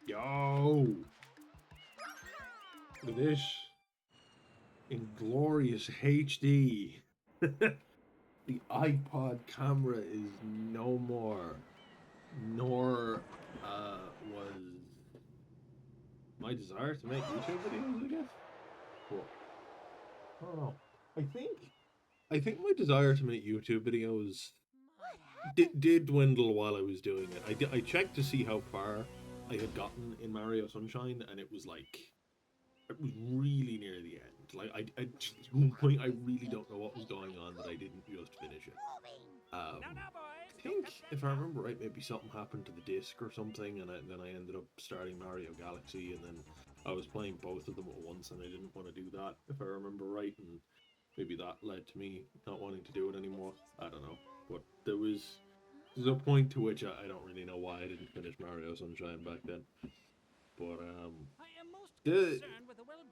Yo! Look at this. In glorious HD. The iPod camera is no more. Nor was my desire to make YouTube videos, I guess. Well, I don't know. I think I think my desire to make YouTube videos did dwindle while I was doing it. I checked to see how far I had gotten in Mario Sunshine, and it was really near the end. Like at one point, I really don't know what was going on that I didn't just finish it. I think if I remember right, maybe something happened to the disc or something, and then I ended up starting Mario Galaxy, and then I was playing both of them at once, and I didn't want to do that if I remember right, and maybe that led to me not wanting to do it anymore. I don't know, but there's a point to which I don't really know why I didn't finish Mario Sunshine back then. But the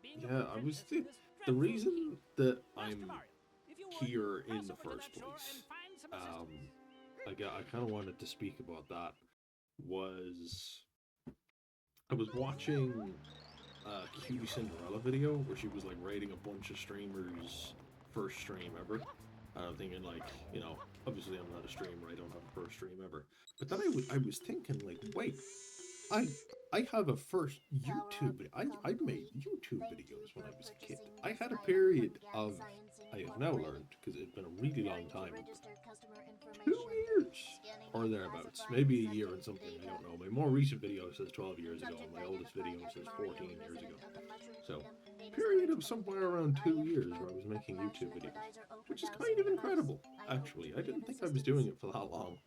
yeah, I was the reason that I'm here in the first place. Um, I kind of wanted to speak about that. Was I was watching a Cutie Cinderella video where she was like rating a bunch of streamers' first stream ever. And I'm thinking like, obviously I'm not a streamer, I don't have a first stream ever. But then I was thinking like, wait, I I have a first YouTube video. I made YouTube videos when I was a kid. I had a period of, I have now learned because it's been a really long time, 2 years or thereabouts, maybe a year and something. I don't know. My more recent video says 12 years ago, and my oldest video says 14 years ago. So, period of somewhere around 2 years where I was making YouTube videos, which is kind of incredible. Actually, I didn't think I was doing it for that long.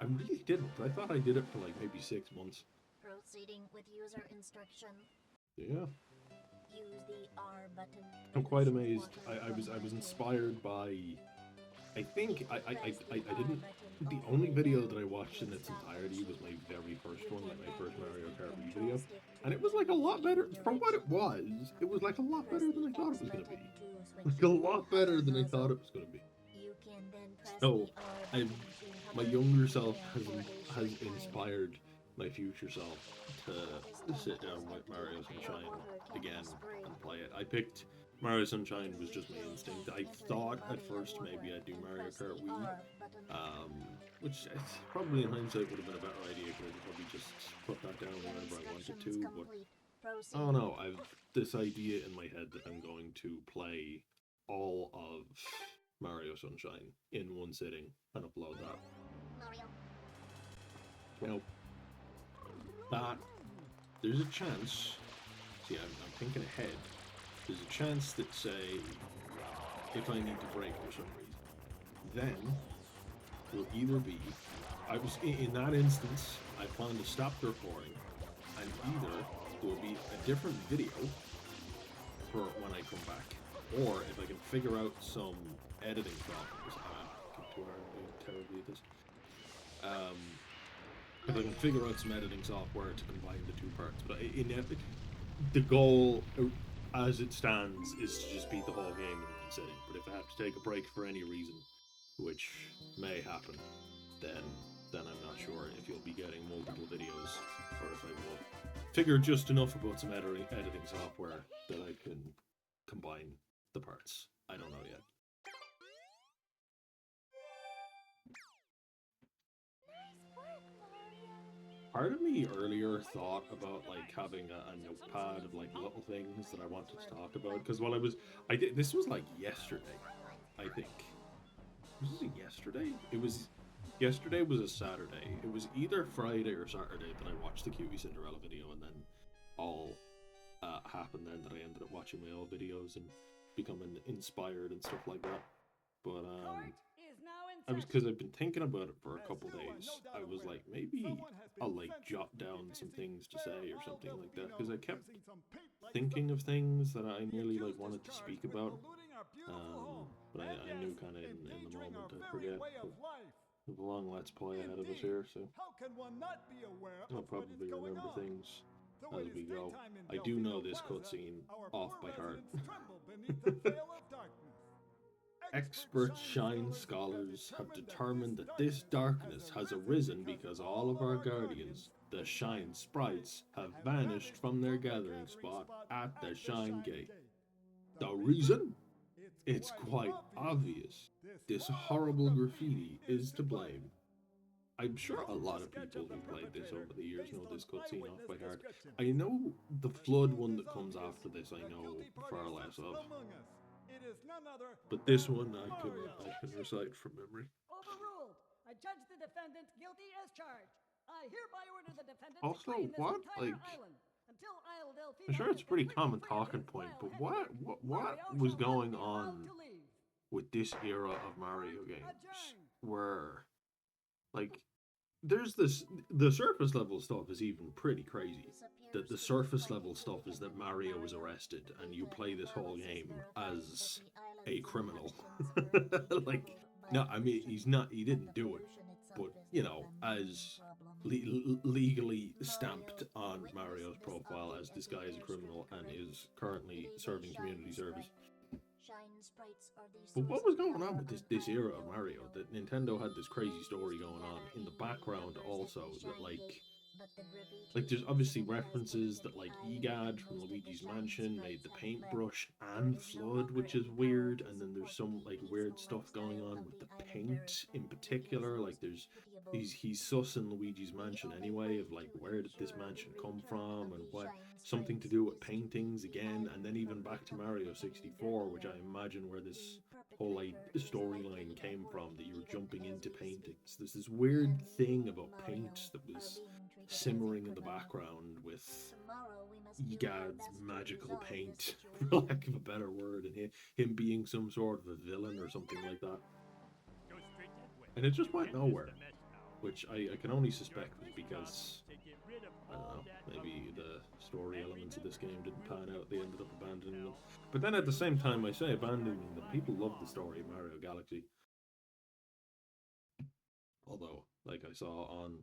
I really didn't. I thought I did it for like maybe 6 months. Proceeding with user instruction. Yeah. Use the R button. I'm quite amazed. I was inspired by. I think I didn't. The only video that I watched in its entirety was my very first one, like my first Mario Kart Wii video, and it was like a lot better from what it was. It was like a lot better than I thought it was gonna be. Like a lot better than I thought it was gonna be. So, I my younger self has inspired my future self to sit down with Mario Sunshine again and play it. I picked Mario Sunshine was just my instinct. I thought at first maybe I'd do Mario Kart Wii, which probably in hindsight would have been a better idea because I'd probably just put that down whenever I wanted to. But I don't know. I've this idea in my head that I'm going to play all of Mario Sunshine in one sitting and upload that. Now, that there's a chance. See, I'm thinking ahead. There's a chance that, say, if I need to break for some reason, then will either be I was in that instance. I plan to stop the recording, and either there will be a different video for when I come back, or if I can figure out some editing problems. I'm terribly at this. If I can figure out some editing software to combine the two parts, but the goal, as it stands, is to just beat the whole game in one sitting. But if I have to take a break for any reason, which may happen, then I'm not sure if you'll be getting multiple videos, or if I will figure just enough about some editing software that I can combine the parts. I don't know yet. Part of me earlier thought about like having a notepad of like little things that I wanted to talk about because while I did this was like yesterday, I think. Was it yesterday? Yesterday was a Saturday. It was either Friday or Saturday that I watched the Cutie Cinderella video, and then all happened then that I ended up watching my old videos and becoming inspired and stuff like that. But because I've been thinking about it for a couple days. I was like, maybe I'll like jot down some things to say or something like that because I kept thinking of things that I nearly like wanted to speak about. But I knew kind of in the moment I forget. We have a long Let's Play ahead of us here, so I'll probably remember things as we go. I do know this cutscene off by heart. Expert Shine scholars have determined that this darkness has arisen because all of our guardians, the Shine sprites, have vanished from their gathering spot at the Shine Gate. The reason? It's quite obvious. This horrible graffiti is to blame. I'm sure a lot of people who played this over the years know this cutscene off by heart. I know the flood one that comes after this, I know far less of. But this one I can recite from memory. Overruled. I judge the defendant guilty as charged. I hereby order the defendant Also, to clean this what, entire like, island until Isle Delphine I'm sure it's a is pretty completely common free of talking its point, vile but headway. what Mario was shall not going be allowed on to leave. with this era of Mario games Adjourn. where, like, there's this, the surface level stuff is even pretty crazy. That the surface level stuff is that Mario was arrested and you play this whole game as a criminal. Like, no, I mean, he didn't do it, but, you know, as legally stamped on Mario's profile as this guy is a criminal and is currently serving community service. But what was going on with this era of Mario? That Nintendo had this crazy story going on in the background also, that like there's obviously references that like Egad from Luigi's Mansion made the paintbrush and Flood, which is weird, and then there's some like weird stuff going on with the paint in particular. Like there's he's sussing Luigi's Mansion anyway, of like where did this mansion come from and what, something to do with paintings again, and then even back to Mario 64, which I imagine where this whole like storyline came from, that you were jumping into paintings. There's this weird thing about paint that was simmering in the background with Egad's magical paint, for lack of a better word, and him being some sort of a villain or something like that. And it just went nowhere, which I can only suspect was because, I don't know, maybe the story elements of this game didn't pan out, they ended up abandoning them. But then at the same time, I say abandoning them, people love the story of Mario Galaxy. Although, like I saw on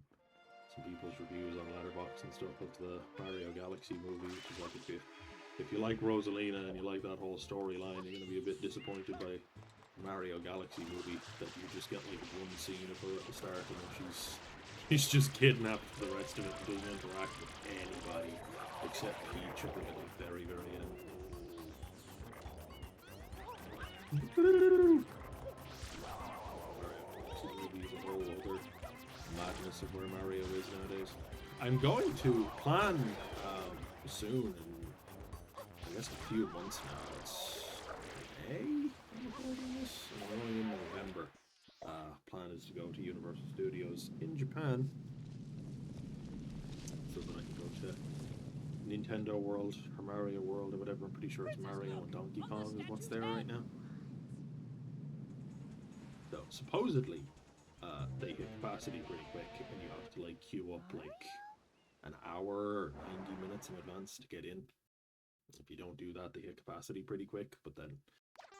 some people's reviews on Letterboxd and stuff of the Mario Galaxy movie, which is like, if you like Rosalina and you like that whole storyline, you're going to be a bit disappointed by Mario Galaxy movie, that you just get like one scene of her at the start and then she's just kidnapped for the rest of it and doesn't interact with anybody except Peach at the very, very end. Madness of where Mario is nowadays. I'm going to plan soon, in I guess a few months now. It's May I'm recording this. I'm going in November. Plan is to go to Universal Studios in Japan, so that I can go to Nintendo World or Mario World or whatever. I'm pretty sure it's Mario and Donkey Kong is what's there right now. So supposedly they hit capacity pretty quick, and you have to like queue up like an hour or 90 minutes in advance to get in. If you don't do that, they hit capacity pretty quick. But then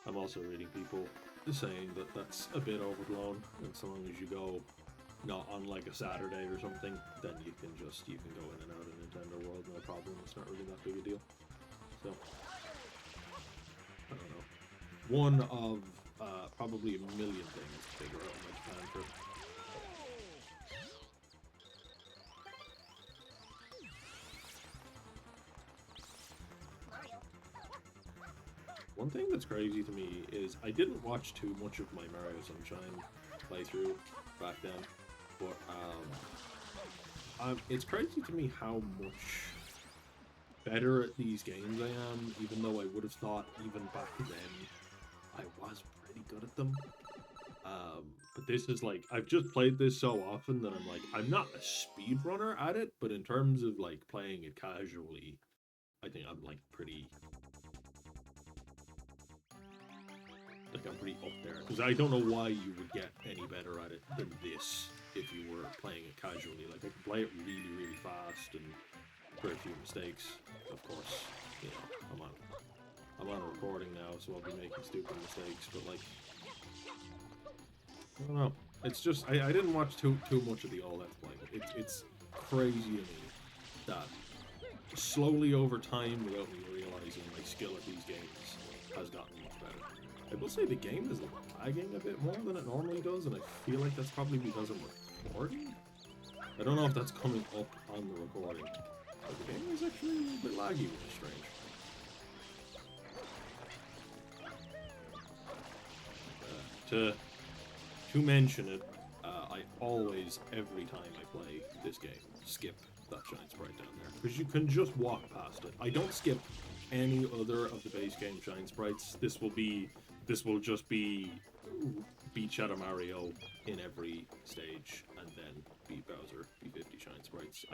I'm also reading people saying that that's a bit overblown, and so long as you go not on like a Saturday or something, then you can go in and out of Nintendo World, no problem. It's not really that big a deal. So I don't know. One of probably a million things to figure out on my Japan trip. One thing that's crazy to me is I didn't watch too much of my Mario Sunshine playthrough back then, but it's crazy to me how much better at these games I am, even though I would have thought even back then I was pretty good at them. But this is like, I've just played this so often that I'm like, I'm not a speedrunner at it, but in terms of like playing it casually, I think I'm like pretty up there, because I don't know why you would get any better at it than this if you were playing it casually. Like, I can play it really, really fast and very few mistakes. Of course, you know, I'm on a recording now, so I'll be making stupid mistakes, but like, I don't know. It's just, I didn't watch too much of the All Let's Play. It's crazy to me that slowly over time, without me realizing, my skill at these games has gotten much better. I will say the game is lagging a bit more than it normally does, and I feel like that's probably because I'm recording. I don't know if that's coming up on the recording, but the game is actually a little bit laggy, which is strange. To mention it, I always, every time I play this game, skip that Shine Sprite down there, because you can just walk past it. I don't skip any other of the base game Shine Sprites. This will just be beat Shadow Mario in every stage, and then beat Bowser, P50 Shine Sprites.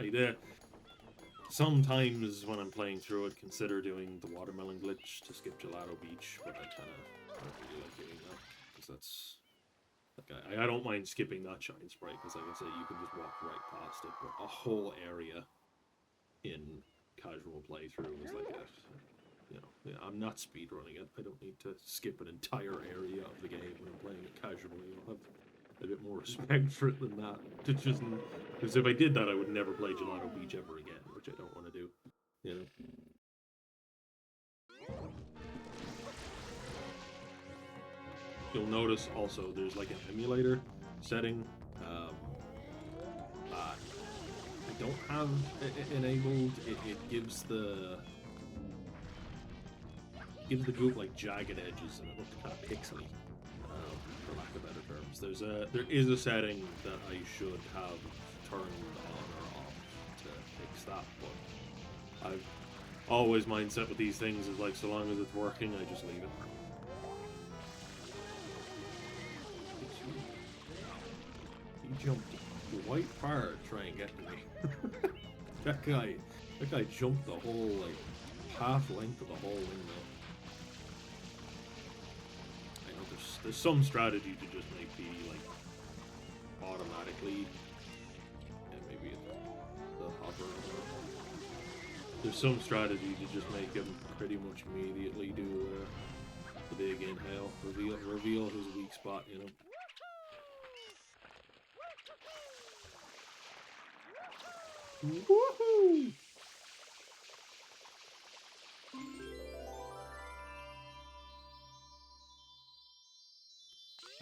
Sometimes when I'm playing through it, consider doing the watermelon glitch to skip Gelato Beach, but I kind of don't really like doing that, because that's... Like, I don't mind skipping that Shine Sprite, because like I say, you can just walk right past it, but a whole area in casual playthrough is like a... You know, I'm not speedrunning it. I don't need to skip an entire area of the game when I'm playing it casually. I'll have a bit more respect for it than that. Because if I did that, I would never play Gelato Beach ever again, which I don't want to do. You know? You'll notice also there's like an emulator setting. I don't have it enabled. It gives the goop like jagged edges, and it looks kind of pixely, for lack of better terms. There is a setting that I should have turned on or off to fix that, but I've always mindset with these things is like, so long as it's working, I just leave it. He jumped quite far to try and get to me. that guy jumped the whole like half length of the whole window. There's some strategy to just make the, like, automatically, and maybe it's the hover. There's some strategy to just make him pretty much immediately do the big inhale, reveal his weak spot, you know. Woohoo!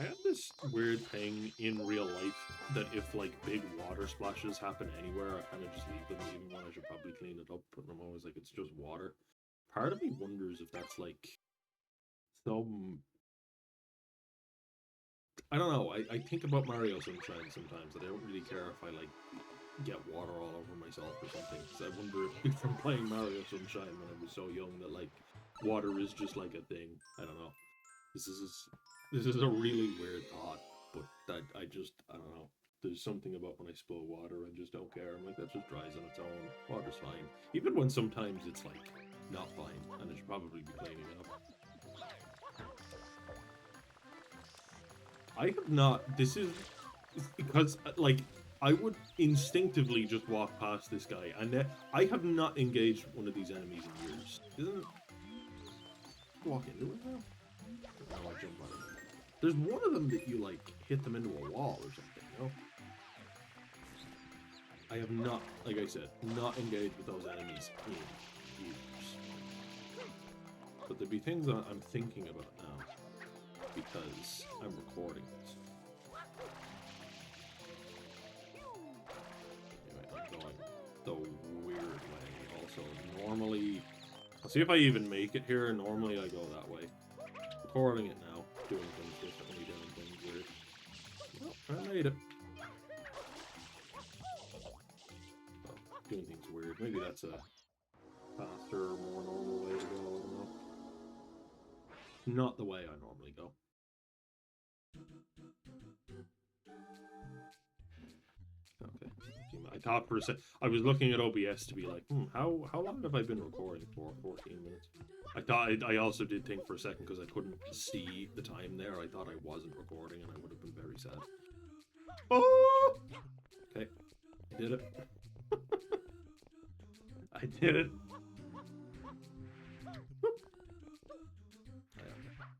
I have this weird thing in real life that if, like, big water splashes happen anywhere, I kind of just leave them, even when I should probably clean it up, but I'm always like, it's just water. Part of me wonders if that's, like, some... I don't know, I think about Mario Sunshine sometimes, that I don't really care if I, like, get water all over myself or something, because I wonder if from playing Mario Sunshine when I was so young that, like, water is just, like, a thing. I don't know. This is a really weird thought, but I don't know. There's something about when I spill water, I just don't care. I'm like, that just dries on its own. Water's fine. Even when sometimes it's, like, not fine, and I should probably be cleaning it up. I have not... This is... Because, like, I would instinctively just walk past this guy, and I have not engaged one of these enemies in years. Isn't... Walk into it now? Now I jump on it. There's one of them that you, like, hit them into a wall or something, you know? I have not, like I said, not engaged with those enemies in years. But there'd be things that I'm thinking about now, because I'm recording this. Anyway, I'm going the weird way. Also, normally... I'll see if I even make it here. Normally I go that way. Recording it now. Doing things differently, doing things weird. Well, I made it. Well, doing things weird. Maybe that's a faster, more normal way to go. I don't know. Not the way I normally go. Okay. I thought for a sec. I was looking at OBS to be like, how long have I been recording for? 14 minutes. I also did think for a second, because I couldn't see the time there, I thought I wasn't recording, and I would have been very sad. Oh! Okay. I did it. I did it.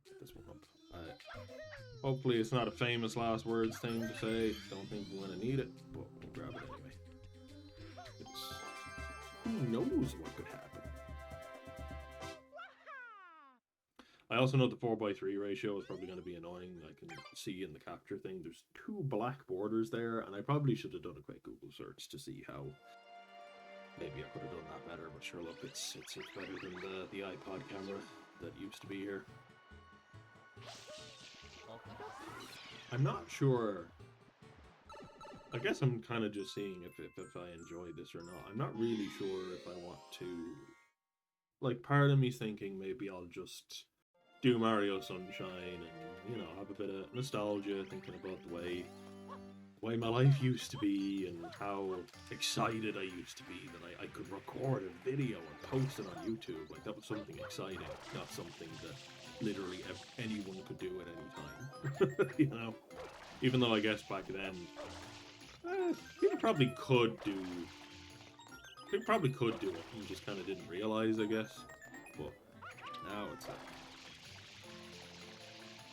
Get this one up. Hopefully it's not a famous last words thing to say. Don't think we're gonna need it, but we'll grab it anyway. Who knows what could happen? I also know the 4:3 ratio is probably going to be annoying. I can see in the capture thing there's 2 black borders there, and I probably should have done a quick Google search to see how. Maybe I could have done that better, but sure, look, it's better than the iPod camera that used to be here. I'm not sure. I guess I'm kind of just seeing if I enjoy this or not. I'm not really sure if I want to. Like, part of me's thinking maybe I'll just do Mario Sunshine and, you know, have a bit of nostalgia, thinking about the way my life used to be and how excited I used to be that I could record a video and post it on YouTube. Like, that was something exciting, not something that literally anyone could do at any time. You know? Even though I guess back then, people probably could do it, you just kind of didn't realize, I guess. But now it's like,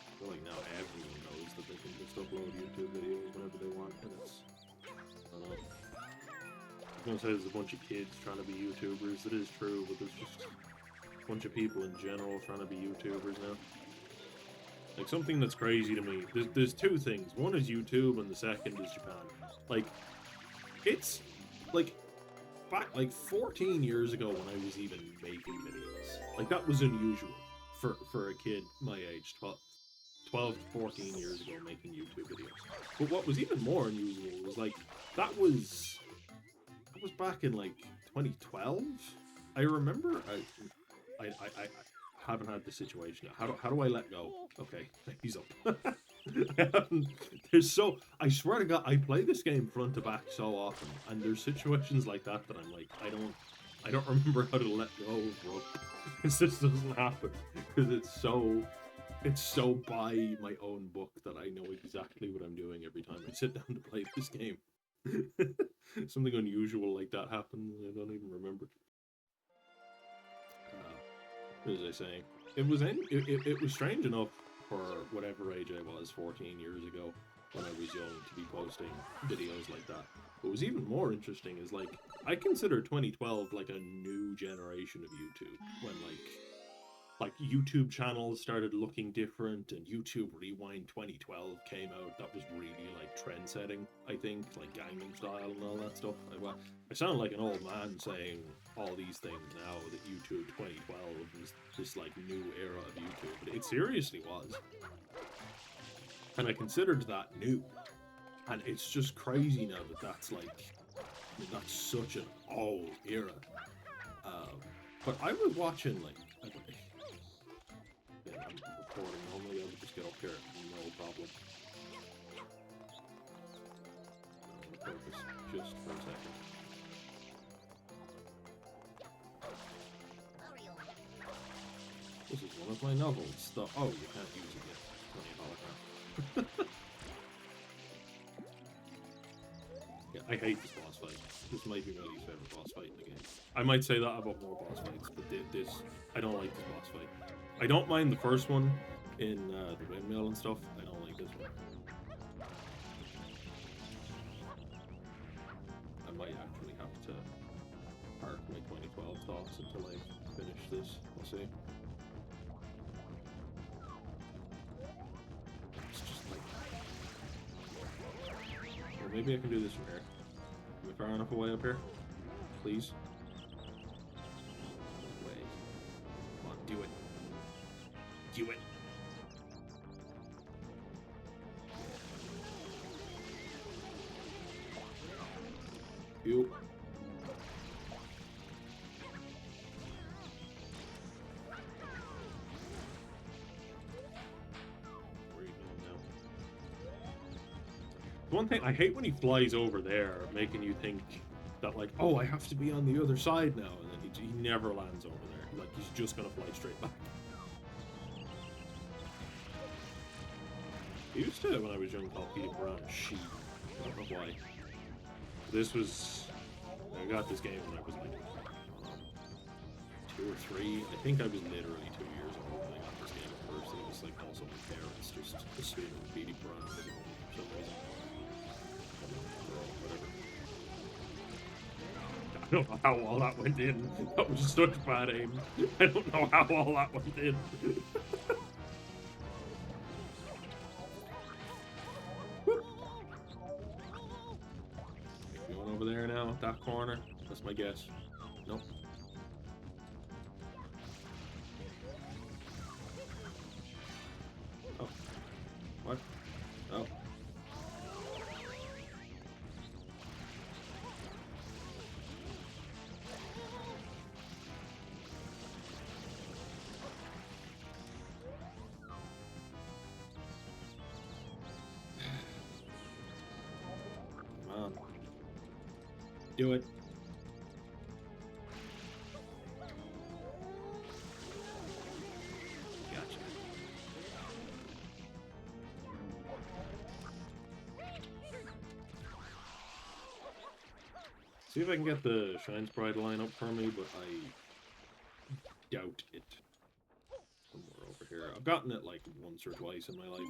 I feel like now everyone knows that they can just upload YouTube videos whenever they want, and it's, I don't know. I was gonna say there's a bunch of kids trying to be YouTubers. It is true, but there's just a bunch of people in general trying to be YouTubers now. Like, something that's crazy to me, there's 2 things. One is YouTube, and the second is Japan. Like, it's, like, back, like, 14 years ago when I was even making videos. Like, that was unusual for a kid my age, 12 to 14 years ago making YouTube videos. But what was even more unusual was, like, that was back in, like, 2012? I remember, I haven't had this situation yet. How do I let go? Okay, he's up. I swear to God, I play this game front to back so often, and there's situations like that that I'm like, I don't remember how to let go, bro. This just doesn't happen because it's so by my own book that I know exactly what I'm doing every time I sit down to play this game. Something unusual like that happens, I don't even remember. What was I saying? It was strange enough for whatever age I was 14 years ago when I was young to be posting videos like that. What was even more interesting is, like, I consider 2012 like a new generation of YouTube, when like YouTube channels started looking different, and YouTube Rewind 2012 came out. That was really, like, trend-setting, I think, like Gangnam Style and all that stuff. I sound like an old man saying all these things now, that YouTube 2012 was this, like, new era of YouTube, but it seriously was. And I considered that new. And it's just crazy now that that's, like, that's such an old era. But I was watching, like, I'm recording normally, I would just get up here, no problem. I'll focus just for a second. This is one of my novels. Oh, you can't use it yet. $20 now. Yeah, I hate this boss fight. This might be my least favorite boss fight in the game. I might say that about more boss fights, but I don't like this boss fight. I don't mind the first one in the windmill and stuff. I don't like this one. I might actually have to park my 2012 thoughts until I finish this. We'll see. It's just like... Or maybe I can do this from here. Am I far enough away up here? Please? Wait. Come on, do it. Do it. You. Where are you going now? One thing, I hate when he flies over there, making you think that, like, oh, I have to be on the other side now, and then he never lands over there. Like, he's just gonna fly straight back. I used to, when I was young, call Peter Brown She. I don't know why. This was... I got this game when I was like 2 or 3. I think I was literally 2 years old when I got this game first. It was like also my parents just assuming Peter Brown was home for some reason. Whatever. don't know how all that went in. That was such bad aim. I don't know how all that went in. Going over there now, that corner. That's my guess. Nope. Oh. What? Oh. Come on. Do it. Gotcha. See if I can get the Shine Sprite line up for me, but I doubt it. Somewhere over here. I've gotten it like once or twice in my life. I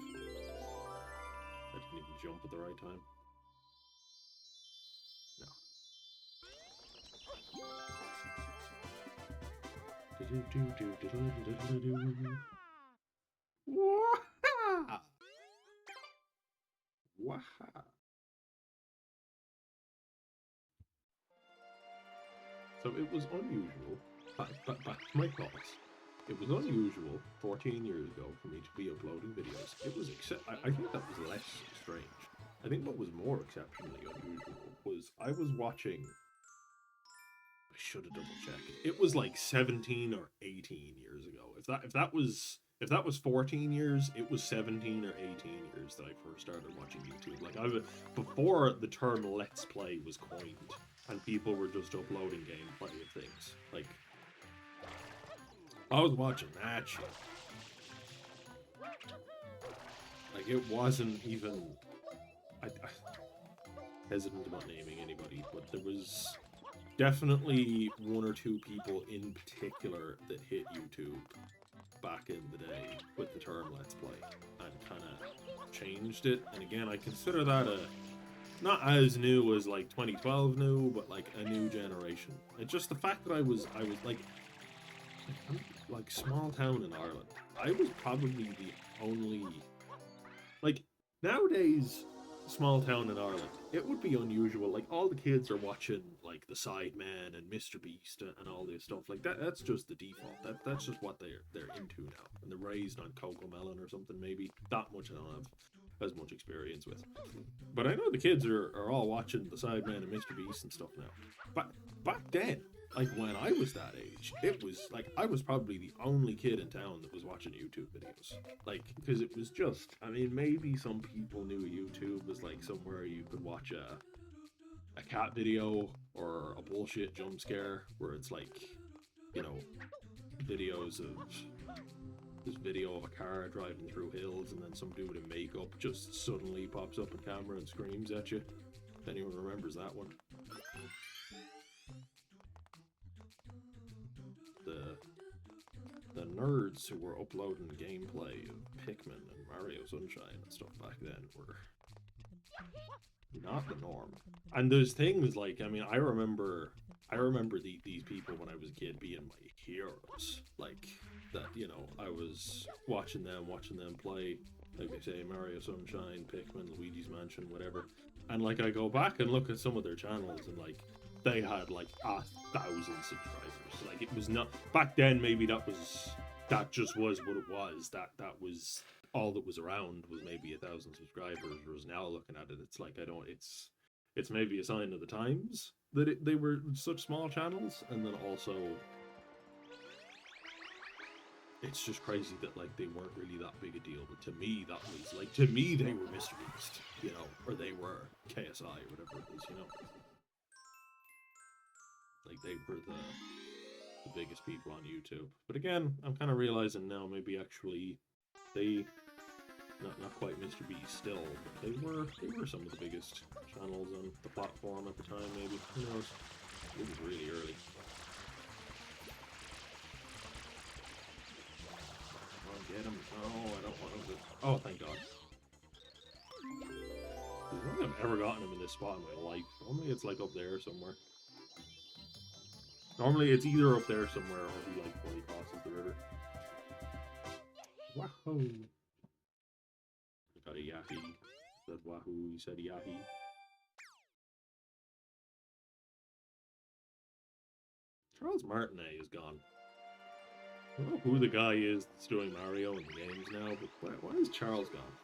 didn't even jump at the right time. Wah-ha! Wah-ha! So it was unusual, back to my thoughts. It was unusual 14 years ago for me to be uploading videos. It was I think that was less strange. I think what was more exceptionally unusual was I was watching. I should have double checked. It was like 17 or 18 years ago. If that was 14 years, it was 17 or 18 years that I first started watching YouTube. Like before the term "Let's Play" was coined, and people were just uploading gameplay of things. Like I was watching that shit. Like it wasn't even. I hesitant about naming anybody, but there was definitely one or two people in particular that hit YouTube back in the day with the term "Let's Play" and kind of changed it. And again, I consider that not as new as like 2012 new, but like a new generation. And just the fact that I was like small town in Ireland. I was probably the only, like, nowadays, small town in Ireland, it would be unusual. Like, all the kids are watching like the Sidemen and Mr. Beast and all this stuff. Like that's just the default. That's just what they're into now. And they're raised on Coco Melon or something, maybe. That much I don't have as much experience with. But I know the kids are all watching the Sidemen and Mr. Beast and stuff now. But back then, like when I was that age, it was like I was probably the only kid in town that was watching YouTube videos. Like, because it was just, I mean, maybe some people knew YouTube was like somewhere you could watch a cat video or a bullshit jump scare where it's like, you know, videos of this video of a car driving through hills and then some dude in makeup just suddenly pops up on camera and screams at you. If anyone remembers that one. The nerds who were uploading gameplay of Pikmin and Mario Sunshine and stuff back then were not the norm. And there's things like, I mean, I remember these people when I was a kid being my heroes. Like, that, you know, I was watching them play, like I say, Mario Sunshine, Pikmin, Luigi's Mansion, whatever. And like I go back and look at some of their channels and like they had like 1,000 subscribers. Like it was not back then. Maybe that just was what it was. That was all that was around was maybe 1,000 subscribers. Whereas now looking at it, it's like it's maybe a sign of the times that they were such small channels, and then also it's just crazy that like they weren't really that big a deal. But to me, that was like they were Mr. Beast, you know, or they were KSI or whatever it is, you know. Like they were the biggest people on YouTube. But again, I'm kind of realizing now maybe actually they not quite Mr. Beast still, but they were some of the biggest channels on the platform at the time. Maybe, who knows? It was really early. Oh, get him! Oh, I don't want him to. Oh, thank God. I don't think I've ever gotten him in this spot in my life. Only it's like up there somewhere. Normally it's either up there somewhere or he like fully crosses the river. Wahoo! Got a yahi. Said wahoo, he said yahi. Charles Martinet is gone. I don't know who the guy is that's doing Mario in the games now, but why is Charles gone?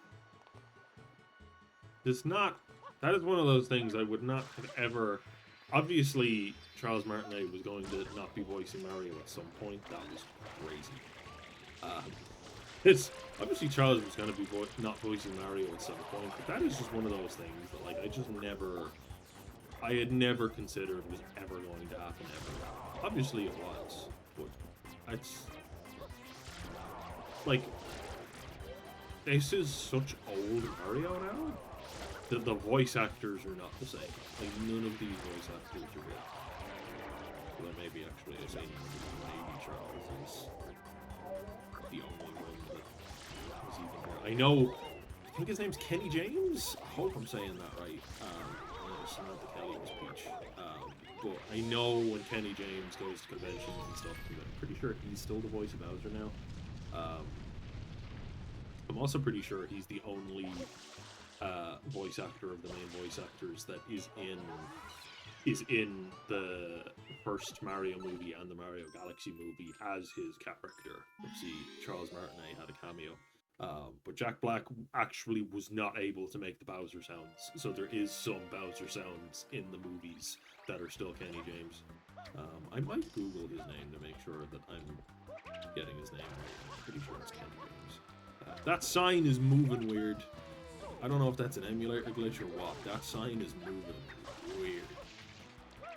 It's not... That is one of those things I would not have ever... Obviously, Charles Martinet was going to not be voicing Mario at some point. That was crazy. It's obviously Charles was going to be not voicing Mario at some point, but that is just one of those things that, like, I had never considered was ever going to happen ever. Obviously it was, but it's like, this is such old Mario now that the voice actors are not the same. Like, none of these voice actors are good. Well, maybe actually I say maybe Charles is the only one that was even here. I know, I think his name's Kenny James? I hope I'm saying that right. Samantha Kelly was Peach. But I know when Kenny James goes to conventions and stuff, I'm pretty sure he's still the voice of Bowser now. I'm also pretty sure he's the only voice actor of the main voice actors that is in the first Mario movie and the Mario Galaxy movie as his character. See, Charles Martinet had a cameo. But Jack Black actually was not able to make the Bowser sounds, so there is some Bowser sounds in the movies that are still Kenny James. I might Google his name to make sure that I'm getting his name right. I'm pretty sure it's Kenny James. That sign is moving weird. I don't know if that's an emulator glitch or what. That sign is moving weird.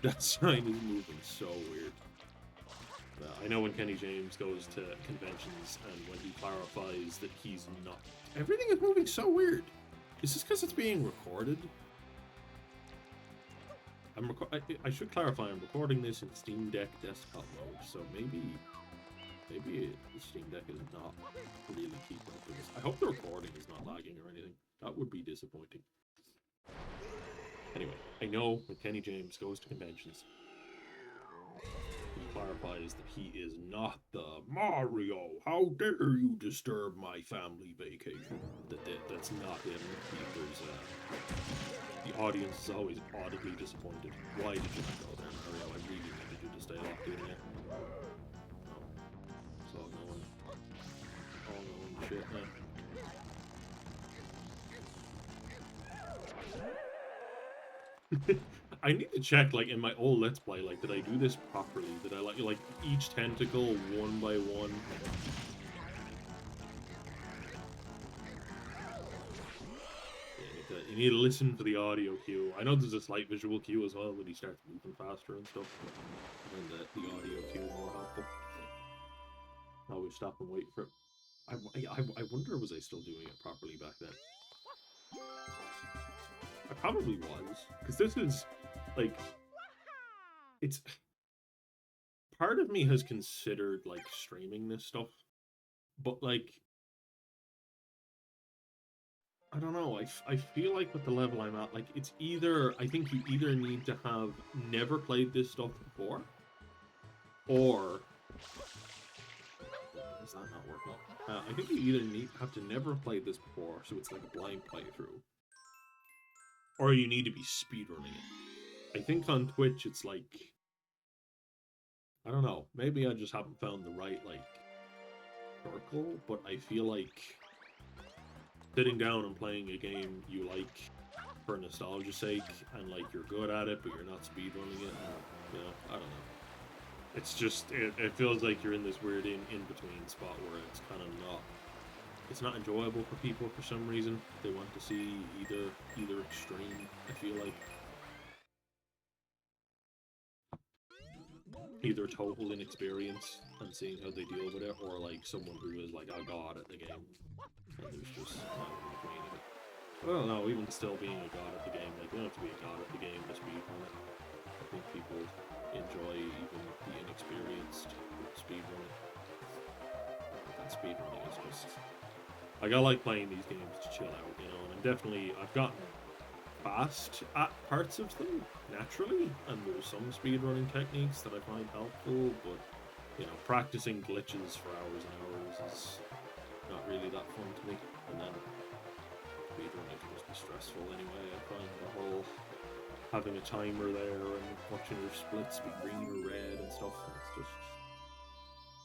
That sign is moving so weird. I know when Kenny James goes to conventions and when he clarifies that he's not... Everything is moving so weird. Is this because it's being recorded? I should clarify, I'm recording this in Steam Deck desktop mode, so maybe the Steam Deck is not really keeping up with this. I hope the recording is not lagging or anything. That would be disappointing. Anyway, I know when Kenny James goes to conventions, he clarifies that he is not the Mario. How dare you disturb my family vacation? That's not him. The audience is always audibly disappointed. Why did you not go there, Mario? I really needed you to stay locked in here. No. It's all going shit now. I need to check, like, in my old Let's Play, like, did I do this properly? Did I, like each tentacle one by one? Yeah, you need to listen for the audio cue. I know there's a slight visual cue as well when he starts moving faster and stuff. And the audio cue is more helpful. I always stop and wait for it. I wonder, was I still doing it properly back then? I probably was, because this is, like, it's... Part of me has considered, like, streaming this stuff, but, like, I don't know, I feel like with the level I'm at, like, it's either, I think you either need to have never played this stuff before, or... Is that not working? I think you either have to never have played this before, so it's like a blind playthrough, or you need to be speedrunning it. I think on Twitch it's like... I don't know, maybe I just haven't found the right, like, circle, but I feel like sitting down and playing a game you like for nostalgia's sake, and, like, you're good at it, but you're not speedrunning it, you know, I don't know. It's just, it feels like you're in this weird in-between spot where it's kind of not... It's not enjoyable for people for some reason. They want to see either extreme, I feel like. Either total inexperience and seeing how they deal with it, or like someone who is like a god at the game. And there's just not in between of it. I don't know, even still being a god at the game, like, you don't have to be a god at the game to speedrun it. I think people enjoy even the inexperienced speedrunning. That speedrunning is just... Like, I like playing these games to chill out, you know, and I've gotten fast at parts of them naturally, and there's some speedrunning techniques that I find helpful, but you know, practicing glitches for hours and hours is not really that fun to me. And then speedrunning can just be stressful anyway. I find the whole having a timer there and watching your splits be green or red and stuff, it's just,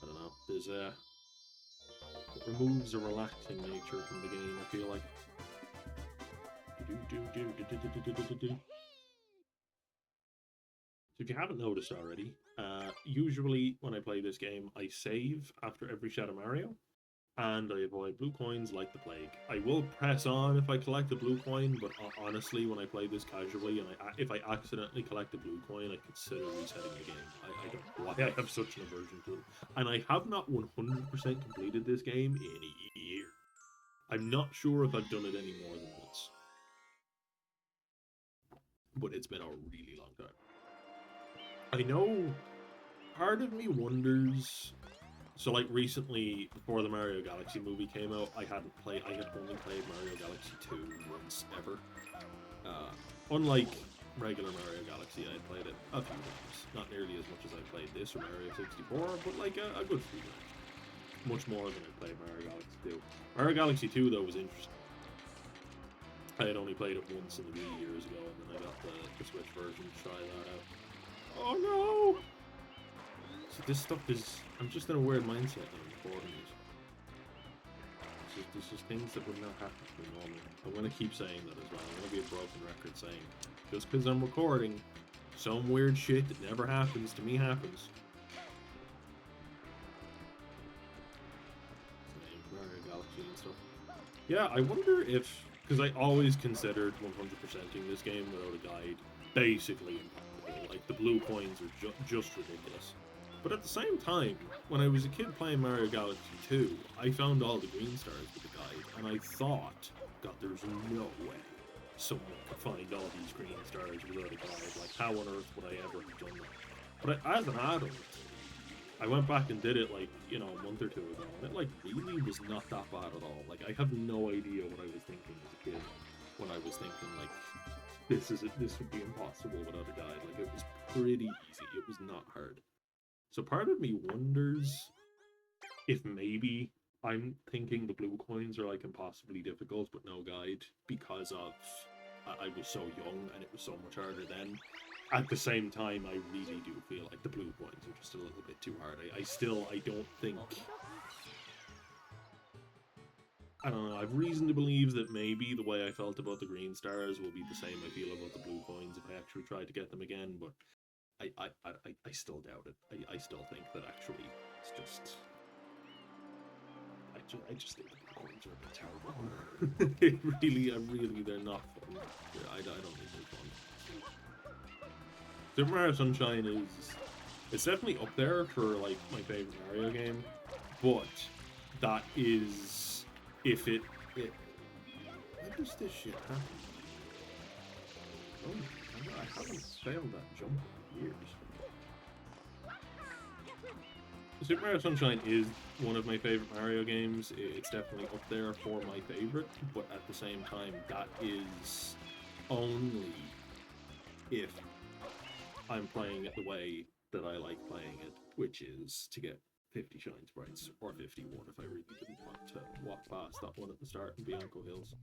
I don't know, there's it removes a relaxing nature from the game, I feel like. So if you haven't noticed already, usually when I play this game, I save after every Shadow Mario, and I avoid blue coins like the plague. I will press on if I collect a blue coin, but honestly, when I play this casually, and if I accidentally collect a blue coin, I consider resetting the game. I don't know why I have such an aversion to it. And I have not 100% completed this game in a year. I'm not sure if I've done it any more than once. But it's been a really long time. I know part of me wonders. So, like, recently, before the Mario Galaxy movie came out, I had only played Mario Galaxy 2 once ever. Unlike regular Mario Galaxy, I played it a few times. Not nearly as much as I played this or Mario 64, but like a good few times. Much more than I played Mario Galaxy 2. Mario Galaxy 2, though, was interesting. I had only played it once in the Wii years ago, and then I got the Switch version to try that out. Oh no! So this stuff is... I'm just in a weird mindset now recording these. This is things that would not happen to me normally. I'm going to keep saying that as well. I'm going to be a broken record saying, just because I'm recording, some weird shit that never happens to me happens. Mario Galaxy and stuff. Yeah, I wonder if... Because I always considered 100%ing this game without a guide basically impossible. Like, the blue coins are just ridiculous. But at the same time, when I was a kid playing Mario Galaxy 2, I found all the green stars with the guide, and I thought, God, there's no way someone could find all these green stars without a guide. Like, how on earth would I ever have done that? But as an adult, I went back and did it, like, you know, a month or two ago, and it, like, really was not that bad at all. Like, I have no idea what I was thinking as a kid when I was thinking, like, this would be impossible without a guide. Like, it was pretty easy. It was not hard. So part of me wonders if maybe I'm thinking the blue coins are, like, impossibly difficult but no guide because of I was so young and it was so much harder then. At the same time, I really do feel like the blue coins are just a little bit too hard. I don't think... I don't know, I've reason to believe that maybe the way I felt about the green stars will be the same I feel about the blue coins if I actually try to get them again, but I still doubt it. I still think that actually it's just... I just think the blue coins are a bit terrible. really, they're not fun. I don't think they're fun. Super Mario Sunshine it's definitely up there for, like, my favorite Mario game, but that is if it when does this shit happen? Oh, I haven't failed that jump in years. Super Mario Sunshine is one of my favorite Mario games. It's definitely up there for my favorite, but at the same time, that is only if I'm playing it the way that I like playing it, which is to get 50 Shine Sprites, or 51 if I really didn't want to walk past that one at the start in Bianco Hills.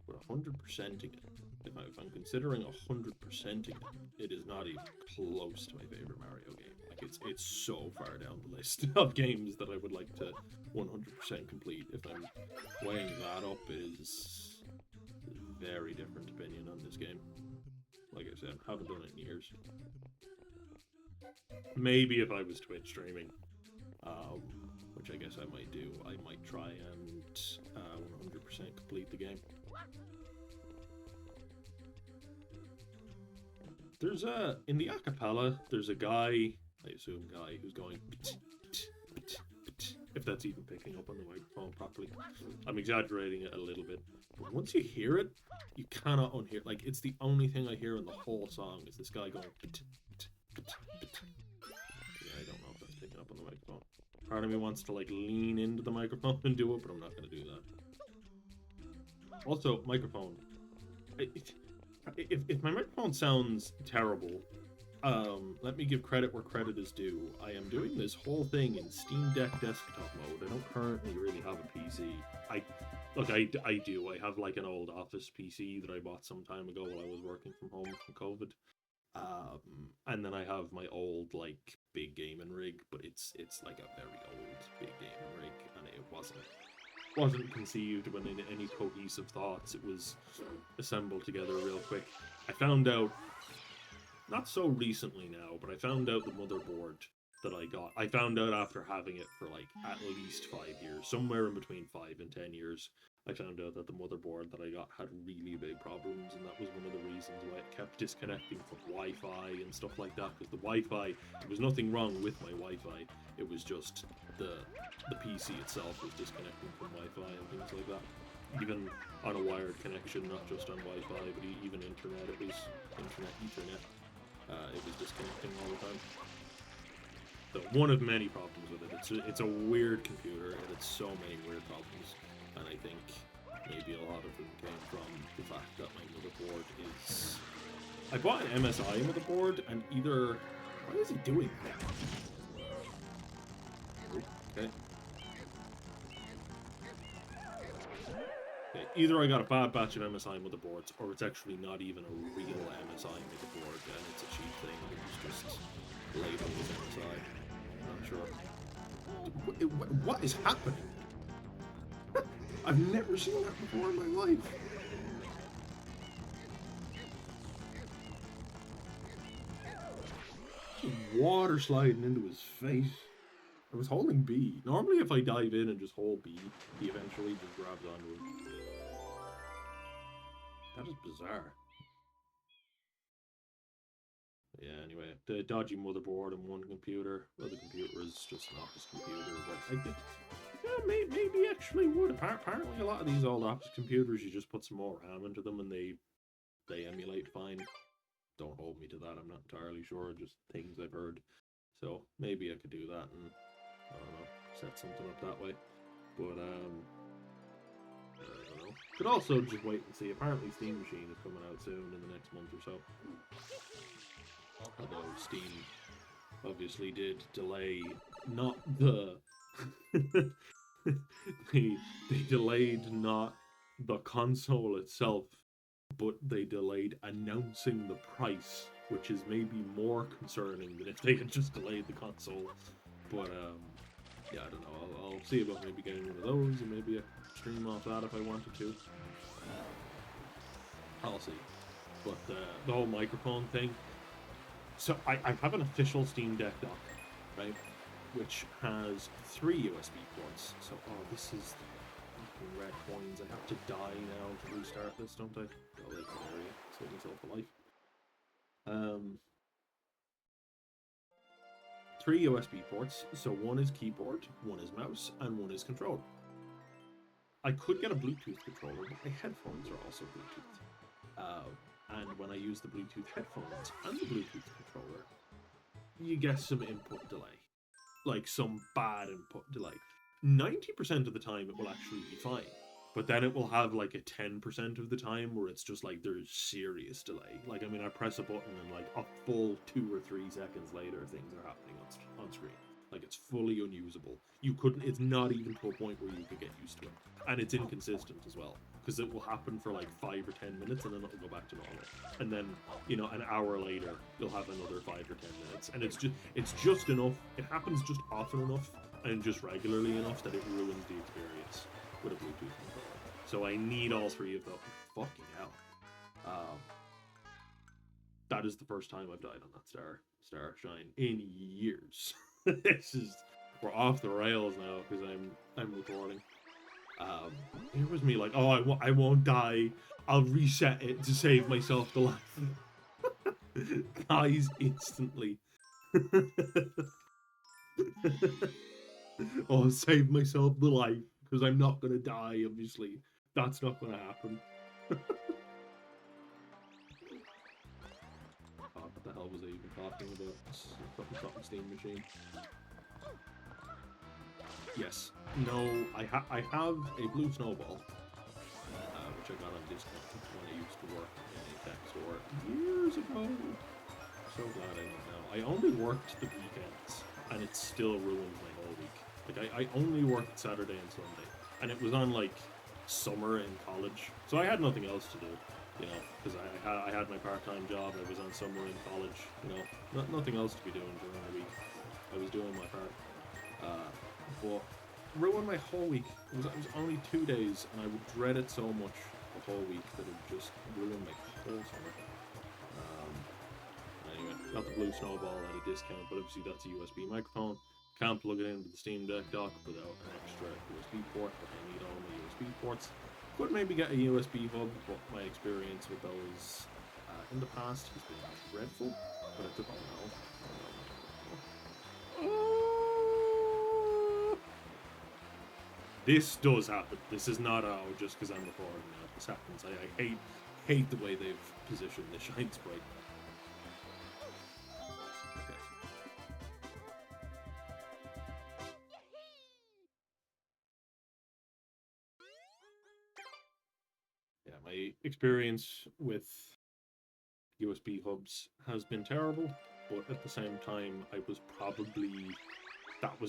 But 100%ing it, if I'm considering 100%ing it, it is not even close to my favorite Mario game. Like, it's so far down the list of games that I would like to 100% complete. If I'm weighing that up, is a very different opinion on this game. Like I said, haven't done it in years. Maybe if I was Twitch streaming, which I guess I might do, I might try and 100% complete the game. There's in the acapella, there's a guy, I assume guy, who's going, if that's even picking up on the microphone properly. I'm exaggerating it a little bit, but once you hear it, you cannot unhear. Like, it's the only thing I hear in the whole song is this guy going. Yeah, I don't know if that's picking up on the microphone. Part of me wants to, like, lean into the microphone and do it, but I'm not going to do that. Also, microphone. If my microphone sounds terrible, let me give credit where credit is due. I am doing this whole thing in Steam Deck desktop mode. I don't currently really have a PC. I do. I have like an old office PC that I bought some time ago while I was working from home from COVID. And then I have my old like big gaming rig, but it's like a very old big gaming rig, and it wasn't conceived when in any cohesive thoughts. It was assembled together real quick. I found out, not so recently now, but I found out the motherboard that I got. I found out after having it for like at least 5 years, somewhere in between 5 and 10 years. I found out that the motherboard that I got had really big problems, and that was one of the reasons why it kept disconnecting from Wi-Fi and stuff like that, because the Wi-Fi, there was nothing wrong with my Wi-Fi, it was just the PC itself was disconnecting from Wi-Fi and things like that. Even on a wired connection, not just on Wi-Fi, but even internet, it was Ethernet. It was disconnecting all the time. So one of many problems with it. It's a weird computer, and it's so many weird problems. And I think maybe a lot of them came from the fact that my motherboard is... I bought an MSI motherboard, and either... What is he doing? Okay. Either I got a bad batch of MSI motherboards, or it's actually not even a real MSI motherboard, and it's a cheap thing. It's just labeled as MSI. I'm not sure. What is happening? I've never seen that before in my life. Just water sliding into his face. I was holding B. Normally if I dive in and just hold B, he eventually just grabs onto him. That is bizarre. Yeah, anyway, the dodgy motherboard and one computer. Well, the computer is just an office computer, but I think... Yeah, maybe actually would. Apparently a lot of these old office computers, you just put some more RAM into them and they emulate fine. Don't hold me to that, I'm not entirely sure, just things I've heard. So maybe I could do that and, I don't know, set something up that way. But, I don't know. Could also just wait and see. Apparently Steam Machine is coming out soon in the next month or so. Although Steam obviously did delay, not the... they delayed not the console itself, but they delayed announcing the price, which is maybe more concerning than if they had just delayed the console. But yeah, I don't know. I'll see about maybe getting one of those, and maybe I stream off that if I wanted to. I'll see. But the whole microphone thing. So I have an official Steam Deck dock, right? Which has 3 USB ports. So, oh, this is fucking red coins. I have to die now to restart this, don't I? Oh, like an area. Save myself a life. 3 USB ports. So one is keyboard, one is mouse, and one is controller. I could get a Bluetooth controller, but my headphones are also Bluetooth. And when I use the Bluetooth headphones and the Bluetooth controller, you get some input delay. Like some bad input delay. 90% of the time it will actually be fine, but then it will have like a 10% of the time where it's just like there's serious delay. Like, I mean, I press a button and like a full 2 or 3 seconds later things are happening on screen. Like, it's fully unusable. It's not even to a point where you could get used to it. And it's inconsistent as well, because it will happen for like 5 or 10 minutes and then it'll go back to normal. And then, you know, an hour later, you'll have another 5 or 10 minutes. And it's just enough, it happens just often enough and just regularly enough that it ruins the experience with a Bluetooth controller. So I need all 3 of them. Fucking hell. That is the first time I've died on that Starshine in years. We're off the rails now because I'm recording. It was me like, oh, I won't die. I'll reset it to save myself the life. Dies instantly. Oh, save myself the life because I'm not gonna die. Obviously, that's not gonna happen. What the hell was I even talking about? Something Steam Machine. Yes. No, I have a blue snowball, which which I got on discount when I used to work in a tech store years ago. So glad I don't now. I only worked the weekends, and it still ruined my whole week. Like, I only worked Saturday and Sunday, and it was on, like, summer in college, so I had nothing else to do, you know, because I had my part-time job, I was on summer in college, you know, nothing else to be doing during the week. I was doing my part, but ruined my whole week. It was only 2 days, and I would dread it so much the whole week that it just ruined my whole summer. Anyway, got the Blue Snowball at a discount, but obviously that's a USB microphone. Can't plug it into the Steam Deck dock without an extra USB port, but I need all my USB ports. Could maybe get a USB hub, but my experience with those in the past has been dreadful. But I took oh no. This does happen. This is not just because I'm recording now. This happens. I hate the way they've positioned the Shine Sprite. My experience with USB hubs has been terrible, but at the same time, that was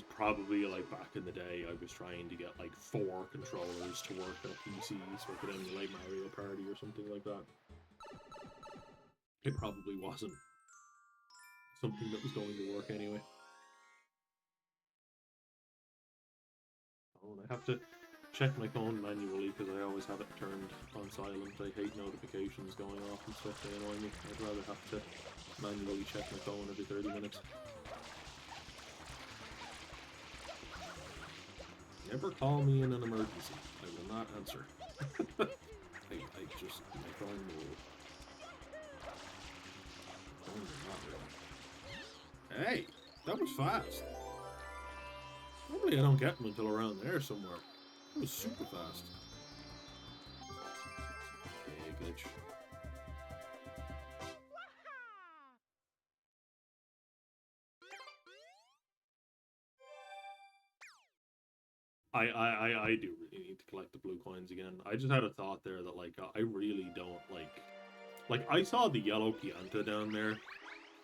probably like back in the day, I was trying to get like 4 controllers to work on a PC so I could emulate Mario Party or something like that. It probably wasn't something that was going to work anyway. Oh, and I have to check my phone manually because I always have it turned on silent. I hate notifications going off and stuff, they annoy me. I'd rather have to manually check my phone every 30 minutes. Never call me in an emergency. I will not answer. I just, my phone will... Phone will not really. Hey! That was fast! Normally I don't get them until around there somewhere. That was super fast. Okay, glitch. I do really need to collect the blue coins again. I just had a thought there that, like, I really don't, like, I saw the yellow Pianta down there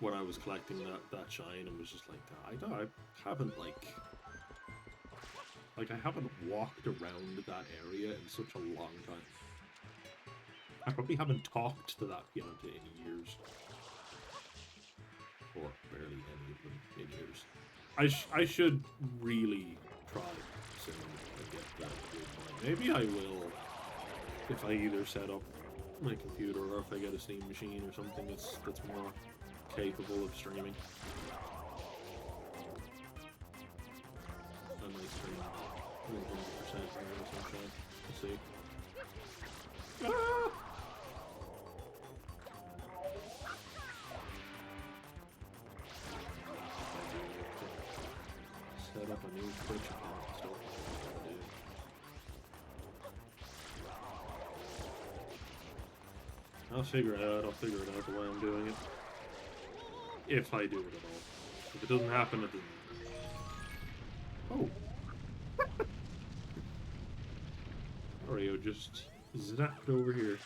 when I was collecting that shine and was just like, I haven't, I haven't walked around that area in such a long time. I probably haven't talked to that Pianta in years. Or barely any of them in years. I should really try soon and get that good point. Maybe I will if I either set up my computer or if I get a Steam machine or something that's more capable of streaming. A nice stream. 100% sunshine. Let's see. Ah! Set up a new Twitch account and stuff. I'll figure it out. I'll figure it out the way I'm doing it. If I do it at all. If it doesn't happen, it doesn't. Oh. Mario just zapped over here.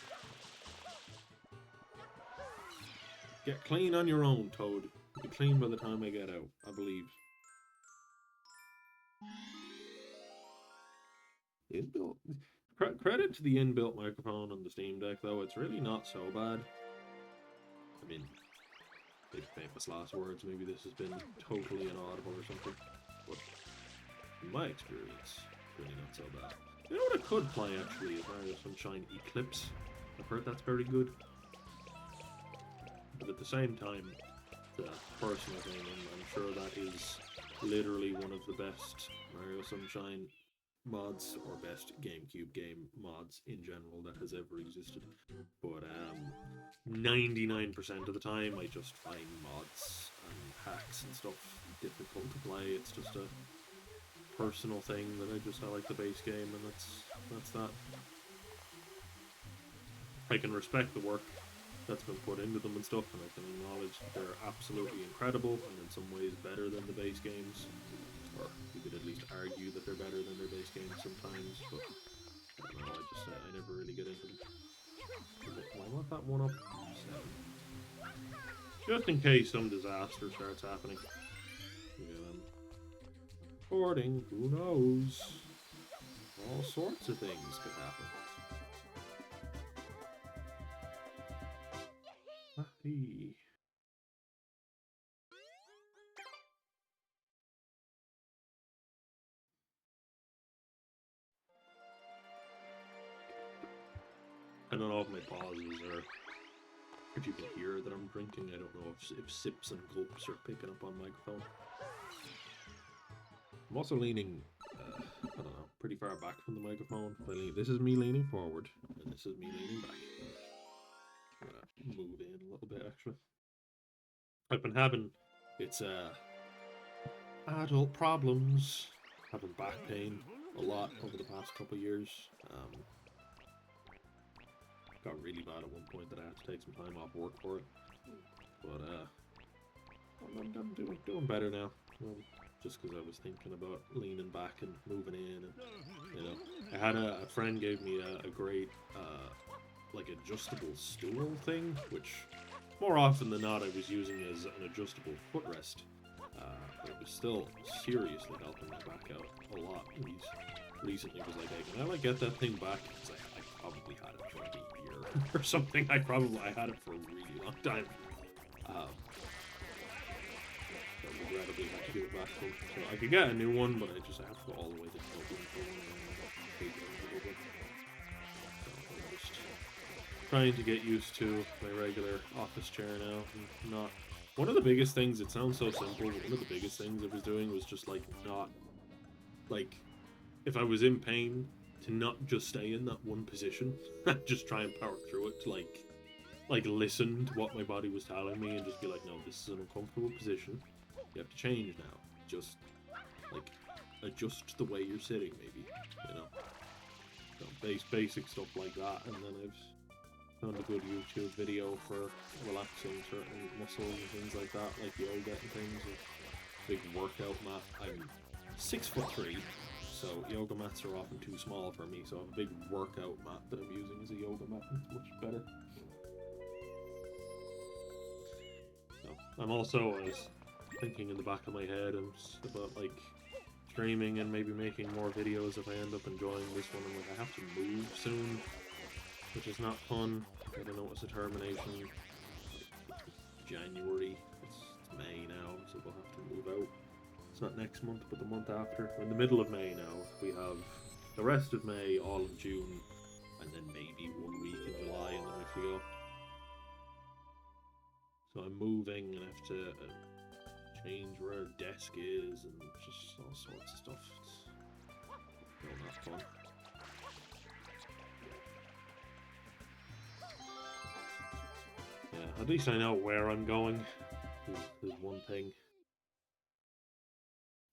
Get clean on your own, Toad. You'll be clean by the time I get out, I believe. Inbuilt. Credit to the inbuilt microphone on the Steam Deck, though. It's really not so bad. I mean, big famous last words. Maybe this has been totally inaudible or something. But in my experience, really not so bad. You know what I could play, actually, is Mario Sunshine Eclipse. I've heard that's very good. But at the same time, the personal opinion, I'm sure that is literally one of the best Mario Sunshine mods, or best GameCube game mods in general that has ever existed. But 99% of the time I just find mods and hacks and stuff difficult to play. It's just a personal thing that I like the base game, and that's that. I can respect the work that's been put into them and stuff, and I can acknowledge that they're absolutely incredible and in some ways better than the base games. Or you could at least argue that they're better than their base games sometimes, but I don't know, I never really get into them. I want that one up. 7. Just in case some disaster starts happening. Recording, who knows? All sorts of things could happen. Hey. I don't know if my pauses are, if you can hear that I'm drinking. I don't know if sips and gulps are picking up on microphone. I'm also leaning, I don't know, pretty far back from the microphone. This is me leaning forward, and this is me leaning back. I'm gonna move in a little bit extra. I've been having, it's adult problems, having back pain a lot over the past couple of years. Got really bad at one point that I had to take some time off work for it. But I'm doing better now. Just because I was thinking about leaning back and moving in, and you know, I had a friend gave me a great like adjustable stool thing, which more often than not I was using as an adjustable footrest. But it was still seriously helping my back out a lot. And recently was like, hey, can I like get that thing back? Because I probably had it for like a year or something. I had it for a really long time. Regrettably had to give it back to him. So I could get a new one, but I have to go all the way to Dublin for one. So I'm just trying to get used to my regular office chair now. Not one of the biggest things, it sounds so simple, but one of the biggest things I was doing was just like not, like, if I was in pain, to not just stay in that one position, just try and power through it, to like listen to what my body was telling me and just be like, no, this is an uncomfortable position. You have to change now. Just, like, adjust the way you're sitting, maybe, you know? So, basic stuff like that, and then I've found a good YouTube video for relaxing certain muscles and things like that, like yoga and things. A big workout mat. I'm 6'3", so yoga mats are often too small for me, so I have a big workout mat that I'm using as a yoga mat. It's much better. So, I'm also thinking in the back of my head about like streaming and maybe making more videos if I end up enjoying this one. And like, I have to move soon, which is not fun. I don't know what's the termination. January. It's May now, so we'll have to move out. It's not next month, but the month after. We're in the middle of May now. We have the rest of May, all of June, and then maybe 1 week in July, and then we have to go. So I'm moving, and I have to change where our desk is, and just all sorts of stuff. It's real not fun. Yeah, at least I know where I'm going. Is one thing.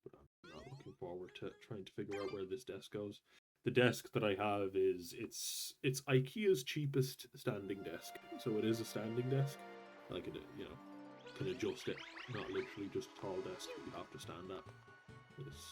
But I'm not looking forward to trying to figure out where this desk goes. The desk that I have it's IKEA's cheapest standing desk. So it is a standing desk. Like it, you know, can adjust it. Not literally just a tall desk that you have to stand at.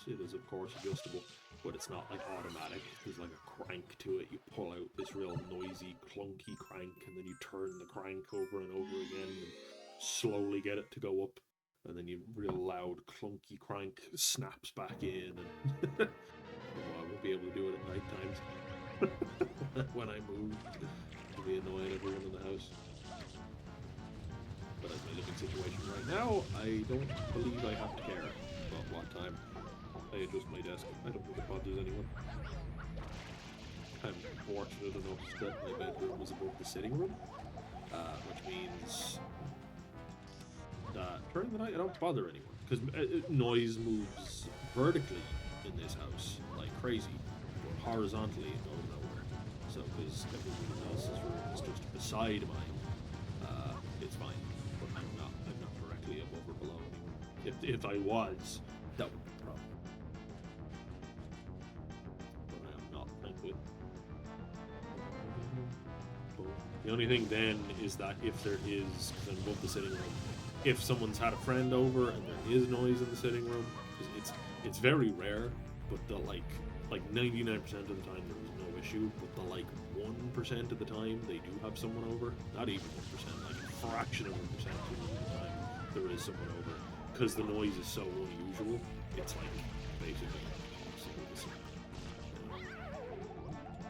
It is of course adjustable, but it's not like automatic. There's like a crank to it. You pull out this real noisy, clunky crank, and then you turn the crank over and over again and slowly get it to go up. And then you real loud, clunky crank snaps back in, and I won't be able to do it at night times. When I move, it'll be annoying everyone in the house. But as my living situation right now, I don't believe I have to care about what time I adjust my desk. I don't think it bothers anyone. I'm fortunate enough that my bedroom is above the sitting room, which means that during the night I don't bother anyone, because noise moves vertically in this house like crazy, but horizontally it goes nowhere. So because everyone else's room is just beside mine, it's fine. But I'm not directly above or below anyone. If I was, that would be a problem. But I am not, thankfully. The only thing then is that if there is, because I'm above the sitting room, if someone's had a friend over and there is noise in the sitting room, it's very rare, but the like 99% of the time there is no issue, but the like 1% of the time they do have someone over. Not even 1%, like a fraction of a percent of the time there is someone over. Because the noise is so unusual, it's like basically impossible to sleep.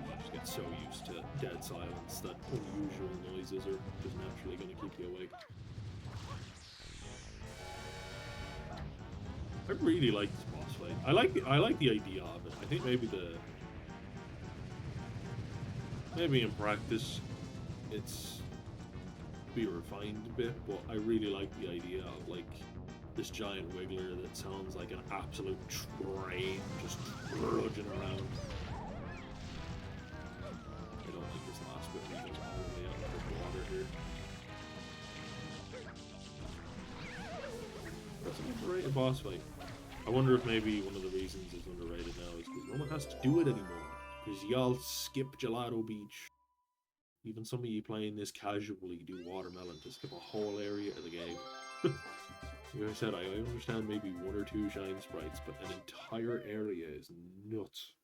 You just get so used to dead silence that unusual noises are just naturally going to keep you awake. I really like this boss fight. I like the idea of it. I think maybe in practice it's be refined a bit, but I really like the idea of like this giant wiggler that sounds like an absolute train just trudging around. I don't think this last bit goes all the way out of the water here. That's an underrated boss fight. I wonder if maybe one of the reasons it's underrated now is because no one has to do it anymore. Because y'all skip Gelato Beach. Even some of you playing this casually do Watermelon to skip a whole area of the game. Like I said, I understand maybe 1 or 2 shine sprites, but an entire area is nuts.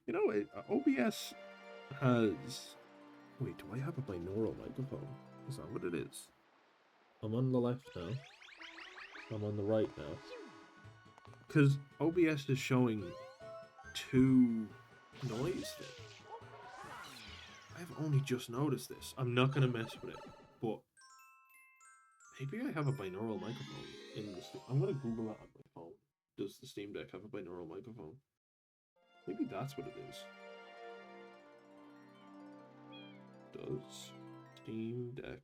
You know, OBS has... Wait, do I have a binaural microphone? Is that what it is? I'm on the left now. I'm on the right now. Because OBS is showing 2 noise things. I've only just noticed this. I'm not going to mess with it, but maybe I have a binaural microphone in the Steam. I'm going to Google that on my phone. Does the Steam Deck have a binaural microphone? Maybe that's what it is. Does Steam Deck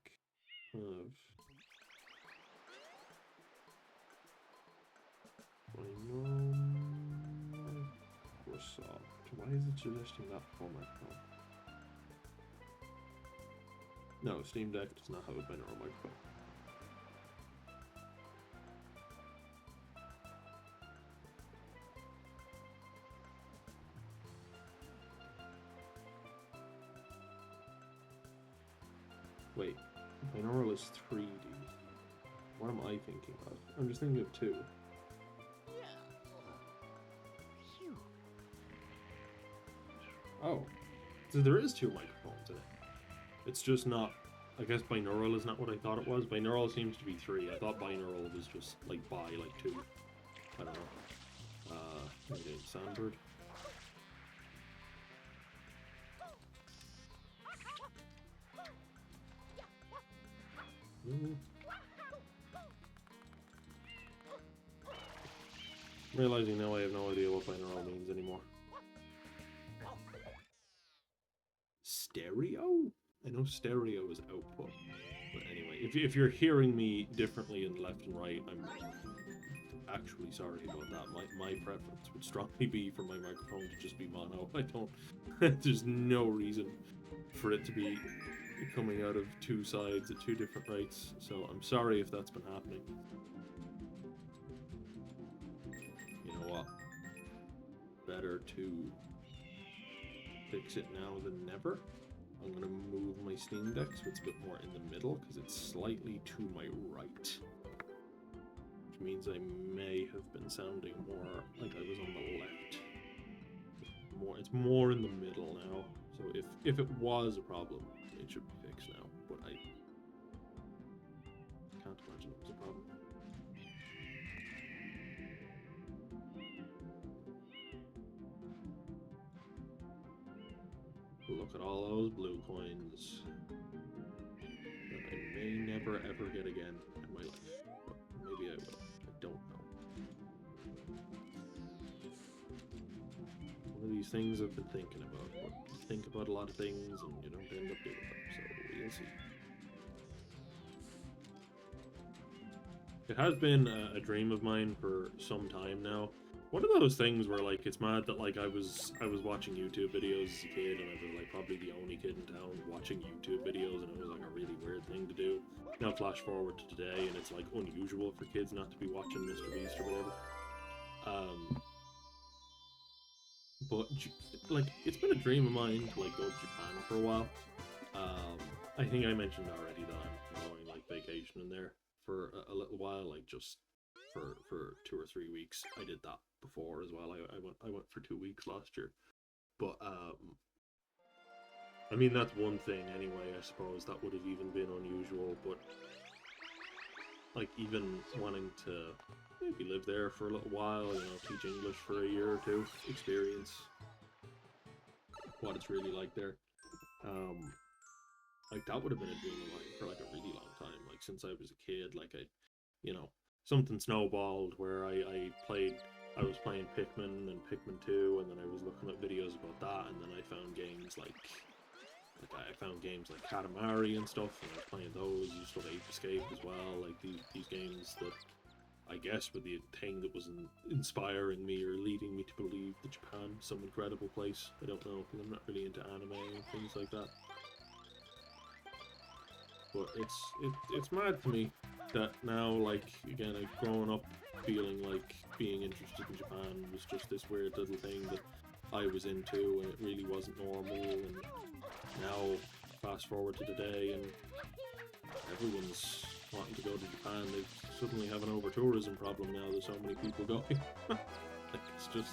have binaural Microsoft? Why is it suggesting that for my phone? No, Steam Deck does not have a binaural microphone. Wait, binaural is 3D. What am I thinking of? I'm just thinking of 2. Oh, so there is 2 microphones in it. It's just not, I guess binaural is not what I thought it was. Binaural seems to be 3. I thought binaural was just like 2. I don't know. Maybe Sandbird. Realizing now I have no idea what binaural means anymore. Stereo? I know stereo is output. But anyway, if you're hearing me differently in left and right, I'm actually sorry about that. My preference would strongly be for my microphone to just be mono. I don't... There's no reason for it to be coming out of 2 sides at 2 different rates. So I'm sorry if that's been happening. You know what? Better to fix it now than never. I'm going to move my Steam Deck so it's a bit more in the middle because it's slightly to my right. Which means I may have been sounding more like I was on the left. It's more in the middle now. So if it was a problem, it should be fixed now. But I can't imagine it was a problem. Look at all those blue coins that I may never ever get again in my life. But maybe I will. I don't know. One of these things I've been thinking about. But you think about a lot of things and you don't end up doing them. So we'll see. It has been a dream of mine for some time now. One of those things where, like, it's mad that, like, I was watching YouTube videos as a kid, and I was, like, probably the only kid in town watching YouTube videos, and it was, like, a really weird thing to do. Now flash forward to today, and it's, like, unusual for kids not to be watching Mr. Beast or whatever. But, like, it's been a dream of mine to, like, go to Japan for a while. I think I mentioned already that I'm going, like, vacationing there for a little while, like, just for 2 or 3 weeks. I did that before as well. I went for 2 weeks last year, but I mean that's one thing anyway. I suppose that would have even been unusual, but like even wanting to maybe live there for a little while, you know, teach English for a year or two, experience what it's really like there. Like that would have been a dream of mine for like a really long time. Like since I was a kid, like you know, something snowballed where I was playing Pikmin and Pikmin 2, and then I was looking at videos about that, and then I found games like I found games like Katamari and stuff, and I was playing those. Used to love Ape Escape as well. Like these games that I guess were the thing that was inspiring me or leading me to believe that Japan is some incredible place. I don't know, because I'm not really into anime and things like that. But it's mad to me that now, like, again, I've grown up feeling like being interested in Japan was just this weird little thing that I was into, and it really wasn't normal. And now, fast forward to today, and everyone's wanting to go to Japan. They suddenly have an over-tourism problem now. There's so many people going. Like, it's just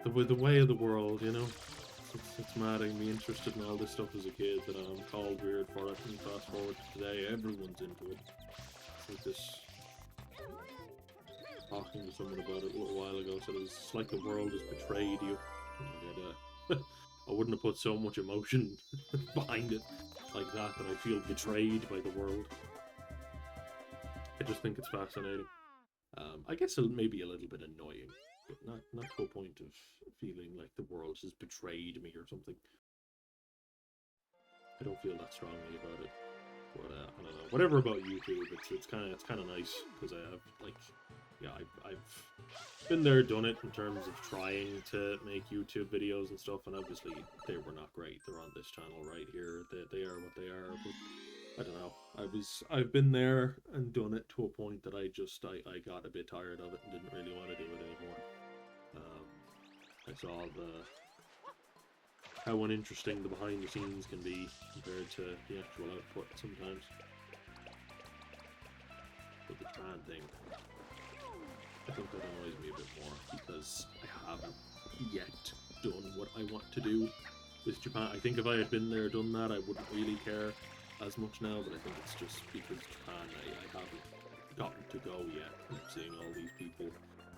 the way of the world, you know? It's mad. I can be interested in all this stuff as a kid, that I'm called weird for it, and fast forward to today, everyone's into it. It's like this. Talking to someone about it a little while ago, said it's like the world has betrayed you. I wouldn't have put so much emotion behind it like that I feel betrayed by the world. I just think it's fascinating. I guess maybe a little bit annoying, but not to a point of feeling like the world has betrayed me or something. I don't feel that strongly about it, but I don't know. Whatever about YouTube, it's kind of nice because I have like, yeah, I've been there, done it in terms of trying to make YouTube videos and stuff, and obviously they were not great. They're on this channel right here. They are what they are, but I don't know. I've been there and done it to a point that I got a bit tired of it and didn't really want to do it anymore. I saw how uninteresting the behind the scenes can be compared to the actual output sometimes. But the Japan thing, I think that annoys me a bit more because I haven't yet done what I want to do with Japan. I think if I had been there, done that, I wouldn't really care as much now, but I think it's just because Japan, I haven't gotten to go yet. I'm seeing all these people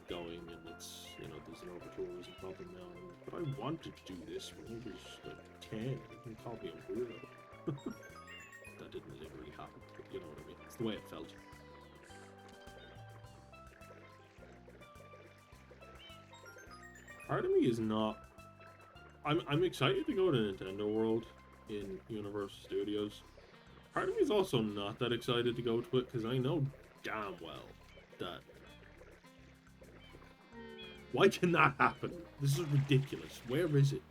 going, and it's, you know, there's an over-tourism problem now, but I wanted to do this when I was like 10. You can call me a weirdo. That didn't really happen, but you know what I mean. It's the way it felt. Part of me is not. I'm excited to go to Nintendo World in Universal Studios. Part of me is also not that excited to go to it because I know damn well that. Why can that happen? This is ridiculous. Where is it?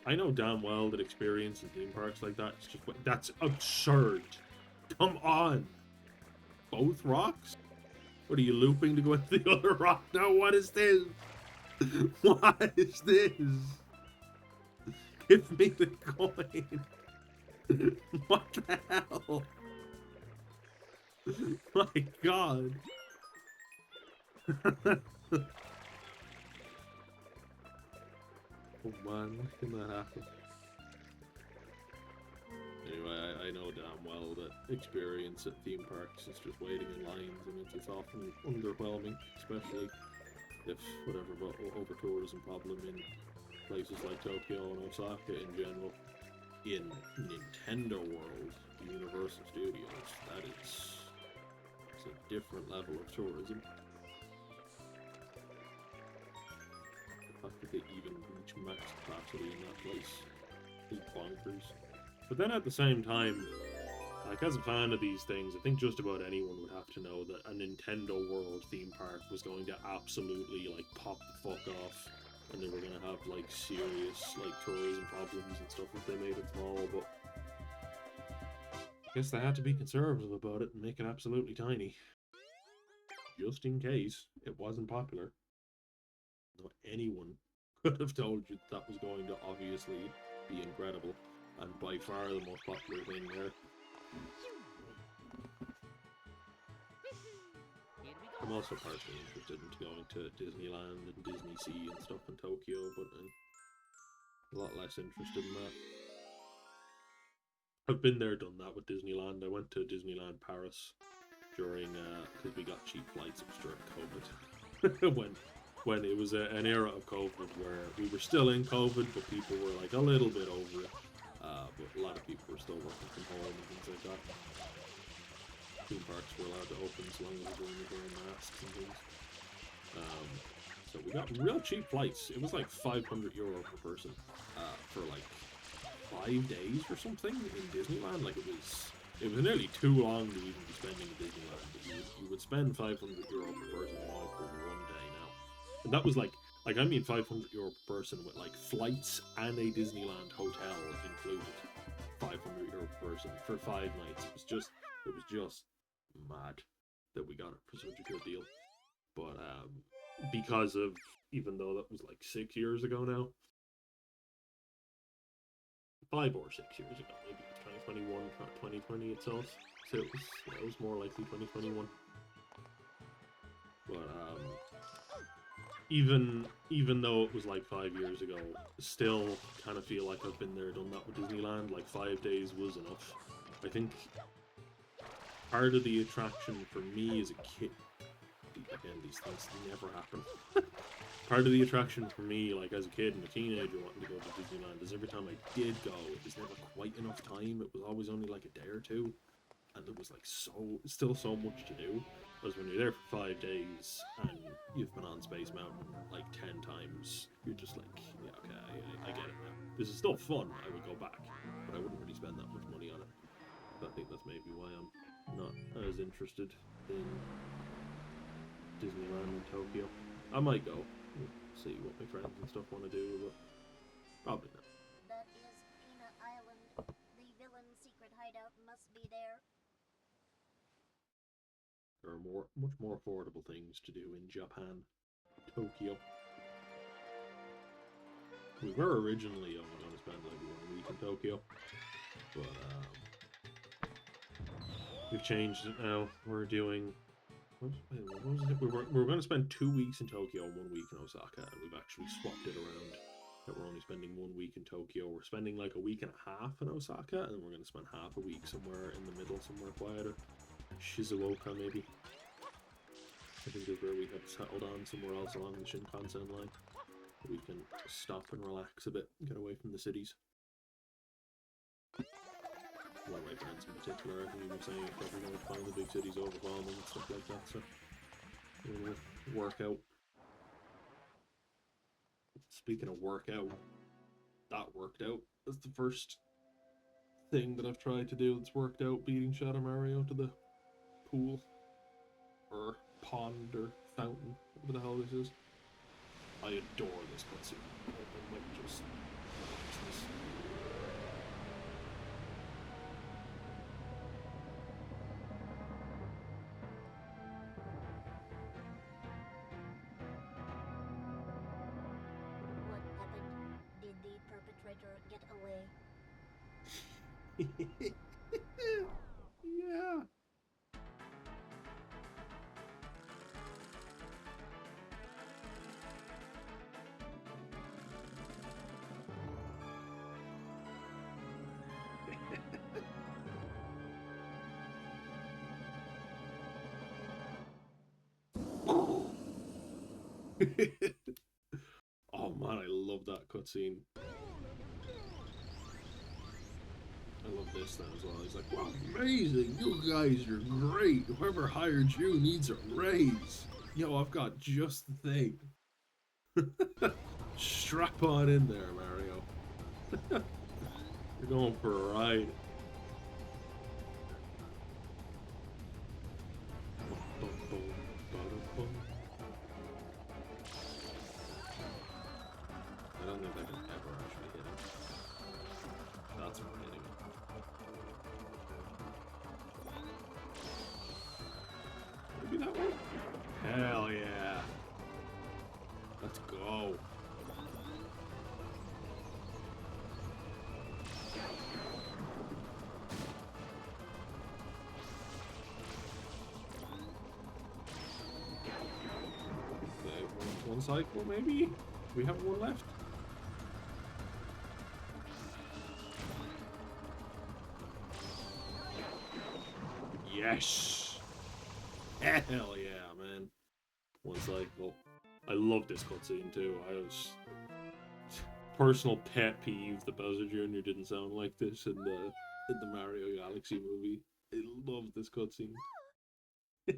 I know damn well that experience in theme parks like that is just that's absurd. Come on. Both rocks? What are you looping to go into the other rock now? What is this? What is this? Give me the coin. What the hell? My god. Oh man, when can that happen? Anyway, I know damn well that experience at theme parks is just waiting in lines, and it's often underwhelming, especially if whatever over-tourism problem in places like Tokyo and Osaka in general. In Nintendo World, Universal Studios, it's a different level of tourism. The fact that they even reach max capacity in that place is bonkers. But then at the same time, like as a fan of these things, I think just about anyone would have to know that a Nintendo World theme park was going to absolutely like pop the fuck off, and they were going to have like serious like tourism problems and stuff if they made it small. But I guess they had to be conservative about it and make it absolutely tiny, just in case it wasn't popular. Not anyone could have told you that was going to obviously be incredible and by far the most popular thing there. I'm also partially interested in going to Disneyland and Disney Sea and stuff in Tokyo, but I'm a lot less interested in that. I've been there, done that with Disneyland. I went to Disneyland Paris during, because we got cheap flights. It was during COVID. when it was an era of COVID where we were still in COVID, but people were like a little bit over it. But a lot of people were still working from home and things like that. Theme parks were allowed to open as long as they were wearing masks and things. So we got real cheap flights. It was like €500 per person for like 5 days or something in Disneyland. Like it was nearly too long to even be spending in Disneyland. But you would spend €500 per person for 1 day now, and that was like I mean €500 per person with like flights and a Disneyland hotel included. €500 per person for 5 nights. It was just mad that we got it for such a good deal. But because of, even though that was like 6 years ago now, 5 or 6 years ago, maybe it was 2021, not 2020 itself. So it was more likely 2021. But even though it was like 5 years ago, still kind of feel like I've been there, done that with Disneyland. Like 5 days was enough. I think part of the attraction for me as a kid, again, these things never happen. Part of the attraction for me, like as a kid and a teenager wanting to go to Disneyland, is every time I did go, it was never quite enough time. It was always only like a day or two, and there was like still so much to do. Whereas when you're there for 5 days and you've been on Space Mountain like 10 times, you're just like, yeah, okay, I get it now. This is still fun. I would go back, but I wouldn't really spend that much money on it. But I think that's maybe why I'm not as interested in Disneyland in Tokyo. I might go. See what my friends and stuff want to do, but probably not. That is Peanut Island. The villain's secret hideout must be there. There are much more affordable things to do in Japan. Tokyo. We were originally only going to spend like 1 week in Tokyo, but we've changed it now. We're doing... What was it? We were going to spend 2 weeks in Tokyo and 1 week in Osaka, and we've actually swapped it around. That we're only spending 1 week in Tokyo. We're spending like a week and a half in Osaka, and then we're going to spend half a week somewhere in the middle, somewhere quieter. Shizuoka, maybe. I think is where we have settled on, somewhere else along the Shinkansen line. We can stop and relax a bit and get away from the cities. One of my friends in particular, I think he was saying he's probably going to find the big cities overwhelming and stuff like that, so we're going to work out. Speaking of workout, that worked out. That's the first thing that I've tried to do that's worked out, beating Shadow Mario to the pool, or pond, or fountain, whatever the hell this is. I adore this cutscene. I might just watch this. What happened? Did the perpetrator get away? Yeah. Oh man, I love that cutscene. I love this then as well. He's like, wow, amazing, you guys are great. Whoever hired you needs a raise. Yo, I've got just the thing. Strap on in there, Mario. You're going for a ride. I don't think I can ever actually hit him. That's not hitting him. Maybe that one? Hell yeah. Let's go. the cycle, maybe? We have one left? Yes! Hell yeah, man. One cycle. I love this cutscene too. I was... Personal pet peeve that Bowser Jr. didn't sound like this in the Mario Galaxy movie. I love this cutscene. If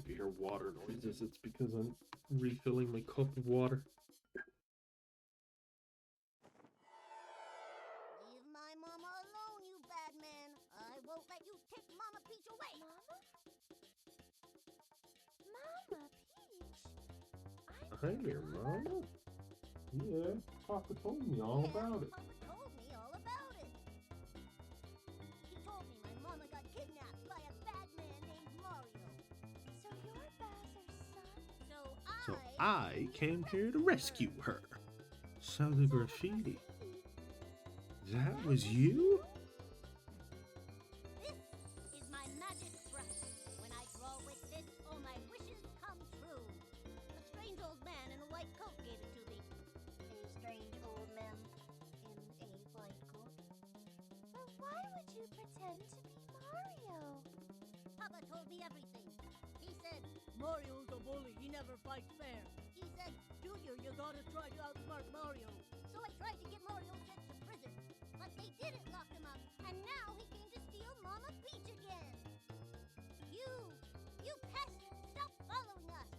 you hear water noises, it's because I'm refilling my cup of water. Leave my mama alone, you bad man. I won't let you take Mama Peach away. Mama? Mama Peach? Hey there, Mama. Yeah, Papa told me all about it. Papa told me all about it. He told me my mama got kidnapped by a bad man named Mario. So you're Bowser's son? So I came here to rescue her. So the graffiti. That was you? This is my magic brush. When I draw with this, all my wishes come true. A strange old man in a white coat gave it to me. A strange old man in a white coat? But why would you pretend to be Mario? Papa told me everything. He said, Mario's a bully. He never fights fair. he said, Junior, you gotta try to outsmart Mario. so I tried to get Mario sent to prison. But they didn't lock him up, and now he came to steal Mama Peach again. You pest, stop following us.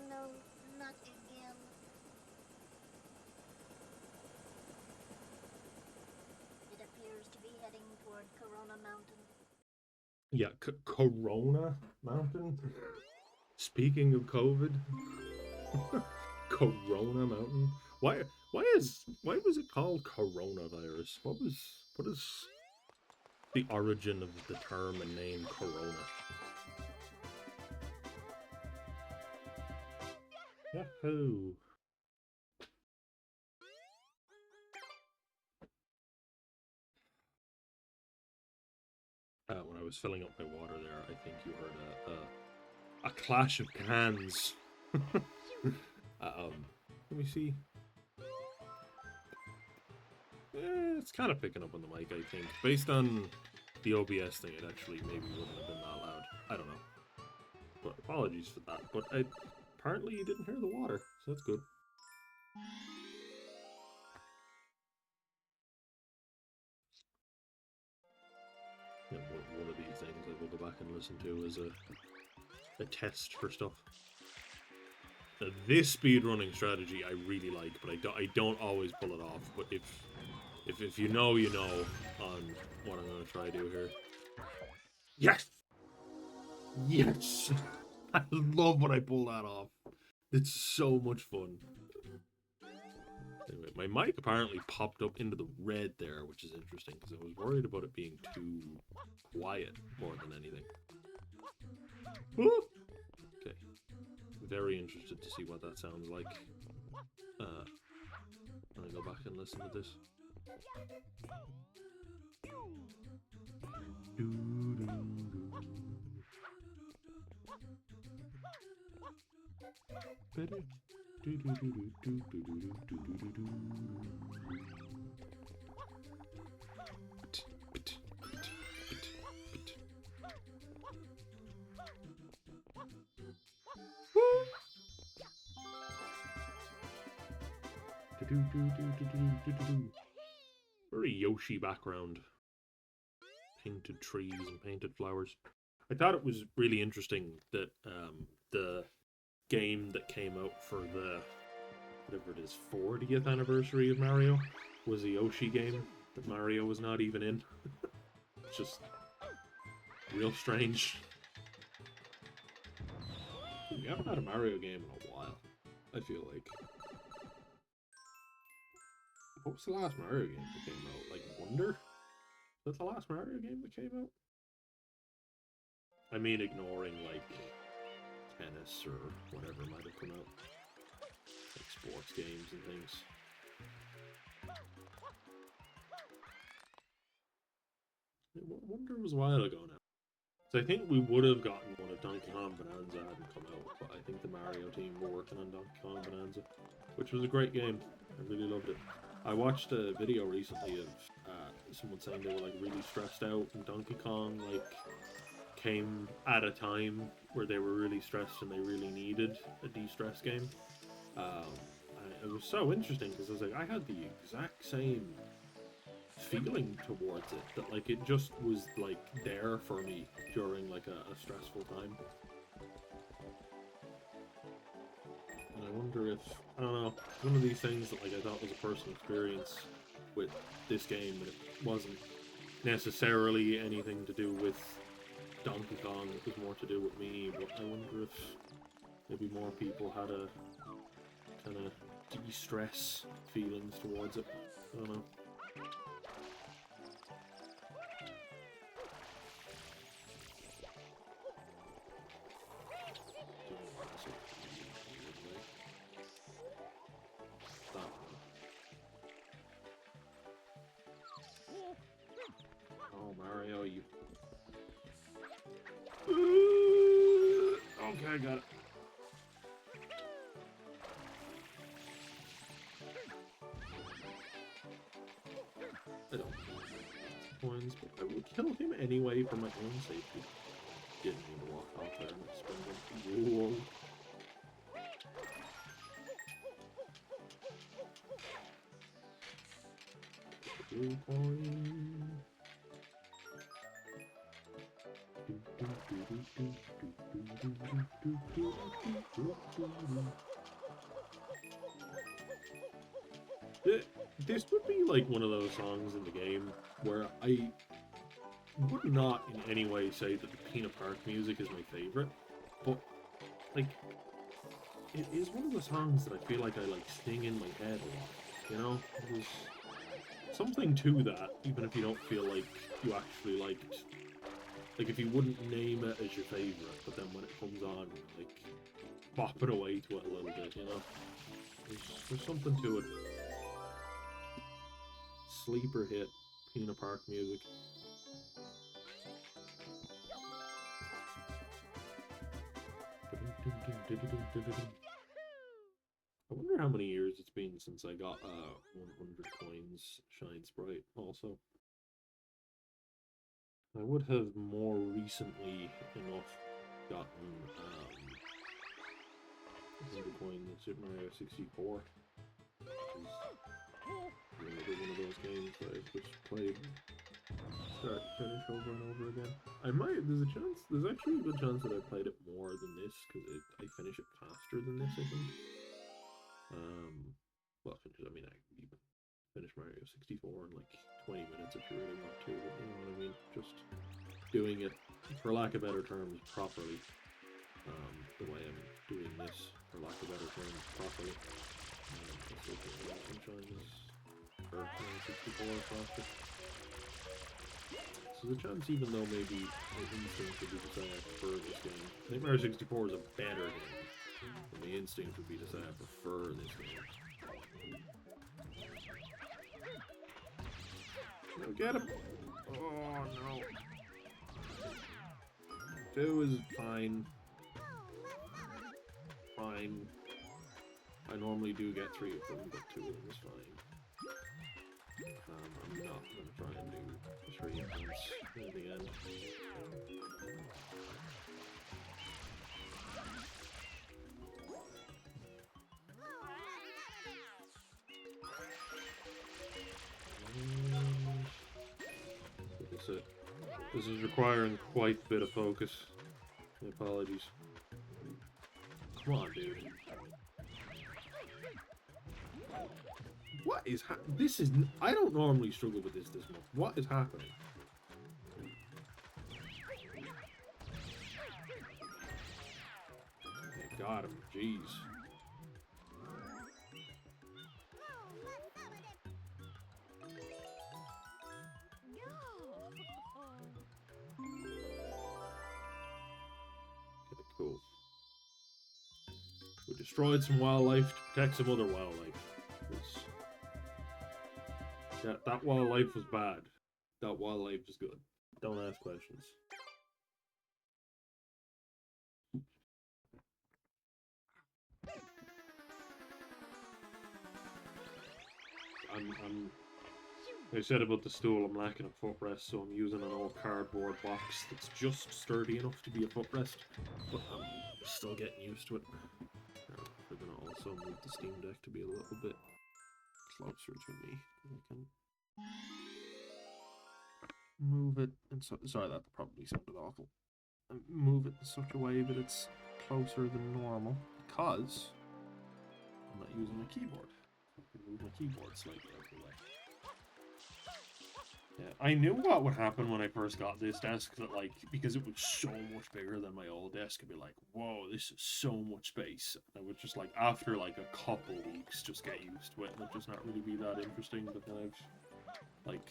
No, not again. It appears to be heading toward Corona Mountain. Yeah, Corona Mountain? Speaking of COVID, Corona Mountain? Why was it called coronavirus? What is the origin of the term and name Corona? Yahoo! When I was filling up my water there, I think you heard a clash of cans. Let me see. It's kind of picking up on the mic, I think. Based on the OBS thing, it actually maybe wouldn't have been that loud. I don't know. But apologies for that. But apparently you didn't hear the water, so that's good. Yeah, one of these things I will go back and listen to as a test for stuff. Now, this speedrunning strategy I really like, but I don't always pull it off. But if you know, you know on what I'm going to try to do here. Yes! Yes! I love when I pull that off. It's so much fun. Anyway, my mic apparently popped up into the red there, which is interesting, because I was worried about it being too quiet more than anything. Woo! Okay. Very interested to see what that sounds like. I'm gonna go back and listen to this. Very Yoshi background. Painted trees and painted flowers. I thought it was really interesting that the game that came out for the, whatever it is, 40th anniversary of Mario was a Yoshi game that Mario was not even in. It's just real strange. We haven't had a Mario game in a while, I feel like. What was the last Mario game that came out? Like Wonder? Is that the last Mario game that came out? I mean, ignoring like tennis or whatever might have come out, like sports games and things. I wonder it was a while ago now. So I think we would have gotten one if Donkey Kong Bonanza hadn't come out, but I think the Mario team were working on Donkey Kong Bonanza, which was a great game. I really loved it. I watched a video recently of someone saying they were like really stressed out, and Donkey Kong like came at a time where they were really stressed and they really needed a de-stress game. It was so interesting because I was like, I had the exact same feeling towards it, that like it just was like there for me during like a stressful time. And I wonder if, I don't know, one of these things that like I thought was a personal experience with this game, and it wasn't necessarily anything to do with Donkey Kong, it was more to do with me, but I wonder if maybe more people had a kind of de-stress feelings towards it. I don't know. Oh, Mario, you... Okay, I got it. I don't coins, but I will kill him anyway for my own safety. Didn't need to walk out there and spend them. Whoa. Blue coin. This would be like one of those songs in the game where I would not in any way say that the Peanut Park music is my favorite, but like it is one of the songs that I feel like I like sing in my head a lot, you know? There's something to that, even if you don't feel like you actually liked, like if you wouldn't name it as your favorite, but then when it comes on, like bop it away to it a little bit, you know? There's something to it. Sleeper hit, Peanut Park music. I wonder how many years it's been since I got 100 coins Shine Sprite also. I would have more recently enough gotten 100 coins in Super Mario 64. Another one of those games that I've just played start to finish over and over again. There's actually a good chance that I played it more than this, because I finish it faster than this, I think. Well, I mean, I can even finish Mario 64 in like 20 minutes if you really want to, but you know what I mean? Just doing it, for lack of better terms, properly. The way I'm doing this, for lack of better terms, properly. I still think that Sunshine is, or 64 faster. So there's a chance, even though maybe my instinct would be to say I prefer this game. I think Mario 64 is a better game. But my instinct would be to say I prefer this game. No, get him! Oh no. 2 is fine. Fine. I normally do get 3 of them, but 2 of them is fine. I'm not going to try and do 3 of them in the end. That's it. This is requiring quite a bit of focus. My apologies. Come on, dude. What is this is... I don't normally struggle with this much. What is happening? I got him. Jeez. Cool. We destroyed some wildlife to protect some other wildlife. That wildlife was bad. That wildlife was good. Don't ask questions. I said about the stool, I'm lacking a footrest, so I'm using an old cardboard box that's just sturdy enough to be a footrest, but I'm still getting used to it. We're going to also move the Steam Deck to be a little bit closer to me. I can move it, and sorry, that probably sounded awful. Move it in such a way that it's closer than normal, because I'm not using a keyboard. I can move my keyboard slightly out of the way. Yeah, I knew what would happen when I first got this desk, that because it was so much bigger than my old desk, I'd be like, whoa, this is so much space. And I would just after a couple weeks, just get used to it, and it just not really be that interesting. But then I've,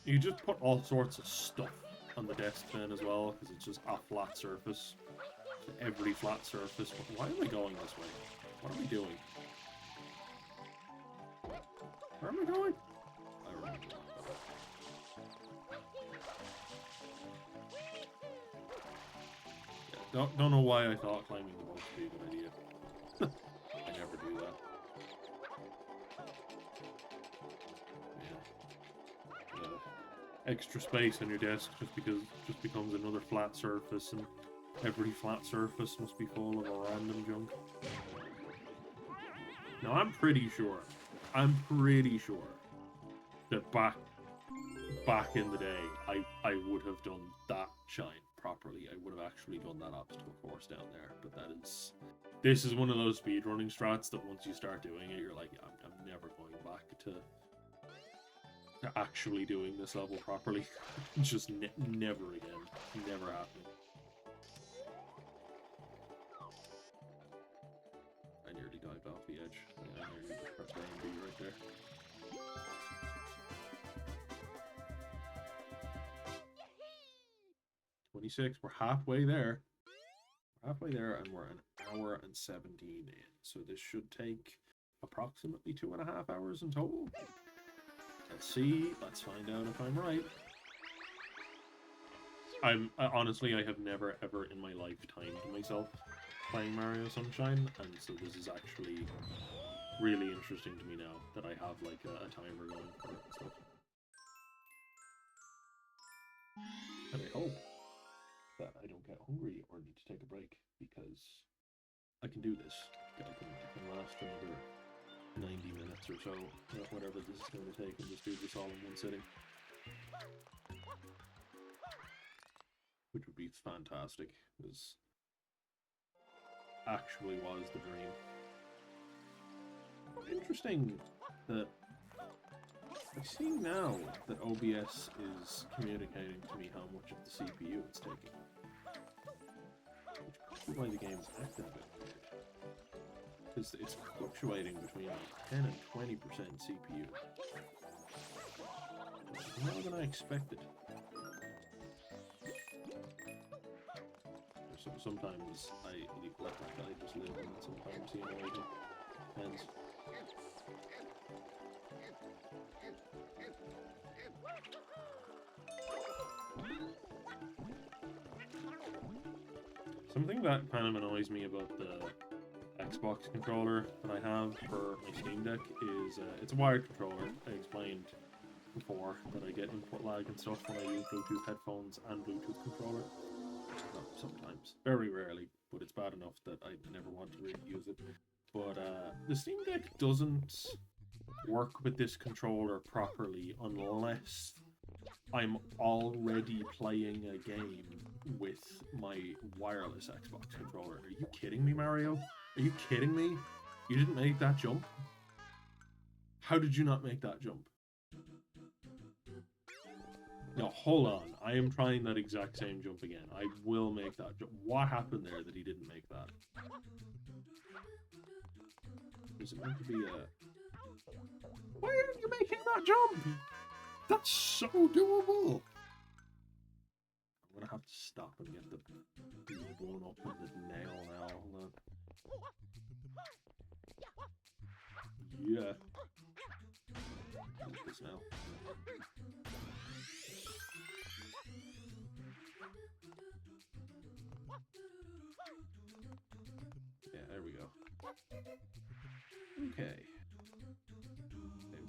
you just put all sorts of stuff on the desk then as well, because it's just a flat surface. Every flat surface. But why am I going this way? What am I doing? Where am I going? I remember. Don't know why I thought climbing the wall would be a good idea. I never do that. Yeah. Extra space on your desk just becomes another flat surface, and every flat surface must be full of a random junk. Now I'm pretty sure that back in the day I would have done that shine properly. I would have actually done that obstacle course down there, but this is one of those speedrunning strats that once you start doing it, you're like, I'm never going back to actually doing this level properly. Just never again. Never happening. I nearly dived off the edge. I nearly pressed A and B right there. We're halfway there. And we're an hour and 17 in. So this should take approximately 2.5 hours in total. Let's see. Let's find out if I'm right. Honestly, I have never ever in my life timed myself playing Mario Sunshine, and so this is actually really interesting to me now that I have a timer going for it and stuff. And I hope that I don't get hungry or need to take a break, because I can do this. I can last another 90 minutes or so, whatever this is going to take, and just do this all in one sitting. Which would be fantastic. This actually was the dream. Interesting that I see now that OBS is communicating to me how much of the CPU it's taking. Which could be why the game's acting a bit weird. Because it's fluctuating between 10 and 20% CPU. More than I expected. So sometimes I let that guy just live, and sometimes he annoys me. Depends. Something that kind of annoys me about the Xbox controller that I have for my Steam Deck is it's a wired controller. I explained before that I get input lag and stuff when I use Bluetooth headphones and Bluetooth controller. Well, sometimes, very rarely, but it's bad enough that I never want to really use it. But the Steam Deck doesn't work with this controller properly unless I'm already playing a game with my wireless Xbox controller. Are you kidding me, Mario? Are you kidding me? You didn't make that jump? How did you not make that jump? No, hold on. I am trying that exact same jump again. I will make that jump. What happened there that he didn't make that? Is it meant to be a... Why aren't you making that jump? That's so doable! I'm gonna have to stop and get the blown up in the yeah. What's this now? Yeah, there we go. Okay.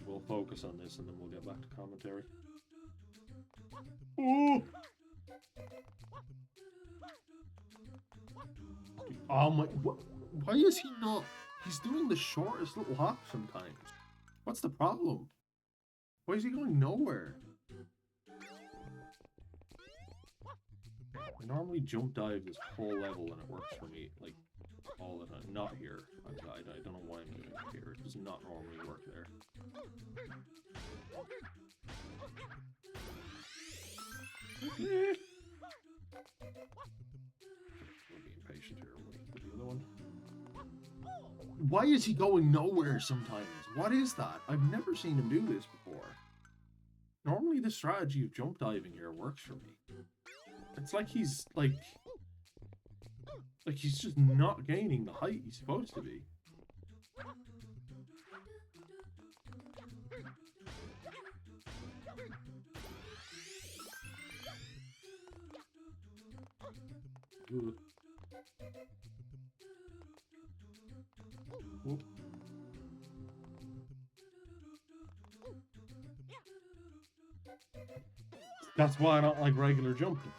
We'll focus on this and then we'll get back to commentary. Ooh! Oh my... Why is he not... He's doing the shortest little hop sometimes. What's the problem? Why is he going nowhere? I normally jump dive this whole level and it works for me, like, all the time. Not here. I don't know why I'm doing it here. It does not normally work there. Okay. We'll be impatient here. We'll wait for the other one. Why is he going nowhere sometimes? What is that? I've never seen him do this before. Normally the strategy of jump diving here works for me. It's like he's, like he's just not gaining the height he's supposed to be. Ugh. Whoop. That's why I don't like regular jumping.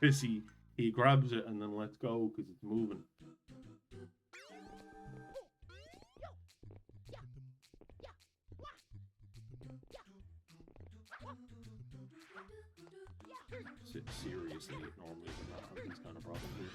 Because he grabs it and then lets go because it's moving. Seriously, normally would not have these kind of problems here.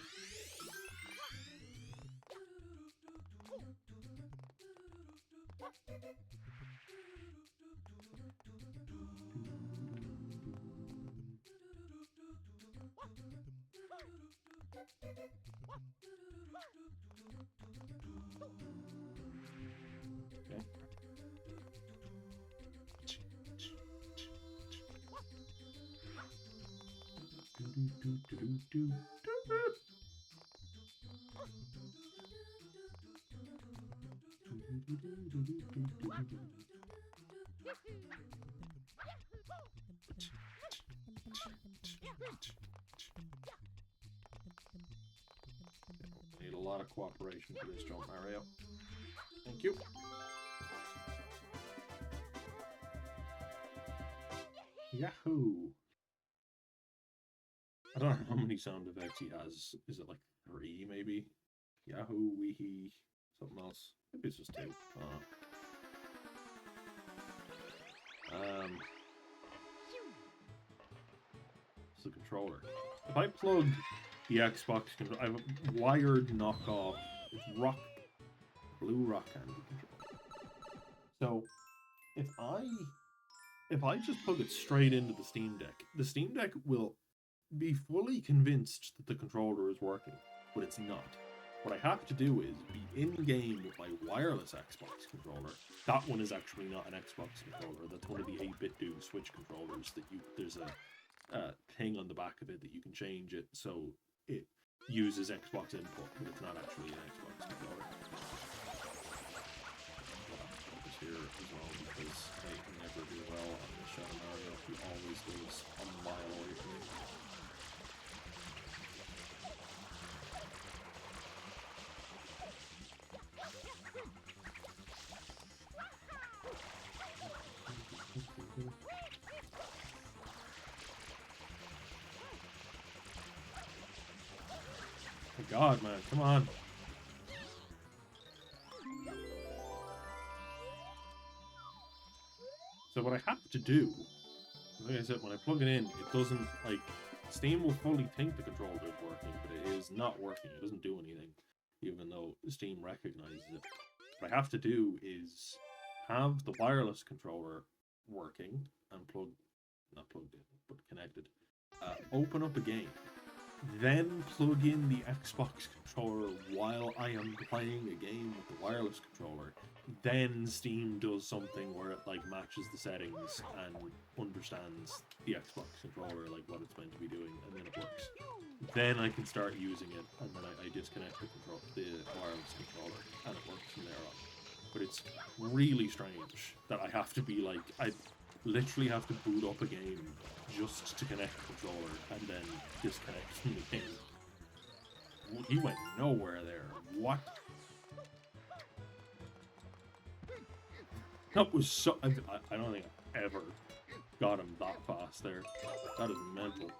Okay. Need a lot of cooperation for this jump, Mario. Thank you. Yahoo! I don't know how many sound effects he has. Is it like 3 maybe? Yahoo, weehee, something else. Maybe it's just 2. It's the controller. If I plugged the Xbox controller, I have a wired knockoff. It's blue rock candy controller. So if I just plug it straight into the Steam Deck will be fully convinced that the controller is working, but it's not. What I have to do is be in-game with my wireless Xbox controller. That one is actually not an Xbox controller. That's one of the 8-bit Doom Switch controllers that there's a thing on the back of it that you can change it so it uses Xbox input, but it's not actually an Xbox controller. Focus here as well because I never do well on the Shadow Mario. He always goes a mile away from me. Oh God, man, come on. So what I have to do, like I said, when I plug it in, it doesn't, like, Steam will fully think the controller is working, but it is not working. It doesn't do anything, even though Steam recognizes it. What I have to do is have the wireless controller working and not plugged in, but connected. Open up a game. Then plug in the Xbox controller while I am playing a game with the wireless controller. Then Steam does something where it like matches the settings and understands the Xbox controller, like what it's meant to be doing, and then it works. Then I can start using it, and then I disconnect the wireless controller, and it works from there on. but it's really strange that I have to be like, I literally have to boot up a game just to connect the controller and then disconnect from the game. He went nowhere there. What? That was so... I don't think I ever got him that fast there. That is mental.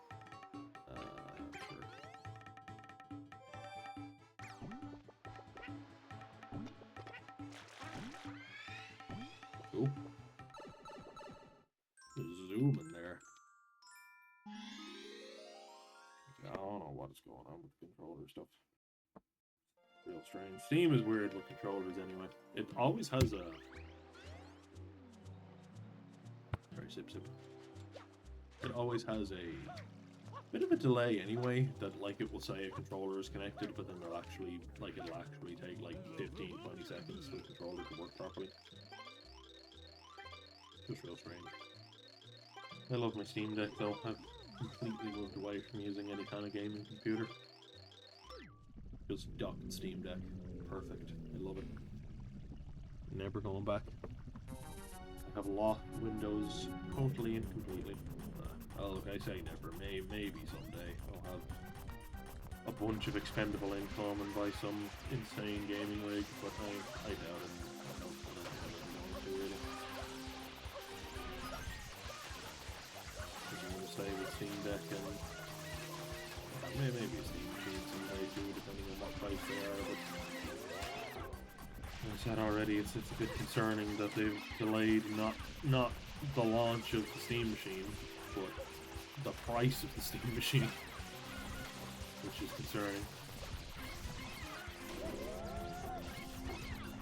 Sure. Cool. Zoom in there. I don't know what is going on with the controller stuff. Real strange. Steam is weird with controllers anyway. It always has a... Sorry, sip. It always has a bit of a delay anyway, that like it will say a controller is connected, but then it'll actually take like 15-20 seconds for the controller to work properly. Just real strange. I love my Steam Deck though. I've completely moved away from using any kind of gaming computer. Just dock and Steam Deck. Perfect. I love it. Never going back. I have locked Windows totally and completely. Oh, look, I say never. Maybe someday I'll have a bunch of expendable income and buy some insane gaming rig, but I doubt it. I don't think I'm ever going to, really. I'm going to say with Steam Deck and maybe a Steam machine someday too, depending on what price they are, but as I said already, it's a bit concerning that they've delayed not the launch of the Steam machine, but the price of the Steam machine, which is concerning.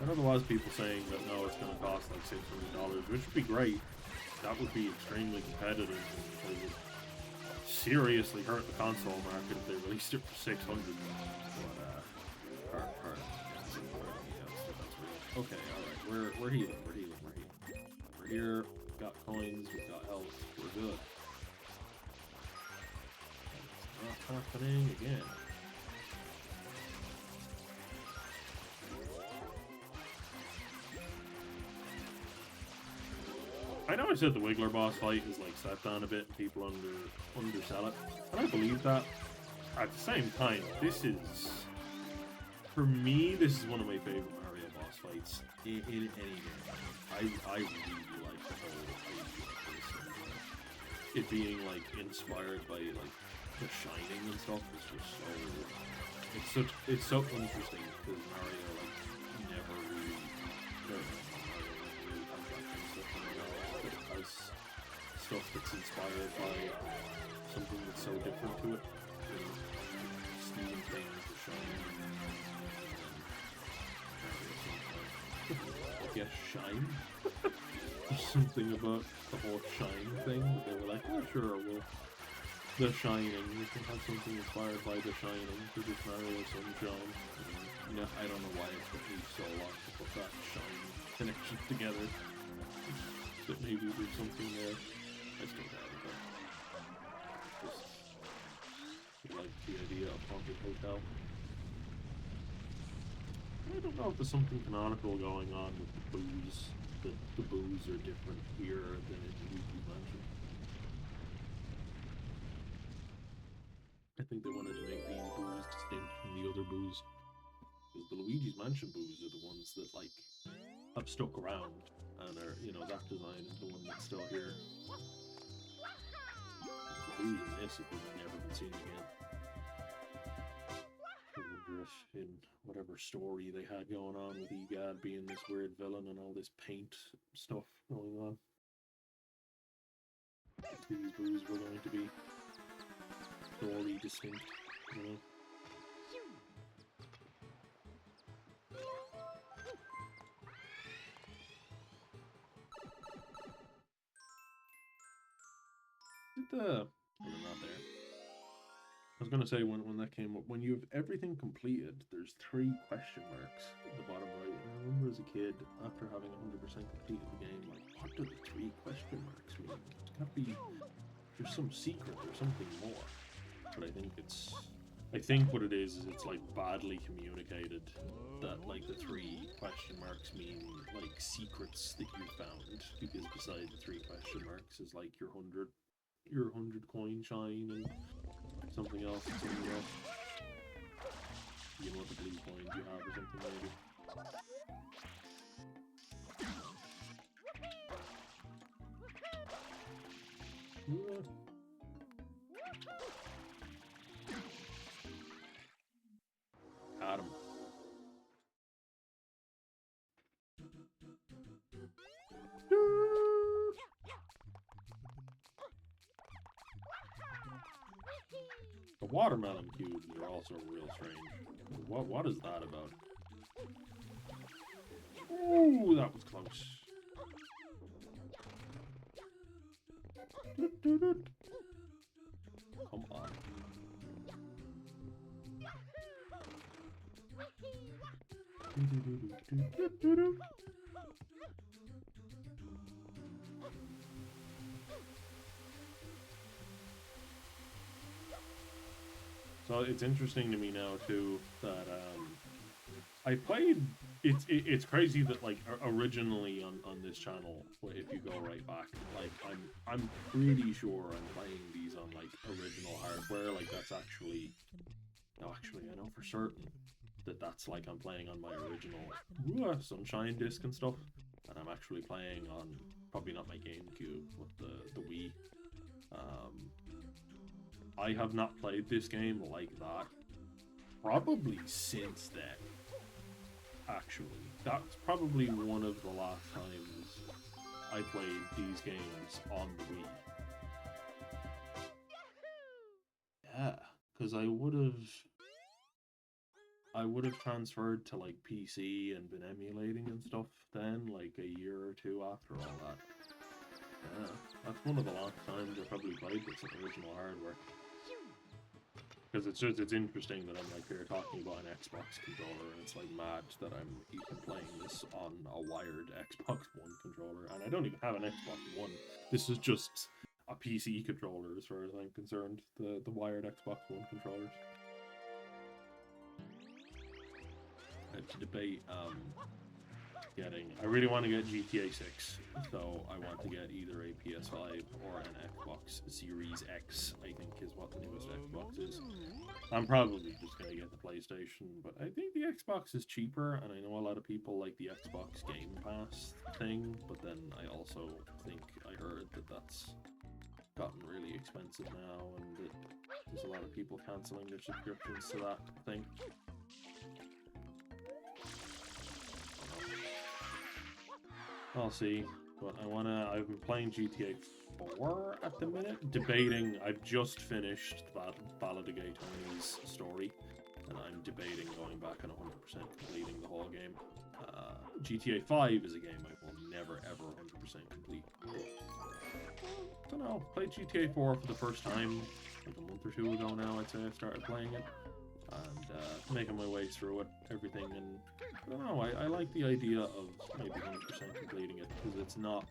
I know there was people saying that no, it's going to cost like $600, which would be great. That would be extremely competitive, and it would seriously hurt the console market if they released it for $600. But okay, all right, we're healing. We're here. We've got coins. We've got health. We're good. It's not happening again. I know I said the Wiggler boss fight is like set down a bit, people undersell it, and I believe that. At the same time, this is, for me, this is one of my favorite Mario boss fights in any game. I really like the whole idea of this, and it being like inspired by like The Shining and stuff. It's just it's so interesting because Mario like never really stuff that's inspired by something that's so different to it. Stephen King's The Shining. Yes, Shine. There's something about the whole Shine thing that they were like, oh sure, well, The Shining, we can have something inspired by The Shining because it's Mario Sunshine. Yeah, I don't know why it took me so long to put that Shine connection together. But maybe there's something there. I still doubt it though. Just like the idea of Haunted Hotel. I don't know if there's something canonical going on with the boos. The boos are different here than in Luigi's Mansion. I think they wanted to make these boos distinct from the other boos. Because the Luigi's Mansion boos are the ones that like have stuck around and are, you know, that design is the one that's still here. The boos in this have never been seen again. I wonder if in whatever story they had going on with Egad being this weird villain and all this paint stuff going on, if these boos were going to be story distinct, you know. Well, they're not there. I was gonna say when that came up, when you have everything completed, there's 3 question marks at the bottom right. And I remember as a kid, after having 100% completed the game, like, what do the 3 question marks mean? It's gotta be, there's some secret or something more. But I think it's I think what it is it's like badly communicated that like the 3 question marks mean like secrets that you found, because beside the 3 question marks is like your 100 coin shine and something else and something else. You know, the blue coins you have or something maybe. Yeah. Got him. The watermelon cubes are also real strange. What is that about? Ooh, that was close. Come on. So it's interesting to me now too that I played. It's crazy that like originally on this channel, if you go right back, like I'm pretty sure I'm playing these on like original hardware. Like that's actually no, actually I know for certain that that's like I'm playing on my original Sunshine disc and stuff, and I'm actually playing on probably not my GameCube, but the Wii. I have not played this game like that probably since then. Actually, that's probably one of the last times I played these games on the Wii. Yeah, because I would have transferred to like PC and been emulating and stuff then, like a year or 2 after all that. Yeah, that's one of the last times I probably played this on original hardware. Because it's interesting that I'm like here talking about an Xbox controller, and it's like mad that I'm even playing this on a wired Xbox One controller, and I don't even have an Xbox One. This is just a PC controller as far as I'm concerned, the wired Xbox One controllers. I have to debate I really want to get GTA 6, so I want to get either a PS5 or an Xbox Series X, I think is what the newest Xbox is. I'm probably just going to get the PlayStation, but I think the Xbox is cheaper, and I know a lot of people like the Xbox Game Pass thing, but then I also think I heard that that's gotten really expensive now, and that there's a lot of people cancelling their subscriptions to that thing. I'll see, but I've been playing GTA 4 at the minute, debating, I've just finished that Ballad of Gay Tony's story, and I'm debating going back and 100% completing the whole game. GTA 5 is a game I will never ever 100% complete. I don't know, played GTA 4 for the first time, like a month or 2 ago now, I'd say I started playing it. And making my way through it, everything, and I don't know, I like the idea of maybe 100% completing it, because it's not...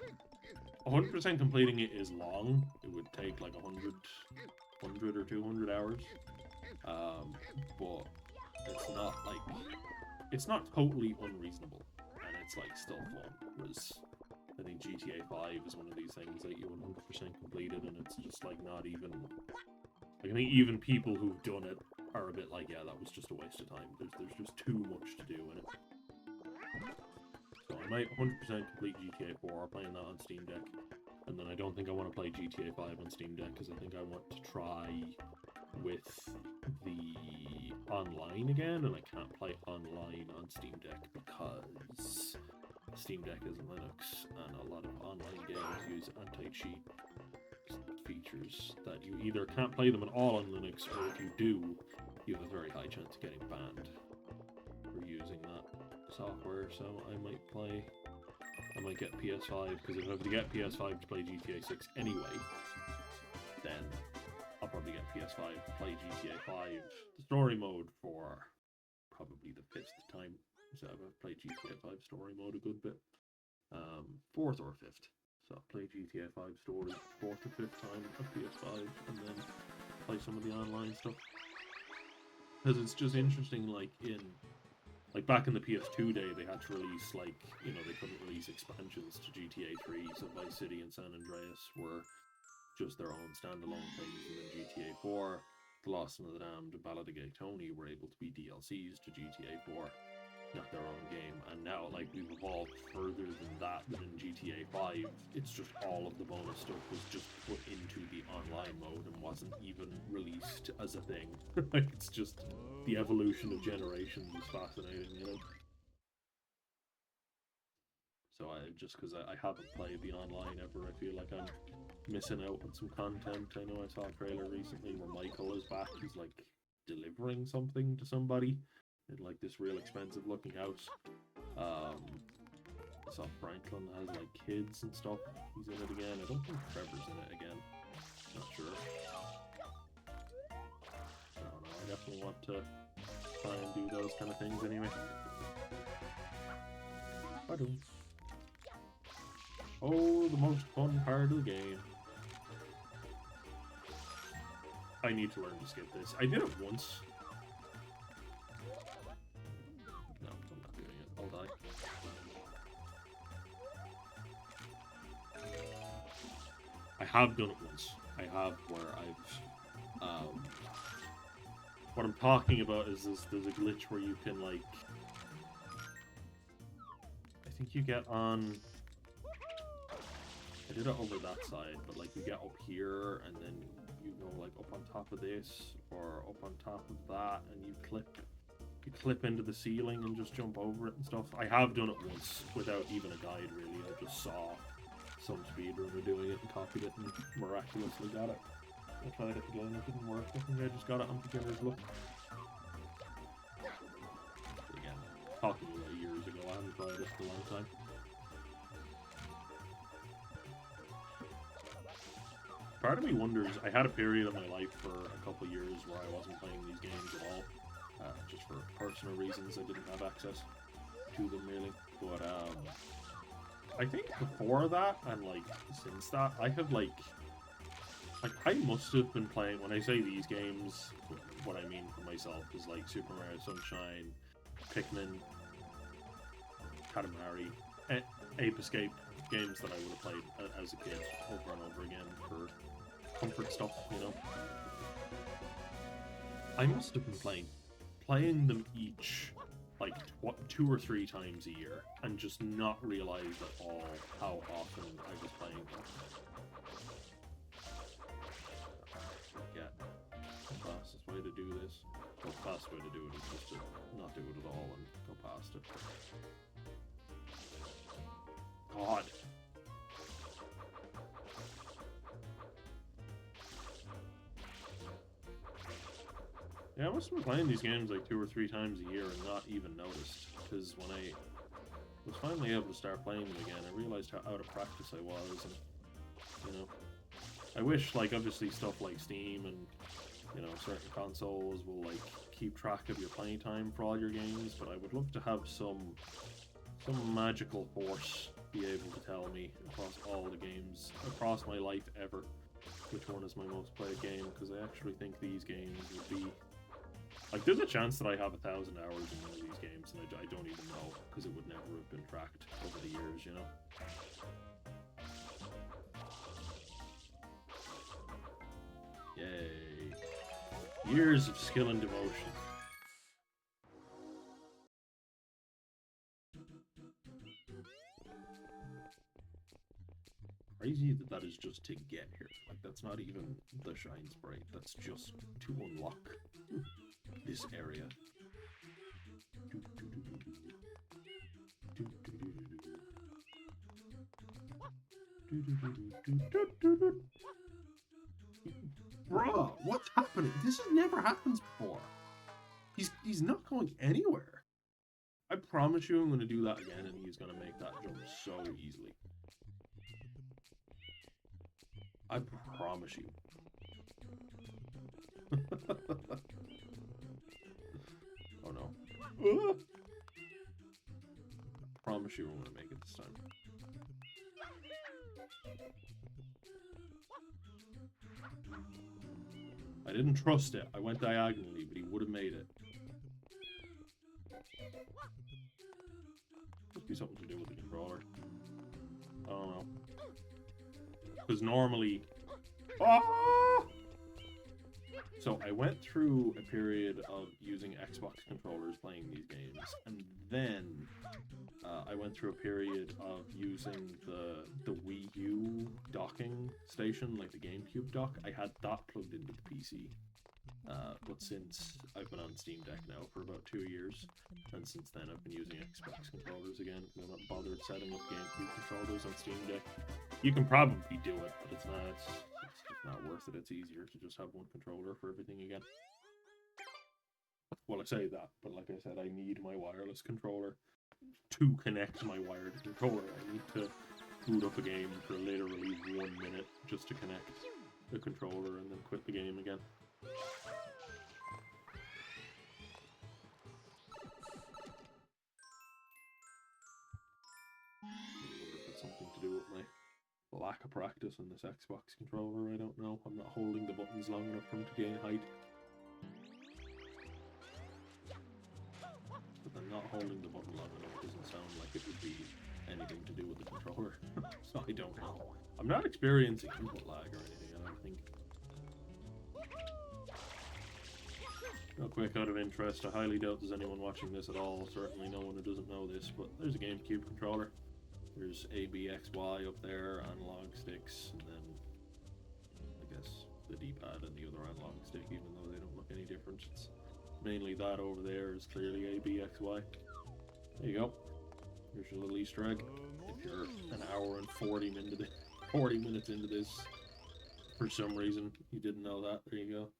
100% completing it is long. It would take like 100 or 200 hours, but it's not like... It's not totally unreasonable, and it's like still fun, whereas I think GTA 5 is one of these things that you 100% completed, and it's just like not even... Like, I think even people who've done it are a bit like, yeah, that was just a waste of time. There's just too much to do in it. So I might 100% complete GTA 4, playing that on Steam Deck. And then I don't think I want to play GTA 5 on Steam Deck, because I think I want to try with the online again, and I can't play online on Steam Deck because Steam Deck is Linux, and a lot of online games use anti-cheat features that you either can't play them at all on Linux, or if you do, you have a very high chance of getting banned for using that software. So I might get PS5, because if I have to get PS5 to play GTA 6 anyway, then I'll probably get PS5 to play GTA 5, the story mode, for probably the 5th time. So I've played GTA 5 story mode a good bit. 4th or 5th. So I'll play GTA 5 story 4th or 5th time on PS5, and then play some of the online stuff. Because it's just interesting, like back in the PS2 day, they had to release, like, you know, they couldn't release expansions to GTA 3, so Vice City and San Andreas were just their own standalone things, and then GTA 4, The Lost and the Damned, and Ballad of Gay Tony were able to be DLCs to GTA 4, not their own game. And now, like, we've evolved further than that, than in GTA 5, it's just all of the bonus stuff was just put into the online mode and wasn't even released as a thing. Like, it's just, the evolution of generations is fascinating, you know? So just because I haven't played the online ever, I feel like I'm missing out on some content. I know I saw a trailer recently where Michael is back. He's like delivering something to somebody in like this real expensive looking house. I saw Franklin has like kids and stuff. He's in it again. I don't think Trevor's in it again. Not sure. I don't know. I definitely want to try and do those kind of things anyway. I don't. Oh, the most fun part of the game. I need to learn to skip this. I did it once. No, I'm not doing it. I'll die. I have done it once. I have where I've... what I'm talking about is there's a glitch where you can, like... I think you get on... I did it over that side, but like you get up here and then you go like up on top of this or up on top of that, and you clip into the ceiling and just jump over it and stuff. I have done it once without even a guide really. I just saw some speedrunner doing it and copied it and miraculously got it. I tried it again, it didn't work. I think I just got it on beginner's luck. Again, talking about years ago, I haven't tried it for a long time. Part of me wonders, I had a period of my life for a couple of years where I wasn't playing these games at all, just for personal reasons. I didn't have access to them really, but I think before that and like since that, I have like I must have been playing, when I say these games, what I mean for myself is like Super Mario Sunshine, Pikmin, Katamari, Ape Escape, games that I would have played as a kid over and over again for comfort stuff, you know. I must have been playing them each like 2 or 3 times a year and just not realize at all how often I was playing them. Yeah, the fastest way to do this, the fast way to do it is just to not do it at all and go past it. God. Yeah, I must have been playing these games like 2 or 3 times a year and not even noticed, because when I was finally able to start playing them again, I realized how out of practice I was, and, you know, I wish, like, obviously stuff like Steam and, you know, certain consoles will, like, keep track of your playing time for all your games, but I would love to have some magical force be able to tell me across all the games, across my life ever, which one is my most played game, because I actually think these games would be... Like, there's a chance that I have 1,000 hours in one of these games, and I don't even know, because it would never have been tracked over the years, you know? Yay. Years of skill and devotion. Crazy that that is just to get here. Like, that's not even the Shine Sprite, that's just to unlock this area. Bruh, what's happening? This has never happened before. He's not going anywhere. I promise you I'm going to do that again and he's going to make that jump so easily. I promise you. Oh no. Promise you I'm going to make it this time. I didn't trust it. I went diagonally, but he would have made it. be something to do with the controller. I don't know. Because normally... Oh! So I went through a period of using Xbox controllers playing these games, and then I went through a period of using the Wii U docking station, like the GameCube dock. I had that plugged into the PC. But since I've been on Steam Deck now for about 2 years, and since then I've been using Xbox controllers again, because I'm not bothered setting up GameCube controllers on Steam Deck. You can probably do it, but it's just not worth it. It's easier to just have one controller for everything again. Well, I say that, but like I said, I need my wireless controller to connect my wired controller. I need to boot up a game for literally 1 minute just to connect the controller and then quit the game again. It's something to do with my lack of practice on this Xbox controller. I don't know. I'm not holding the buttons long enough for them to gain height. But then not holding the button long enough doesn't sound like it would be anything to do with the controller. So I don't know. I'm not experiencing input lag or anything, I don't think. Real quick, out of interest, I highly doubt there's anyone watching this at all. Certainly no one who doesn't know this, but there's a GameCube controller. There's A, B, X, Y up there, analog sticks, and then I guess the D-pad and the other analog stick, even though they don't look any different. It's mainly that over there is clearly A, B, X, Y. There you go. Here's your little Easter egg. If you're an hour and 40 minutes into this, for some reason you didn't know that, there you go.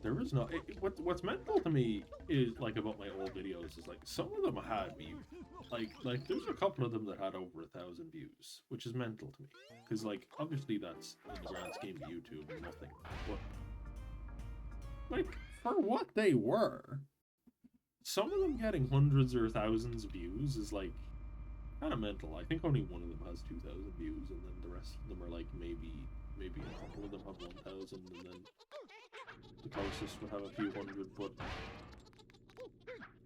There is no... What's mental to me is, like, about my old videos is, like, some of them had views. Like, there's a couple of them that had over 1,000 views, which is mental to me. Because, like, obviously that's, in the grand scheme of YouTube, nothing. But, like, for what they were, some of them getting hundreds or thousands of views is, like, kind of mental. I think only one of them has 2,000 views, and then the rest of them are, like, maybe a couple of them have 1,000, and then the closest would have a few hundred, but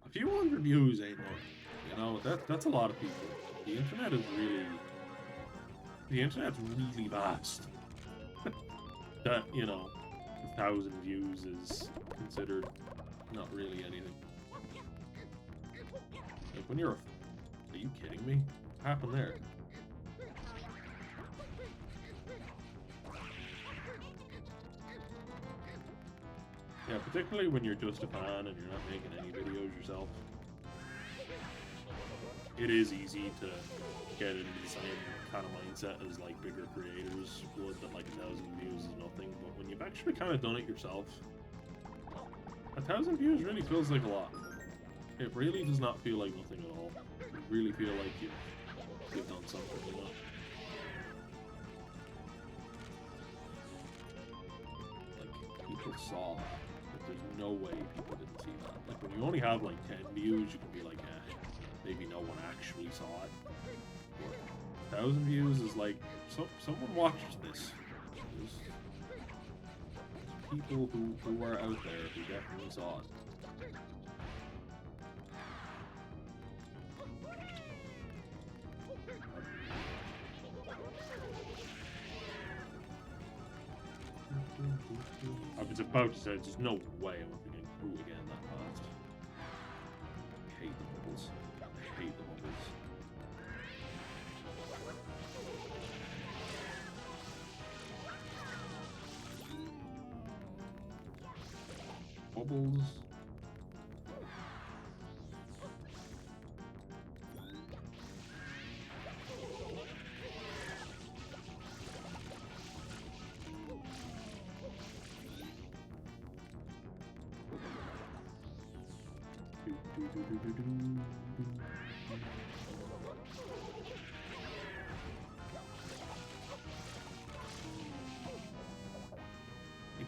a few hundred views ain't nothing. You know, that's a lot of people. The internet's really vast. That, you know, 1,000 views is considered not really anything. Like, when you're are you kidding me? What happened there? Yeah, particularly when you're just a fan and you're not making any videos yourself. It is easy to get into the same kind of mindset as like bigger creators would, that like 1,000 views is nothing, but when you've actually kind of done it yourself, 1,000 views really feels like a lot. It really does not feel like nothing at all. You really feel like you've done something, you know? Like, people saw that. There's no way people didn't see that. Like, when you only have like 10 views, you can be like, eh, maybe no one actually saw it. But 1,000 views is like, someone watched this. There's people who are out there who definitely saw it. I was about to say, there's no way I'm going to get through again that fast. I hate the bubbles. I hate the bubbles. Bubbles.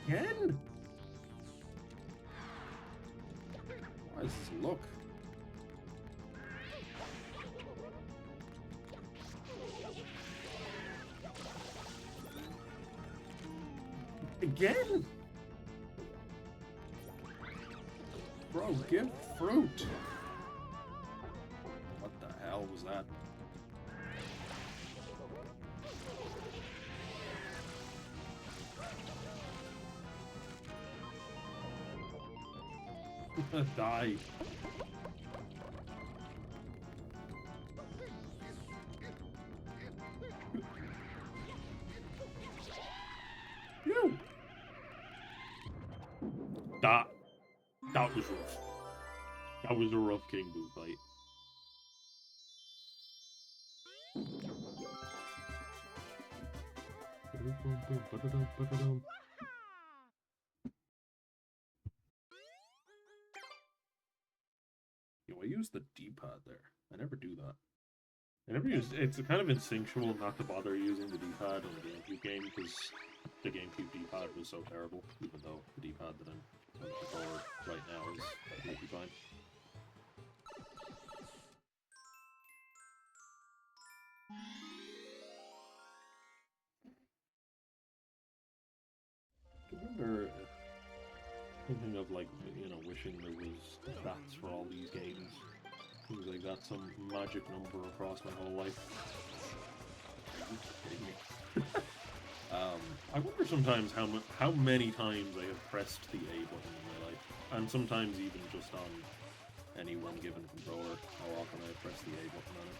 Again? Why does this look? Again? Bro, give fruit. hell was that? Die. Phew. That was rough. That was a rough King Boo fight. Yo, I use the D-pad there. I never do that. I never use. It's kind of instinctual not to bother using the D-pad on the GameCube game because the GameCube D-pad was so terrible. Even though the D-pad that I'm on the controller right now is completely fine. I wonder. Thinking of like, you know, wishing there was stats for all these games. Seems like that's some magic number across my whole life. Are you kidding me? I wonder sometimes how many times I have pressed the A button in my life, and sometimes even just on any one given controller, how often I press the A button on it.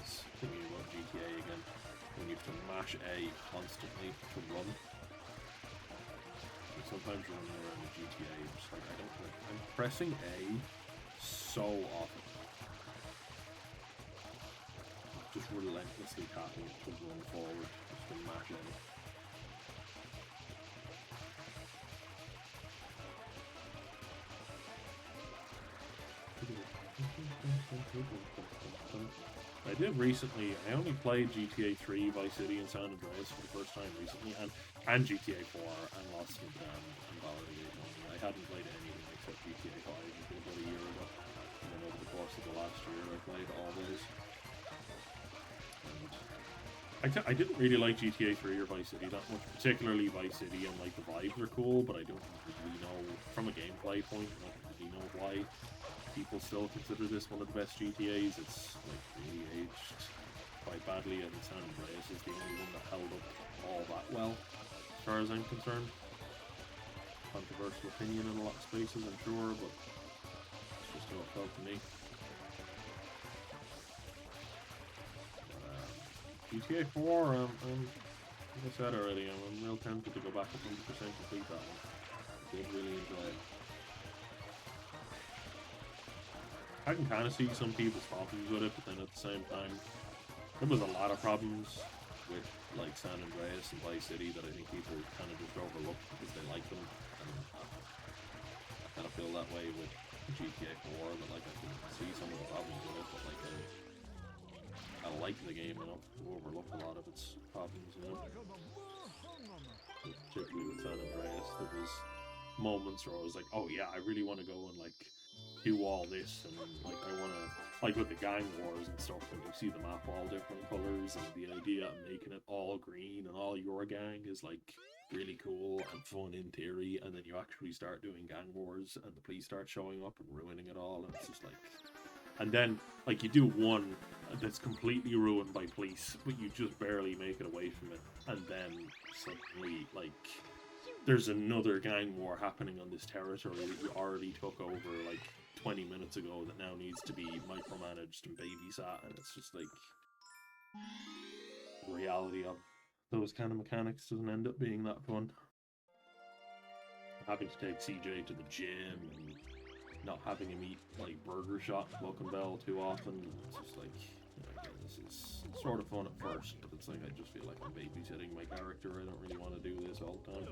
It's thinking about GTA again, when you have to mash A constantly to run. And sometimes running around the GTA, just like I'm pressing A so often. Just relentlessly tapping to run forward, just to mash in. I did recently, I only played GTA 3, Vice City, and San Andreas for the first time recently, and GTA 4, and Lost and Valorant. I hadn't played anything except GTA 5 until about a year ago. And then over the course of the last year, I played all those. I didn't really like GTA 3 or Vice City that much, particularly Vice City, and like the vibes are cool, but I don't really know, from a gameplay point, I don't really know why people still consider this one of the best GTAs. It's like really aged quite badly, and San Andreas is the only one that held up all that well, as far as I'm concerned. Controversial opinion in a lot of spaces, I'm sure, but it's just how it felt to me. GTA 4, like I said already, I'm real tempted to go back 100% complete that one. I did really enjoy it. I can kind of see some people's problems with it, but then at the same time, there was a lot of problems with like San Andreas and Vice City that I think people kind of just overlook because they like them. And I kind of feel that way with GTA 4, that like I can see some of the problems with it, but like I like the game enough to overlook a lot of its problems, you know. Particularly with San Andreas, there was moments where I was like, oh yeah, I really want to go and like do all this, and like I want to, like with the gang wars and stuff, when you see the map all different colors, and the idea of making it all green and all your gang is like really cool and fun in theory, and then you actually start doing gang wars and the police start showing up and ruining it all, and it's just like, and then like you do one that's completely ruined by police, but you just barely make it away from it, and then suddenly like there's another gang war happening on this territory that you already took over like 20 minutes ago that now needs to be micromanaged and babysat, and it's just like the reality of those kind of mechanics doesn't end up being that fun. Having to take CJ to the gym and not having him eat like Burger Shot and Buck and Bell too often, it's just like, you know, again, this is sort of fun at first, but it's like I just feel like I'm babysitting my character. I don't really want to do this all the time.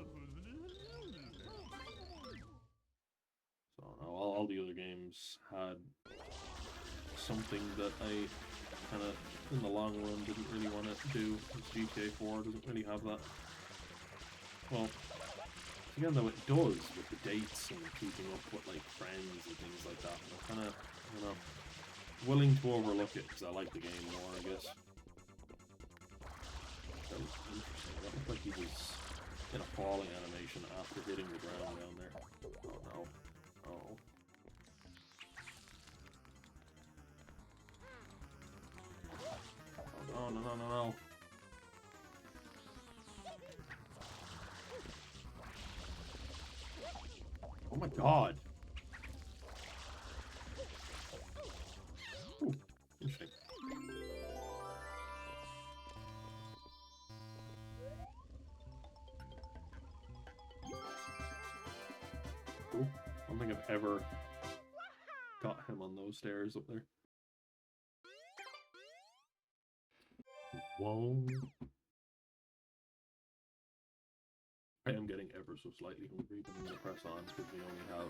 So no, all the other games had something that I kind of, in the long run, didn't really want to do. GTA 4 doesn't really have that. Well, again though, it does with the dates and keeping up with like friends and things like that. And I'm kind of, you know, willing to overlook it because I like the game more, I guess. That was interesting. That looked like he was in a falling animation after hitting the ground down there. Oh no. Oh. no, no, no, no. Oh my god. Ooh, interesting. Cool. I don't think I've ever got him on those stairs up there. Whoa. I am getting ever so slightly hungry, but I'm gonna press on because we only have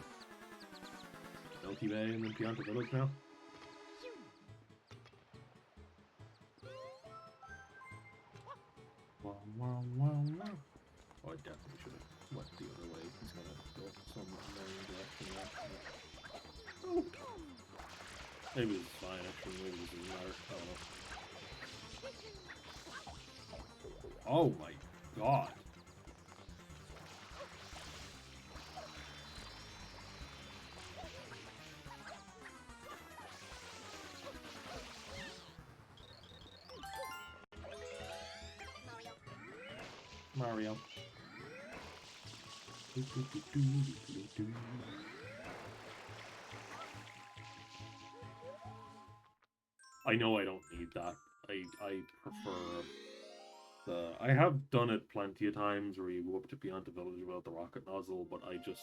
Milky Bay and then Pianta Village now. Wow, wow, wow, wow. Oh, I definitely should have went the other way. He's gonna go some annoying direction there. Oh. Maybe it's fine actually, maybe it doesn't matter. I don't know. Oh my god. Mario. I know I don't need that. I prefer the... I have done it plenty of times where you go up to Pianta Village without the rocket nozzle, but I get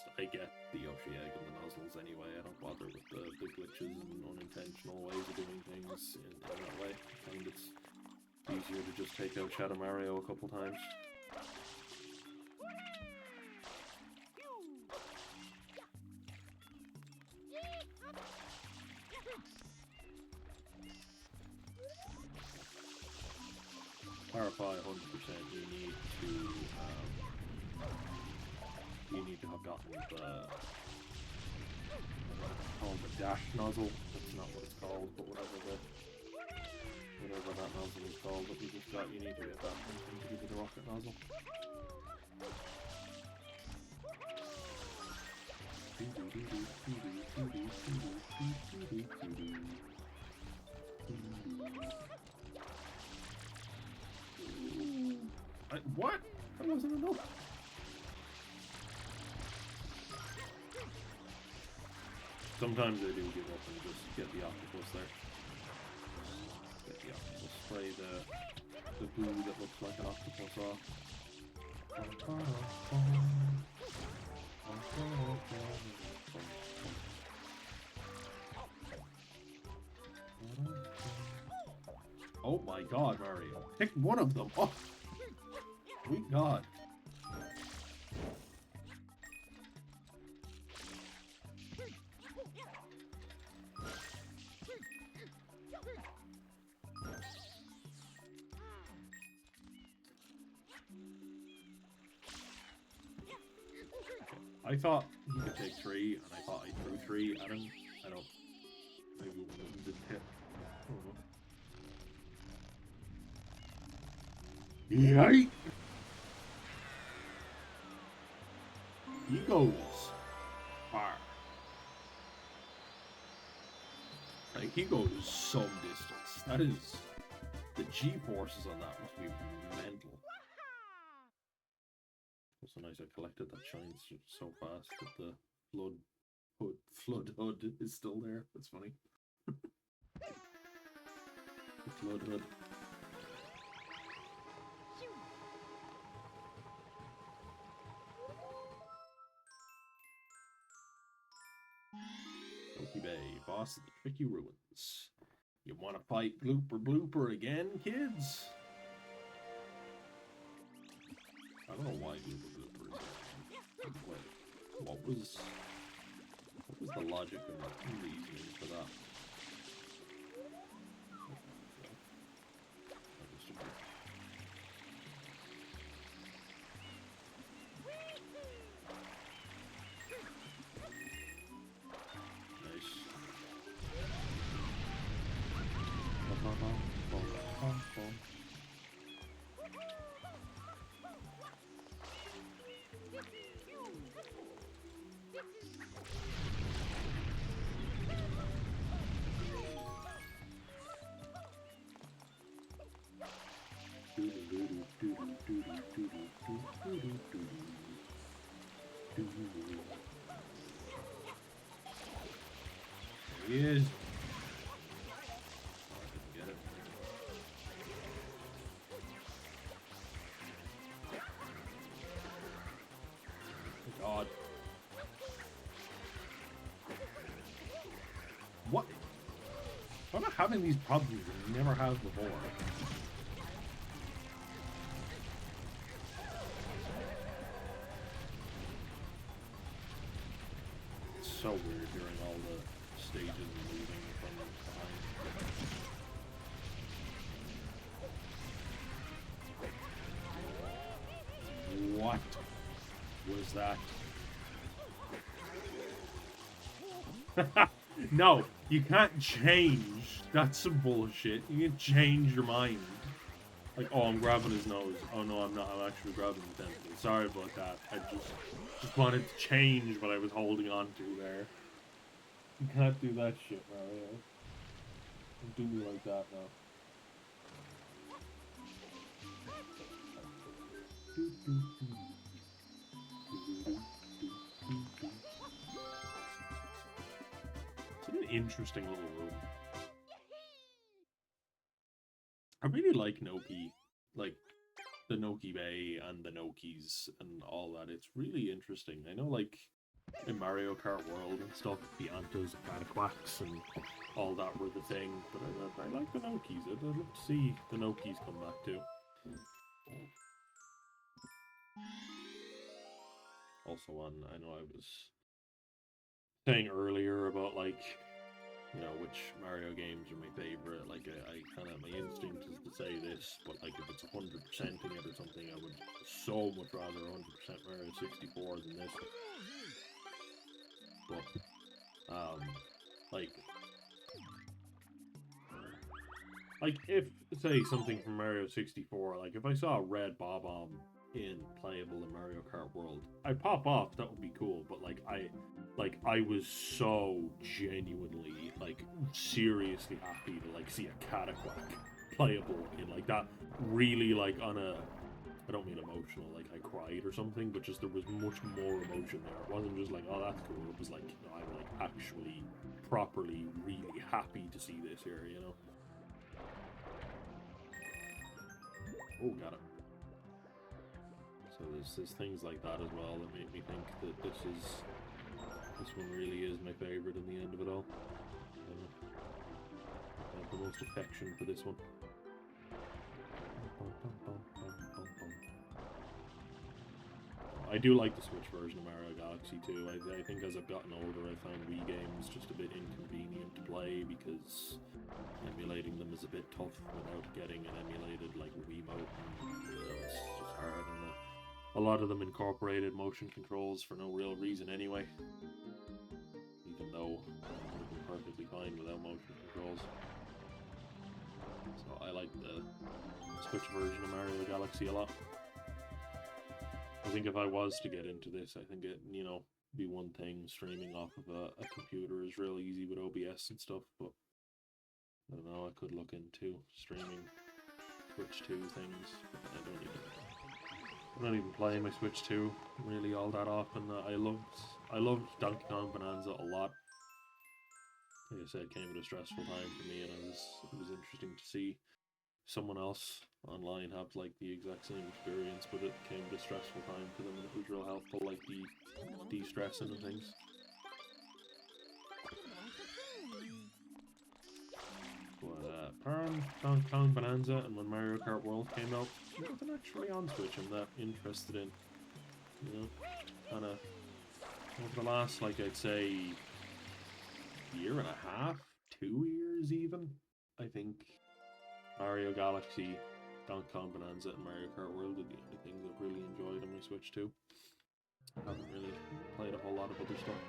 the Yoshi egg and the nozzles anyway. I don't bother with the glitches and unintentional ways of doing things in that way. I find it's easier to just take out Shadow Mario a couple times. Clarify 100%. You need to have gotten the dash nozzle. That's not what it's called, but whatever that nozzle is called that we just got, you need to get that to give you the rocket nozzle. What? That wasn't enough. Sometimes I do give up and just get the octopus there. Get the octopus. Spray the blue that looks like an octopus off. Oh my god, Mario. Pick one of them. Oh. Sweet God. I thought he could take 3, and I thought I threw 3 at him. I don't... Maybe one of them didn't hit. I don't know. Yikes! He goes far. Like, he goes some distance. That is... The G-forces on that must be mental. Also nice I collected that shine so fast that the flood hood is still there. That's funny. The flood hood. Milky Bay, boss of the Tricky Ruins. You want to fight Blooper again, kids? I don't know why Blooper is there. What was the logic and reasoning for that? There he is. Get it. Oh God. What? I'm not having these problems that you never have before. It's so weird hearing all the stages moving from behind. What was that? No, you can't change. That's some bullshit. You can change your mind. Like, oh, I'm grabbing his nose. Oh no, I'm not. I'm actually grabbing the tentacle. Sorry about that. I just wanted to change what I was holding on to there. You can't do that shit, Mario. Don't do me like that now. It's an interesting little room. I really like Noki, like the Noki Bay and the Nokis and all that. It's really interesting. I know, like, in Mario Kart World and stuff, the Antas and Cataquacks and all that were the thing, but I like the Nokis. I'd love to see the Nokis come back too. Also, I know I was saying earlier about, like, you know, which Mario games are my favorite. Like, I kind of, my instinct is to say this, but like, if it's 100%ing it or something, I would so much rather 100% Mario 64 than this. But, like if, say, something from Mario 64, like if I saw a red Bob-omb in playable in Mario Kart World, I'd pop off, that would be cool, but like I was so genuinely, like, seriously happy to, like, see a Cataquack playable in, like, that really, like, on a, I don't mean emotional, like I cried or something, but just there was much more emotion there. It wasn't just like, oh, that's cool. It was like, you know, I'm, like, actually, properly, really happy to see this here, you know? Oh, got it. So there's things like that as well that make me think that this one really is my favourite in the end of it all. I have the most affection for this one. I do like the Switch version of Mario Galaxy too. I think as I've gotten older, I found Wii games just a bit inconvenient to play because emulating them is a bit tough without getting an emulated, like, Wiimote. You know, it's just hard, and a lot of them incorporated motion controls for no real reason anyway. Even though it would be perfectly fine without motion controls. So I like the Switch version of Mario Galaxy a lot. I think if I was to get into this, I think it, you know, be one thing. Streaming off of a computer is real easy with OBS and stuff, but I don't know, I could look into streaming Switch 2 things. I don't even play my Switch 2 really all that often. I loved Donkey Kong Bonanza a lot. Like I said, it came at a stressful time for me, and it was interesting to see someone else online have, like, the exact same experience, but it came at a stressful time for them, and it was real helpful, like, de-stressing and things. Donkey Kong Bonanza and when Mario Kart World came out, nothing actually on Switch I'm that interested in. You know, kind of over the last, like, I'd say, year and a half, 2 years even, I think Mario Galaxy, Donkey Kong Bonanza, and Mario Kart World are the only things I've really enjoyed on my Switch 2. I haven't really played a whole lot of other stuff.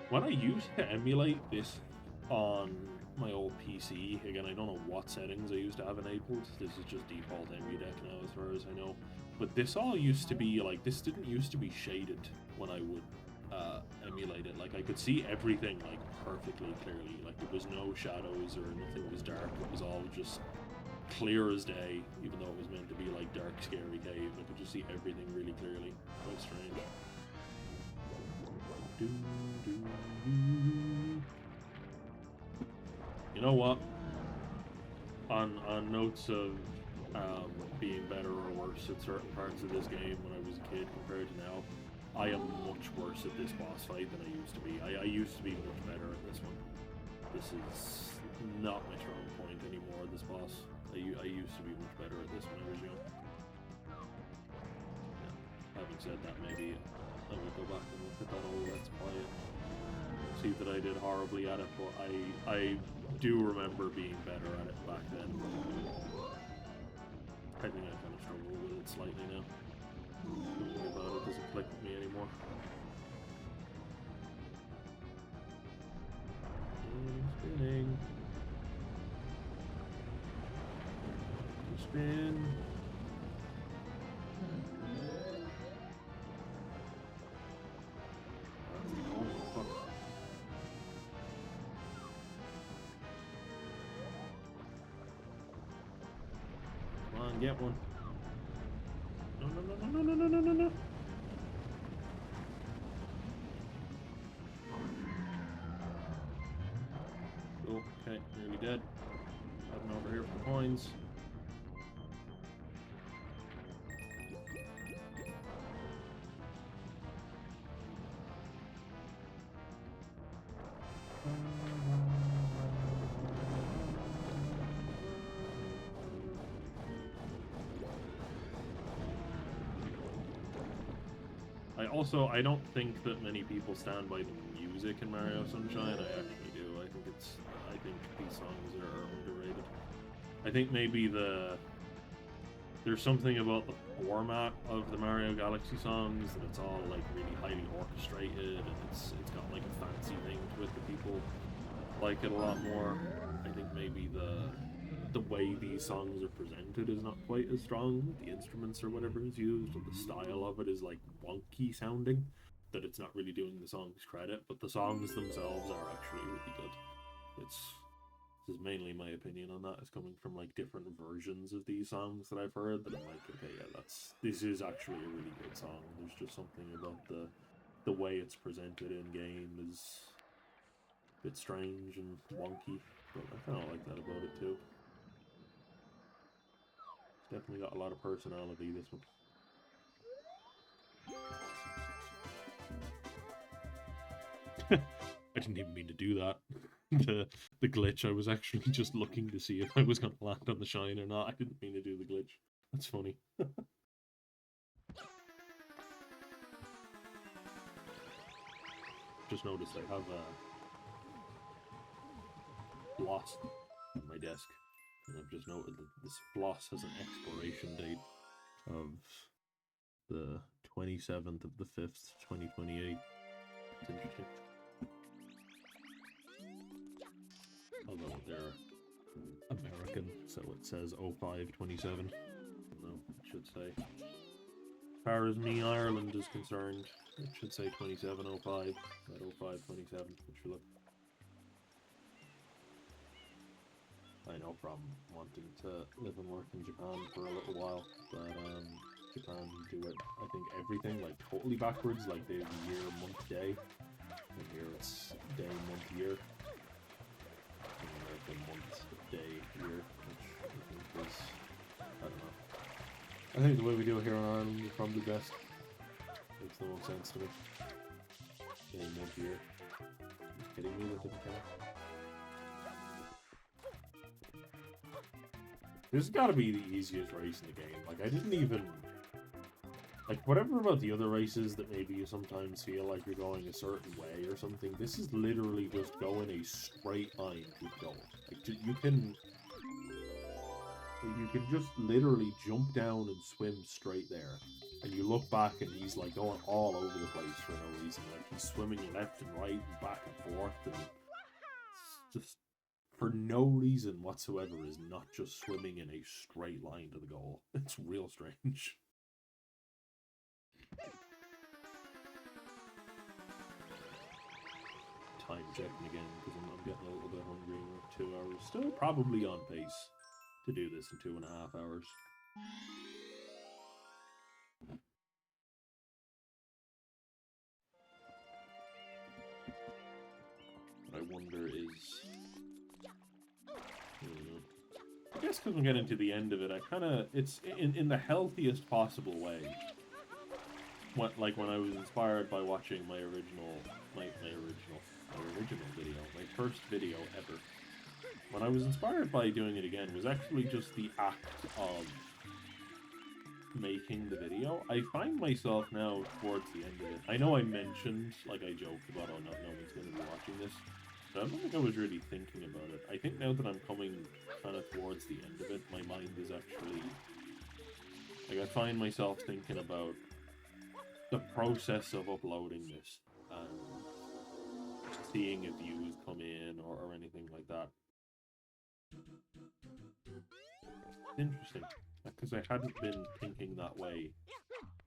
When I used to emulate this on my old PC, again, I don't know what settings I used to have enabled. This is just default EmuDeck now as far as I know. But this all used to be, like, this didn't used to be shaded when I would emulate it. Like, I could see everything, like, perfectly clearly. Like, there was no shadows or nothing was dark. It was all just clear as day, even though it was meant to be, like, dark, scary cave. I could just see everything really clearly. Quite strange. Do, do, do. You know what? On notes of being better or worse at certain parts of this game when I was a kid compared to now, I am much worse at this boss fight than I used to be. I used to be much better at this one. This is not my strong point anymore, this boss. I used to be much better at this when I was young. Yeah. Having said that, maybe I will go back and look at that old Let's Play and see that I did horribly at it, but I do remember being better at it back then. I think I kind of struggle with it slightly now. Don't worry about it, doesn't click with me anymore. Spinning. Spin. Oh, fuck. Come on, get one. No, no, no, no, no, no, no, no, no. Oh, okay, nearly dead. Heading over here for the coins. I don't think that many people stand by the music in Mario Sunshine. I actually do. I think these songs are underrated. I think maybe there's something about the format of the Mario Galaxy songs that it's all like really highly orchestrated and it's got like a fancy thing to it that people like it a lot more. I think maybe the way these songs are presented is not quite as strong. The instruments or whatever is used, and the style of it is like wonky sounding, that it's not really doing the songs credit, but the songs themselves are actually really good. This is mainly my opinion on that. It's coming from like different versions of these songs that I've heard that I'm like, okay, yeah, this is actually a really good song. There's just something about the way it's presented in game is a bit strange and wonky, but I kind of like that about it too. Definitely got a lot of personality, this one. I didn't even mean to do that. The glitch, I was actually just looking to see if I was going to land on the shine or not. I didn't mean to do the glitch. That's funny. Just noticed I have a Floss on my desk. And I've just noted that this Floss has an expiration date of the 27th of the 5th, 2028. It's interesting. Although they're American, so it says 0527. No, it should say. As far as me, Ireland is concerned, it should say 2705, not 0527, which you look. I know from wanting to live and work in Japan for a little while, but Japan do it, I think, everything like totally backwards, like they have year, month, day, and here it's day, month, year. The month, day, year, which I think is, I don't know. I think the way we do it here in Ireland is probably best. Makes the most sense to me. Day, month, year. Are you kidding me? That didn't count. This has got to be the easiest race in the game. Like, I didn't even... Like, whatever about the other races that maybe you sometimes feel like you're going a certain way or something, this is literally just going a straight line to go. Like, you can just literally jump down and swim straight there. And you look back and he's like going all over the place for no reason. Like, he's swimming left and right and back and forth, and it's just for no reason whatsoever is not just swimming in a straight line to the goal. It's real strange. Time checking again because I'm getting a little bit hungry. We're 2 hours. Still probably on pace to do this in 2.5 hours. I wonder is... I guess because I'm getting to the end of it, I kind of... It's in the healthiest possible way. Like when I was inspired by watching my original video, my first video ever. When I was inspired by doing it again was actually just the act of making the video. I find myself now towards the end of it. I know I mentioned, like I joked about, oh, no one's going to be watching this. But I don't think I was really thinking about it. I think now that I'm coming kind of towards the end of it, my mind is actually... Like, I find myself thinking about the process of uploading this and seeing if views come in or anything like that. Interesting, because I hadn't been thinking that way.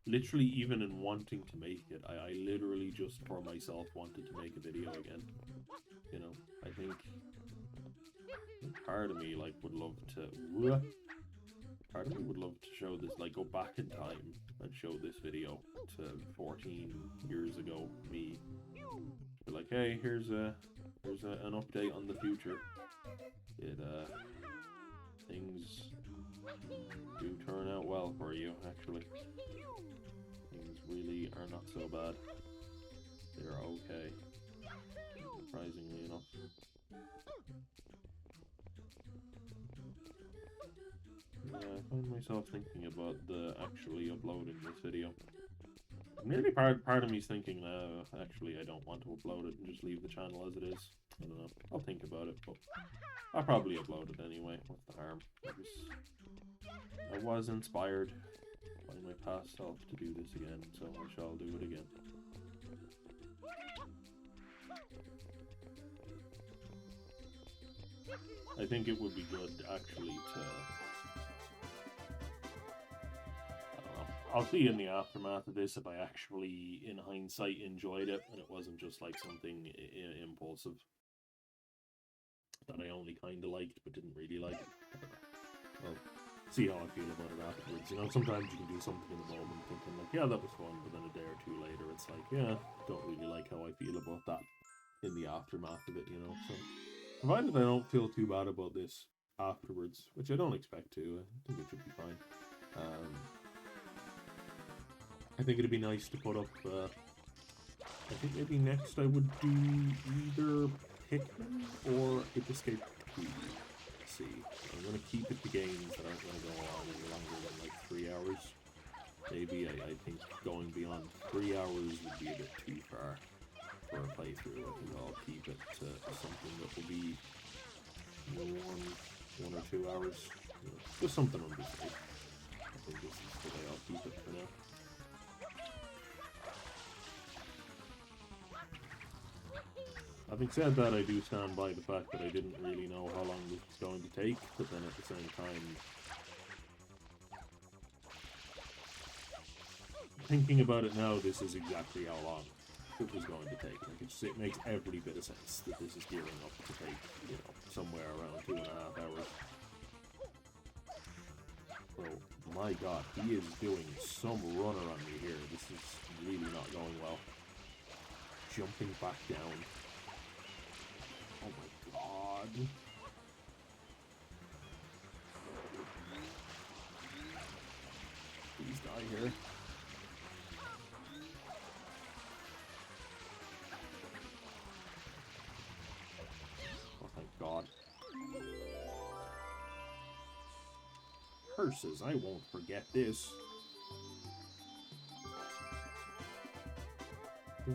Literally, even in wanting to make it, I literally just for myself wanted to make a video again. You know, I think part of me like would love to show this, like go back in time and show this video to 14 years ago me. Be like, hey, here's an update on the future. Things do turn out well for you, actually. Things really are not so bad. They're okay, surprisingly enough. Yeah, I find myself thinking about actually uploading this video. Maybe part of me's thinking, actually I don't want to upload it and just leave the channel as it is. I don't know. I'll think about it, but I'll probably upload it anyway. What's the harm? I was inspired by my past self to do this again, so I shall do it again. I think it would be good, actually, to... I'll see in the aftermath of this if I actually, in hindsight, enjoyed it, and it wasn't just like something impulsive that I only kind of liked but didn't really like. I'll see how I feel about it afterwards. You know, sometimes you can do something in the moment thinking like, yeah, that was fun, but then a day or two later it's like, yeah, don't really like how I feel about that in the aftermath of it, you know. So, provided I don't feel too bad about this afterwards, which I don't expect to, I think it should be fine. I think it'd be nice to put up, I think maybe next I would do either Pikmin or Ape Escape 2. Let's see. I'm going to keep it to games that aren't going to go on any longer than like 3 hours. Maybe I think going beyond 3 hours would be a bit too far for a playthrough. I think I'll keep it to something that will be 1 or 2 hours. You know, just something under 3. I think this is the way I'll keep it for now. Having said that, I do stand by the fact that I didn't really know how long this was going to take, but then at the same time, thinking about it now, this is exactly how long it was going to take. Like, it makes every bit of sense that this is gearing up to take, you know, somewhere around 2.5 hours. So, my god, he is doing some runner on me here. This is really not going well. Jumping back down. Oh my god. Please die here. Oh thank god. Curses, I won't forget this. I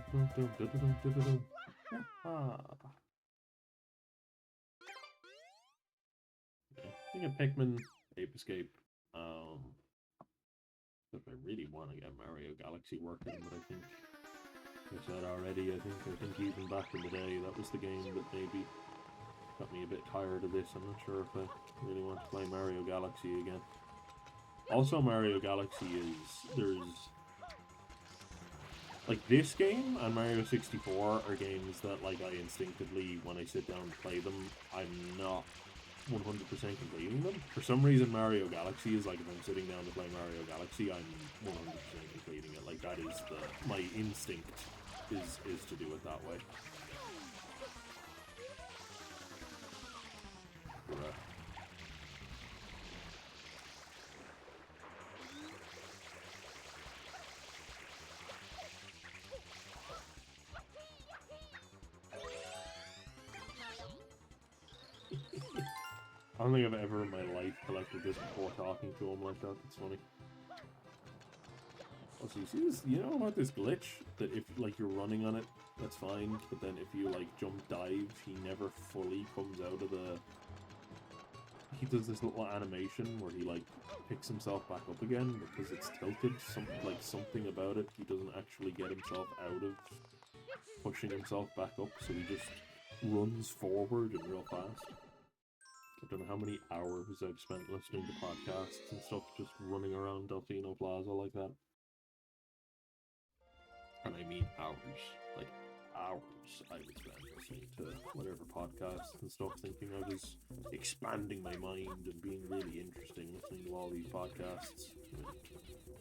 think a Pikmin, Ape Escape, if I really want to get Mario Galaxy working, but I think, like I said already, I think even back in the day, that was the game that maybe got me a bit tired of this. I'm not sure if I really want to play Mario Galaxy again. Also, Mario Galaxy there's, like, this game and Mario 64 are games that, like, I instinctively, when I sit down to play them, I'm not 100% completing them. For some reason, Mario Galaxy is like, if I'm sitting down to play Mario Galaxy, I'm 100% completing it. Like, that is my instinct is to do it that way. Bruh. I don't think I've ever in my life collected this before talking to him like that. That's funny. Also, you see this? You know about this glitch? That if, like, you're running on it, that's fine. But then if you, like, jump dive, he never fully comes out of the... He does this little animation where he, like, picks himself back up again because it's tilted. Something about it. He doesn't actually get himself out of pushing himself back up, so he just runs forward and real fast. I don't know how many hours I've spent listening to podcasts and stuff just running around Delfino Plaza like that. And I mean hours. Like, hours I would spend listening to whatever podcasts and stuff, thinking I was expanding my mind and being really interesting listening to all these podcasts. I mean,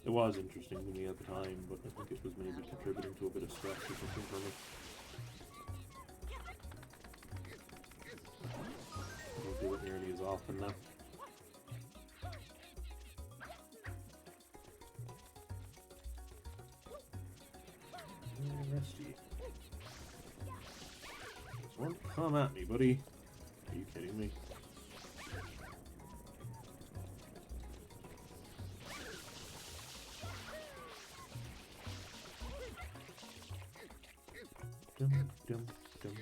it was interesting to me at the time, but I think it was maybe contributing to a bit of stress or something for me. I don't do it nearly as often now. Rusty. This one, come at me, buddy. Are you kidding me? Dum, dum, dum.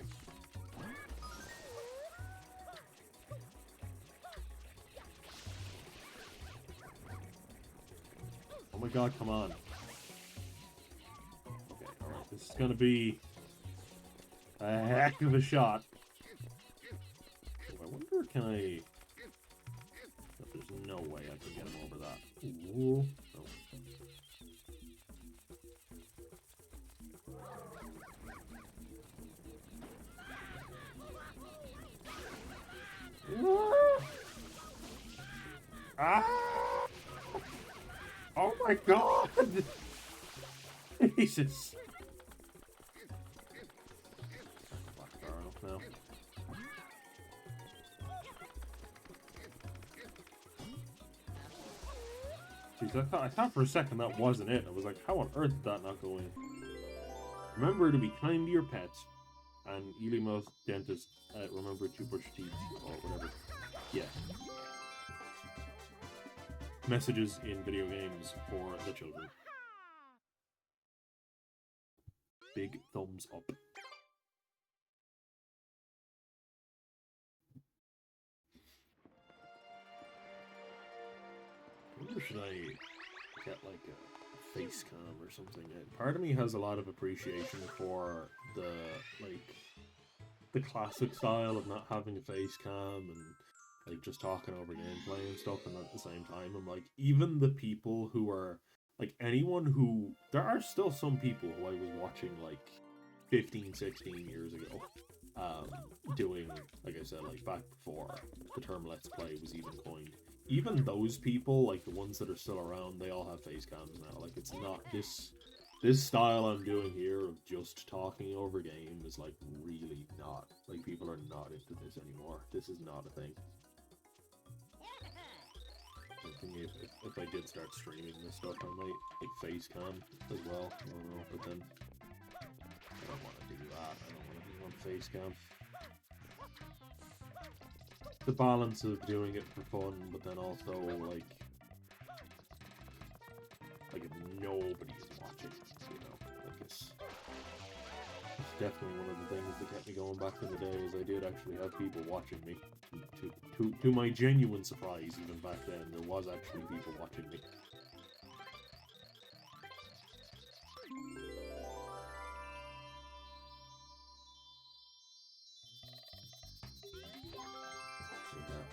Oh my god, come on. Okay, alright, this is gonna be a heck of a shot. Oh, I wonder, can I... There's no way I can get him over that. Ooh. No. Ah! Oh my god! Jesus! Not far enough now. Jeez, I thought for a second that wasn't it. I was like, how on earth did that not go in? Remember to be kind to your pets. And Elimos Dentist, remember to brush teeth, or whatever. Yeah. Messages in video games for the children. Big thumbs up. I wonder, should I get like a face cam or something? Part of me has a lot of appreciation for the classic style of not having a face cam and like just talking over gameplay and stuff, and at the same time I'm like, even the people who are like, anyone who, there are still some people who I was watching like 15, 16 years ago, doing, like I said, like back before the term Let's Play was even coined. Even those people, like the ones that are still around, they all have face cams now. Like, it's not this style I'm doing here of just talking over game is like really not, like, people are not into this anymore. This is not a thing. I think if I did start streaming this stuff, I might like face cam as well. I don't know, but then I don't want to do that. I don't want to be on face cam. The balance of doing it for fun, but then also like if nobody is watching, you know, like it's definitely one of the things that kept me going back in the day. Is I did actually have people watching me. To my genuine surprise, even back then, there was actually people watching me.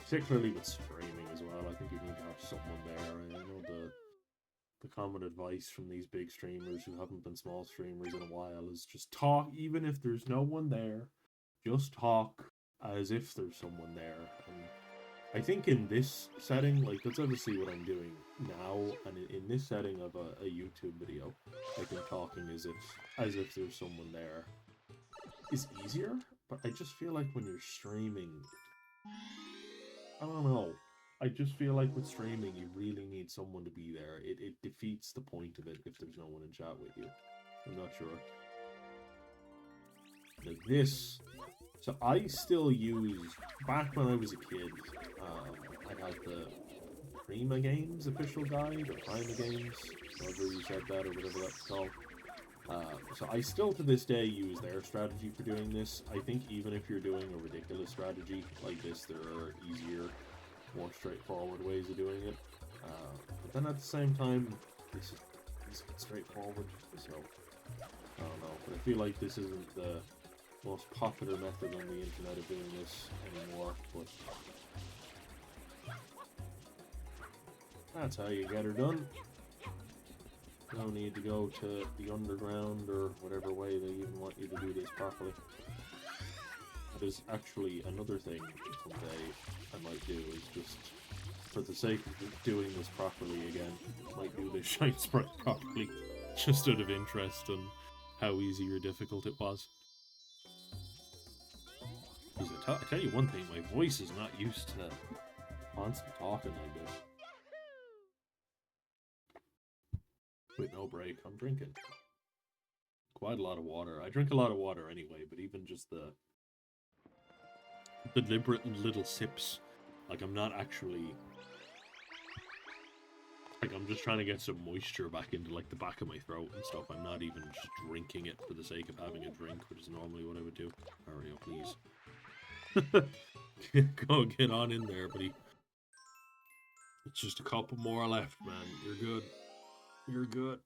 Particularly with streaming as well, I think you need to have someone there. I know the common advice from these big streamers who haven't been small streamers in a while is just talk, even if there's no one there, just talk as if there's someone there. And I think in this setting, like, that's obviously what I'm doing now, and in this setting of a YouTube video, I think talking as if there's someone there is easier, but I just feel like when you're streaming, I don't know. I just feel like with streaming, you really need someone to be there. It defeats the point of it if there's no one in chat with you. I'm not sure. Like this. So I still use, back when I was a kid, I had the Prima Games official guide, or Prima Games, however you said that, or whatever that's called. So I still to this day use their strategy for doing this. I think even if you're doing a ridiculous strategy like this, there are easier, more straightforward ways of doing it. But then at the same time, this is straightforward, so I don't know. But I feel like this isn't the most popular method on the internet of doing this anymore, but that's how you get her done. No need to go to the underground or whatever way they even want you to do this properly. That is actually another thing someday I might do, is just for the sake of doing this properly again, I might do this Shine Sprite properly, just out of interest in how easy or difficult it was. Because I tell you one thing, my voice is not used to constant talking like this. Wait, no break. I'm drinking quite a lot of water. I drink a lot of water anyway, but even just the deliberate little sips, like I'm not actually, like I'm just trying to get some moisture back into like the back of my throat and stuff. I'm not even just drinking it for the sake of having a drink, which is normally what I would do. Mario, please. Go get on in there, buddy. It's just a couple more left, man. You're good. You're good.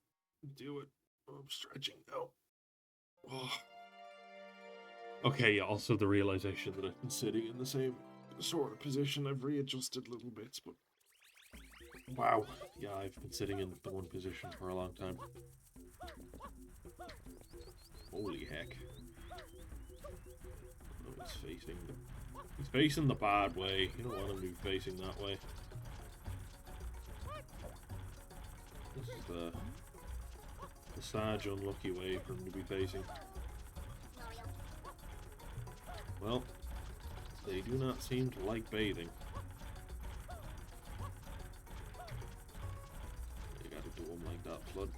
Do it. Oh, I'm stretching now. Oh. Okay, yeah, also the realization that I've been sitting in the same sort of position. I've readjusted little bits, but wow. Yeah, I've been sitting in the one position for a long time. Holy heck. Oh, he's facing the bad way. You don't want him to be facing that way. This is the sad, unlucky way for him to be facing. Well, they do not seem to like bathing. You gotta do them like that, Flood.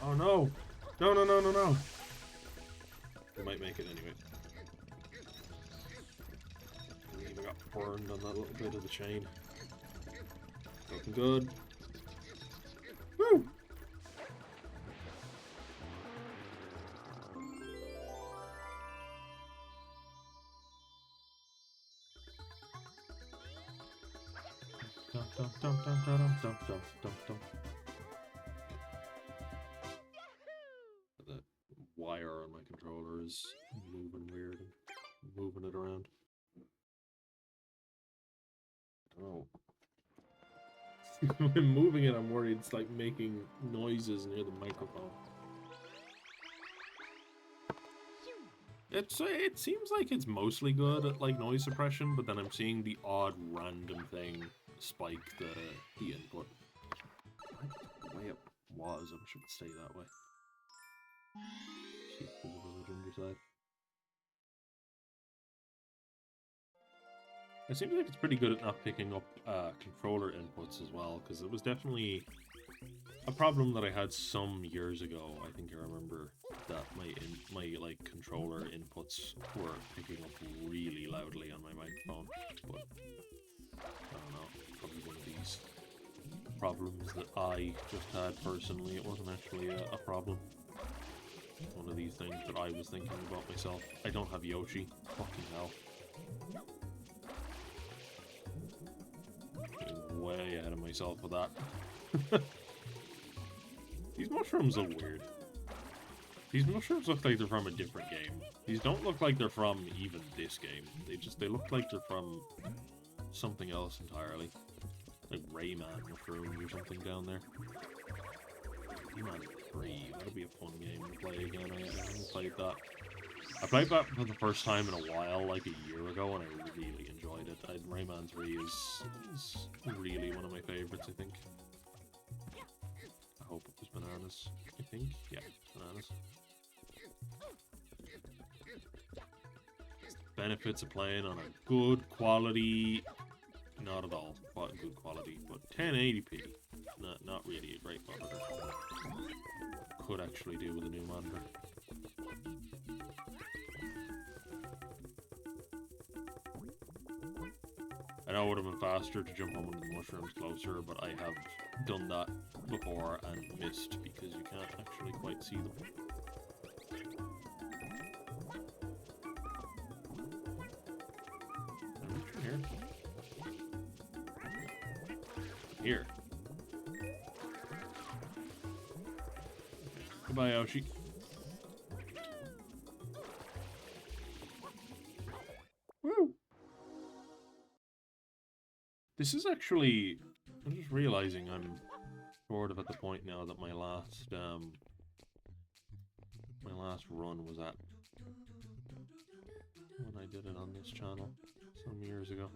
Oh no! No, no, no, no, no! We might make it anyway. We even got burned on that little bit of the chain. Looking good. Woo! Dum dum dum dum dum dum dum dum dum. That wire on my controller is moving weird and moving it around. I don't know. When moving it, I'm worried it's like making noises near the microphone. It seems like it's mostly good at like noise suppression, but then I'm seeing the odd random thing spike the input. The way it was, I'm sure it stay that way. See if there's a village underside. It seems like it's pretty good at not picking up controller inputs as well, because it was definitely a problem that I had some years ago. I think I remember that my like controller inputs were picking up really loudly on my microphone, but I don't know, probably one of these problems that I just had personally. It wasn't actually a problem. One of these things that I was thinking about myself. I don't have Yoshi. Fucking hell. Getting way ahead of myself with that. These mushrooms look weird. These mushrooms look like they're from a different game. These don't look like they're from even this game. They look like they're from something else entirely. Like Rayman mushrooms or something down there. Rayman 3, that'll be a fun game to play again. I haven't played that. I played that for the first time in a while, like a year ago, and I really enjoyed it. Rayman 3 is really one of my favorites, I think. I hope it was bananas. I think, yeah, bananas. Benefits of playing on a good quality, not at all good quality, but 1080p. Not really a great monitor. Could actually do with a new monitor. I know it would have been faster to jump on one of the mushrooms closer, but I have done that before and missed because you can't actually quite see them. Here. Goodbye, Yoshi. Woo! This is actually... I'm just realizing I'm sort of at the point now that my last run was at when I did it on this channel some years ago.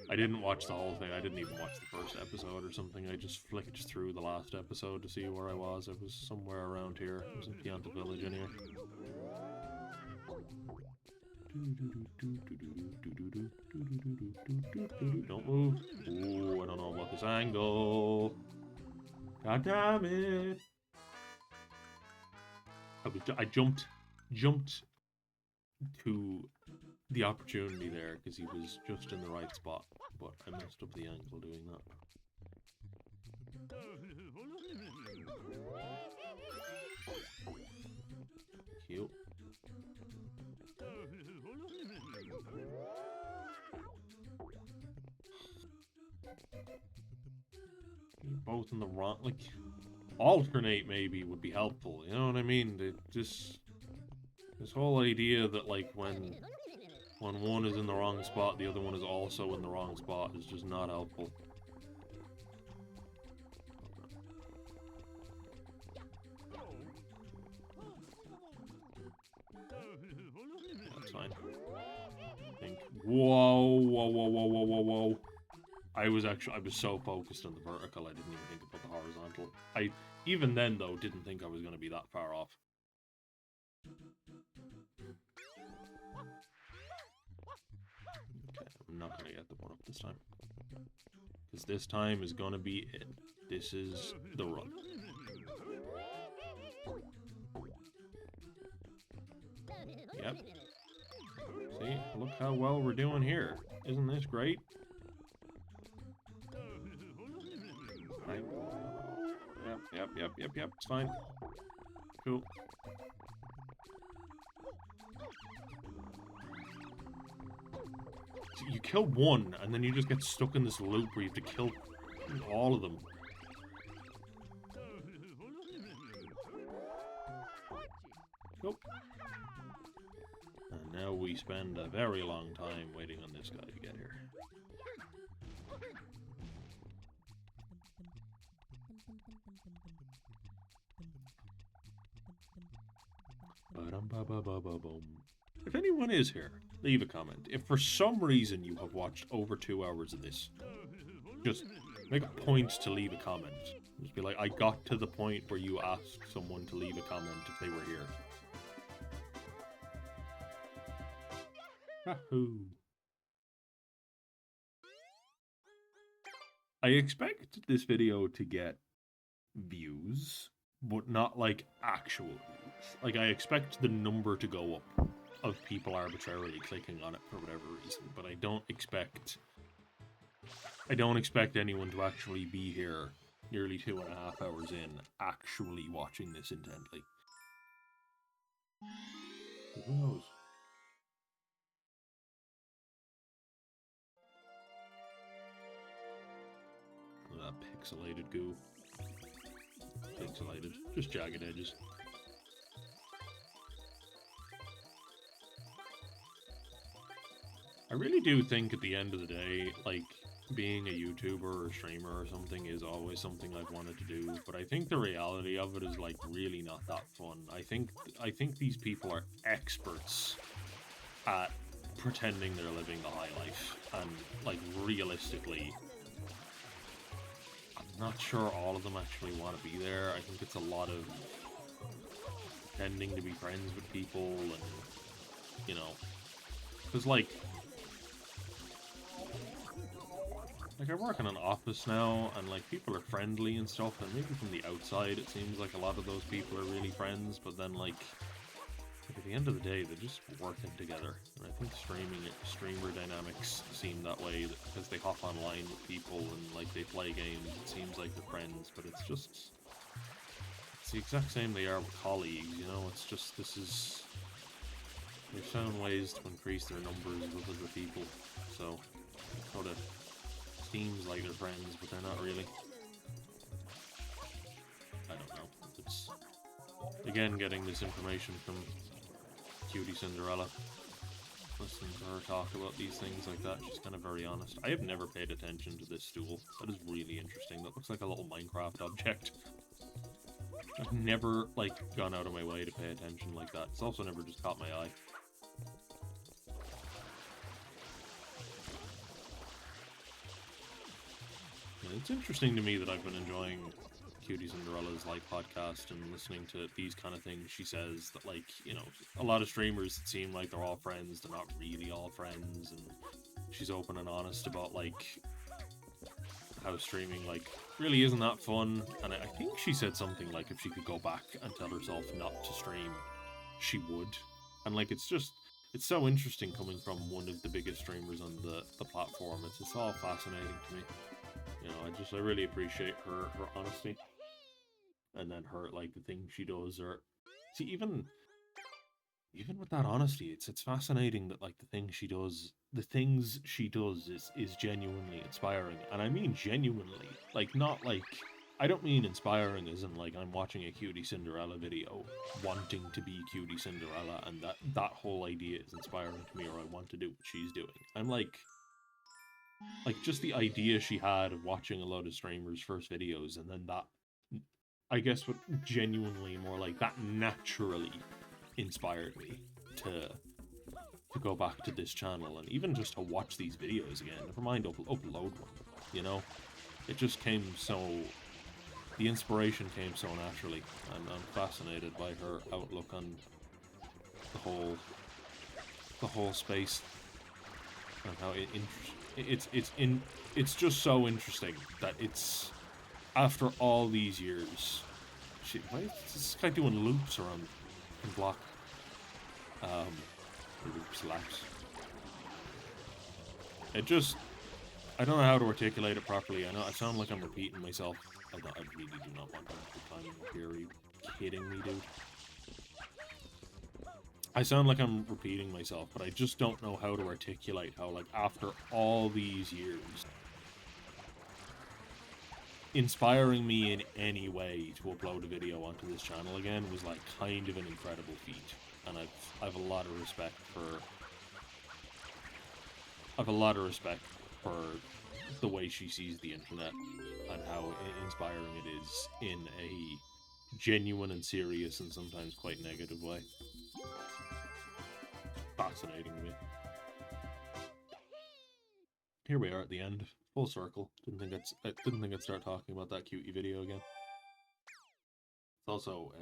I didn't watch the whole thing. I didn't even watch the first episode or something. I just flicked through the last episode to see where I was. I was somewhere around here. I was in Pianta Village anyway. Don't move. Ooh, I don't know about this angle. God damn it. I jumped to the opportunity there because he was just in the right spot, but I messed up the angle doing that. Cute. You're both in the wrong, like, alternate maybe would be helpful, you know what I mean? This whole idea that, like, when one is in the wrong spot, the other one is also in the wrong spot is just not helpful. That's fine. I think. Whoa. I was so focused on the vertical, I didn't even think about the horizontal. I, even then though, didn't think I was going to be that far off. Okay, I'm not going to get the one up this time. Because this time is going to be it. This is the run. Yep. See, look how well we're doing here. Isn't this great? Right. Yep. It's fine. Cool. So you kill one, and then you just get stuck in this loop where you have to kill all of them. Cool. And now we spend a very long time waiting on this guy to get here. If anyone is here, leave a comment. If for some reason you have watched over 2 hours of this, just make a point to leave a comment. Just be like, I got to the point where you asked someone to leave a comment if they were here. Yahoo! I expect this video to get views, but not like actual views. Like, I expect the number to go up of people arbitrarily clicking on it for whatever reason, but I don't expect anyone to actually be here nearly 2.5 hours in, actually watching this intently. Who knows? That pixelated goo. Pixelated. Just jagged edges. I really do think at the end of the day, like, being a YouTuber or streamer or something is always something I've wanted to do, but I think the reality of it is like really not that fun. I think these people are experts at pretending they're living the high life, and like realistically, I'm not sure all of them actually want to be there. I think it's a lot of pretending to be friends with people, and you know, because like I work in an office now, and like people are friendly and stuff, and maybe from the outside it seems like a lot of those people are really friends, but then like at the end of the day they're just working together. And I think streamer dynamics seem that way, because they hop online with people and like they play games. It seems like they're friends, but it's the exact same they are with colleagues, you know. It's just they've found ways to increase their numbers with other people, so it sort of seems like they're friends, but they're not really. I don't know. It's again getting this information from Cutie Cinderella, listening to her talk about these things like that. She's kind of very honest. I have never paid attention to this stool. That is really interesting. That looks like a little Minecraft object. I've never like gone out of my way to pay attention like that. It's also never just caught my eye. And it's interesting to me that I've been enjoying Cutie Cinderella's like podcast and listening to these kind of things she says, that like, you know, a lot of streamers that seem like they're all friends, they're not really all friends, and she's open and honest about like how streaming like really isn't that fun. And I think she said something like if she could go back and tell herself not to stream, she would. And like it's so interesting coming from one of the biggest streamers on the platform. It's all fascinating to me. You know, I really appreciate her honesty. And then her, like, the things she does, or see, even with that honesty, it's fascinating that like the things she does is genuinely inspiring. And I mean genuinely. Like, not like, I don't mean inspiring as in like I'm watching a Cutie Cinderella video wanting to be Cutie Cinderella, and that whole idea is inspiring to me, or I want to do what she's doing. I'm like just the idea she had of watching a lot of streamers' first videos, and then that, I guess what genuinely more like that naturally inspired me to go back to this channel, and even just to watch these videos again, never mind upload one, you know? It just came the inspiration came so naturally, and I'm fascinated by her outlook on the whole space, and how it's just so interesting that it's after all these years. Why is this guy doing loops around the block? Loops, laps. I don't know how to articulate it properly. I know I sound like I'm repeating myself. I really do not want that at the time here. Are you kidding me, dude? I sound like I'm repeating myself, but I just don't know how to articulate how, like, after all these years, inspiring me in any way to upload a video onto this channel again was, like, kind of an incredible feat. And I've a lot of respect for the way she sees the internet and how inspiring it is in a genuine and serious and sometimes quite negative way. Fascinating to me. Here we are at the end, full circle. Didn't think I'd start talking about that cutie video again. It's also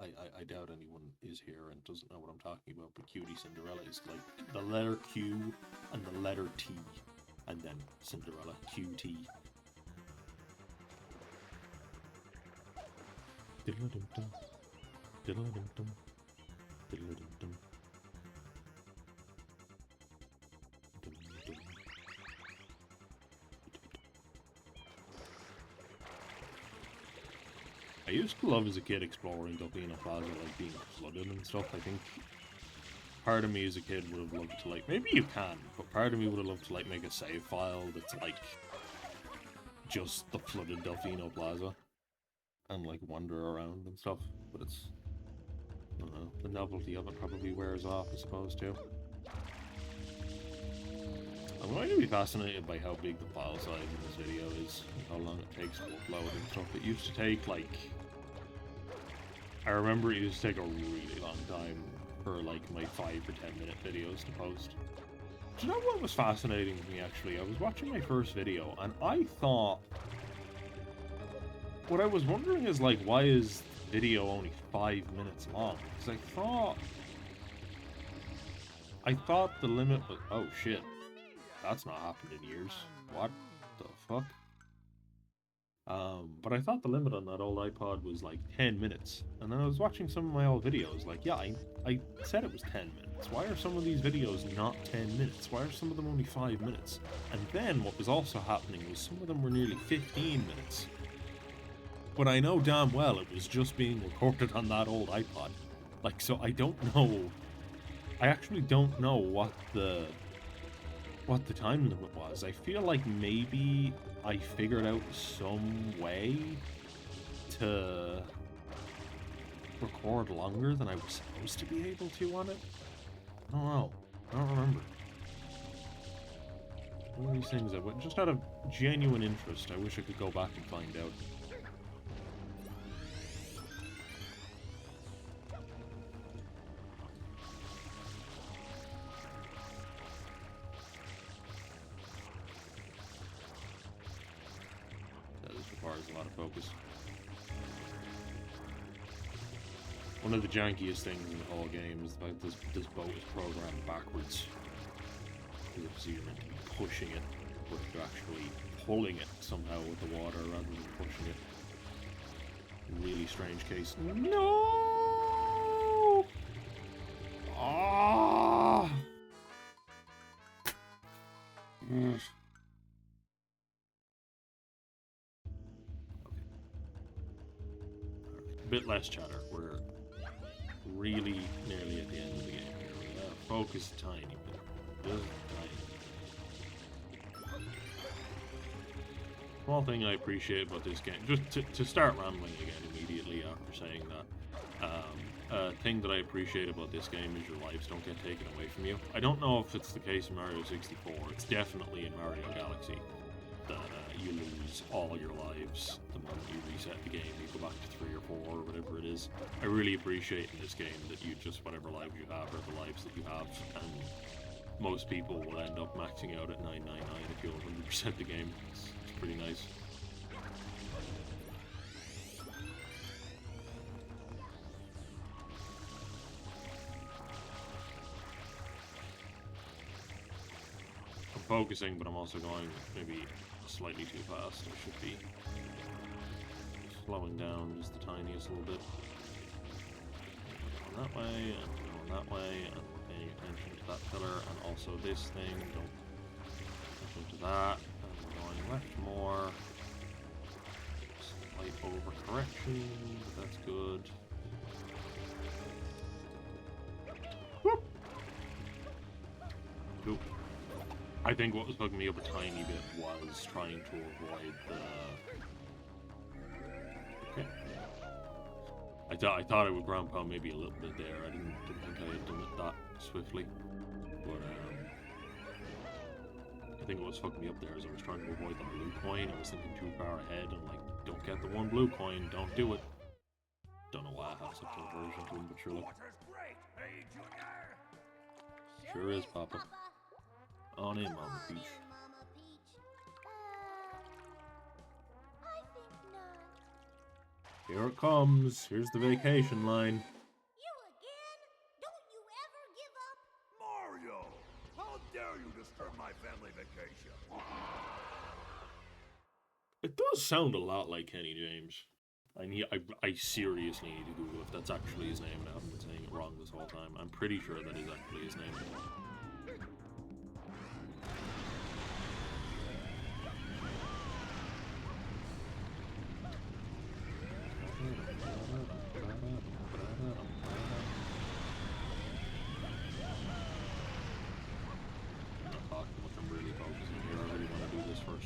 I doubt anyone is here and doesn't know what I'm talking about, but Cutie Cinderella is like the letter Q and the letter T, and then Cinderella, QT. Diddle-a-dum-dum. Diddle-a-dum-dum. Diddle-a-dum-dum. I used to love as a kid exploring Delfino Plaza, like being flooded and stuff. I think part of me as a kid would have loved to, like, maybe you can, but part of me would have loved to, like, make a save file that's, like, just the flooded Delfino Plaza and, like, wander around and stuff. But it's, I don't know, the novelty of it probably wears off, I suppose, too. I'm going to be fascinated by how big the file size in this video is, and how long it takes to upload and stuff. It used to take, like... I remember it used to take a really long time for, like, my 5 or 10 minute videos to post. Do you know what was fascinating to me, actually? I was watching my first video, and I thought... What I was wondering is, like, why is the video only 5 minutes long? Because I thought the limit was... Oh, shit. That's not happened in years. What the fuck? But I thought the limit on that old iPod was like 10 minutes. And then I was watching some of my old videos, like, yeah, I said it was 10 minutes. Why are some of these videos not 10 minutes? Why are some of them only 5 minutes? And then what was also happening was some of them were nearly 15 minutes. But I know damn well it was just being recorded on that old iPod. Like, so I don't know. I actually don't know what the time limit was. I feel like maybe I figured out some way to record longer than I was supposed to be able to on it. I don't know. I don't remember. One of these things that would just out of genuine interest, I wish I could go back and find out. A lot of focus. One of the jankiest things in the whole game is the fact that this boat is programmed backwards. Because obviously you're meant to be pushing it, but you're actually pulling it somehow with the water rather than pushing it. Really strange case. No! Ah! A bit less chatter. We're really nearly at the end of the game here. We gotta focus a tiny bit. Just tiny. Small thing I appreciate about this game, just to start rambling again immediately after saying that, thing that I appreciate about this game is your lives don't get taken away from you. I don't know if it's the case in Mario 64. It's definitely in Mario Galaxy that you lose all your lives the moment you reset the game. You go back to 3 or 4 or whatever it is. I really appreciate in this game that you just, whatever lives you have are the lives that you have, and most people will end up maxing out at 999 if you 100% the game. It's pretty nice. I'm focusing, but I'm also going maybe slightly too fast. I should be slowing down just the tiniest little bit. Going that way, and going that way, and paying attention to that pillar, and also this thing. Don't pay attention to that. And we're going left more. Slight overcorrection, but that's good. Whoop! Cool. I think what was bugging me up a tiny bit was trying to avoid the... Okay. I thought I would ground pound maybe a little bit there. I didn't think I had done it that swiftly. But I think what was fucking me up there is I was trying to avoid the blue coin. I was thinking too far ahead and like, don't get the one blue coin, don't do it. Don't know why I have such a version to him, but sure look. Sure is, Papa. On in, Mama Peach. I think not. Here it comes. Here's the vacation line. You again? Don't you ever give up? Mario! How dare you disturb my family vacation? It does sound a lot like Kenny James. I seriously need to Google if that's actually his name. I haven't been saying it wrong this whole time. I'm pretty sure that is actually his name.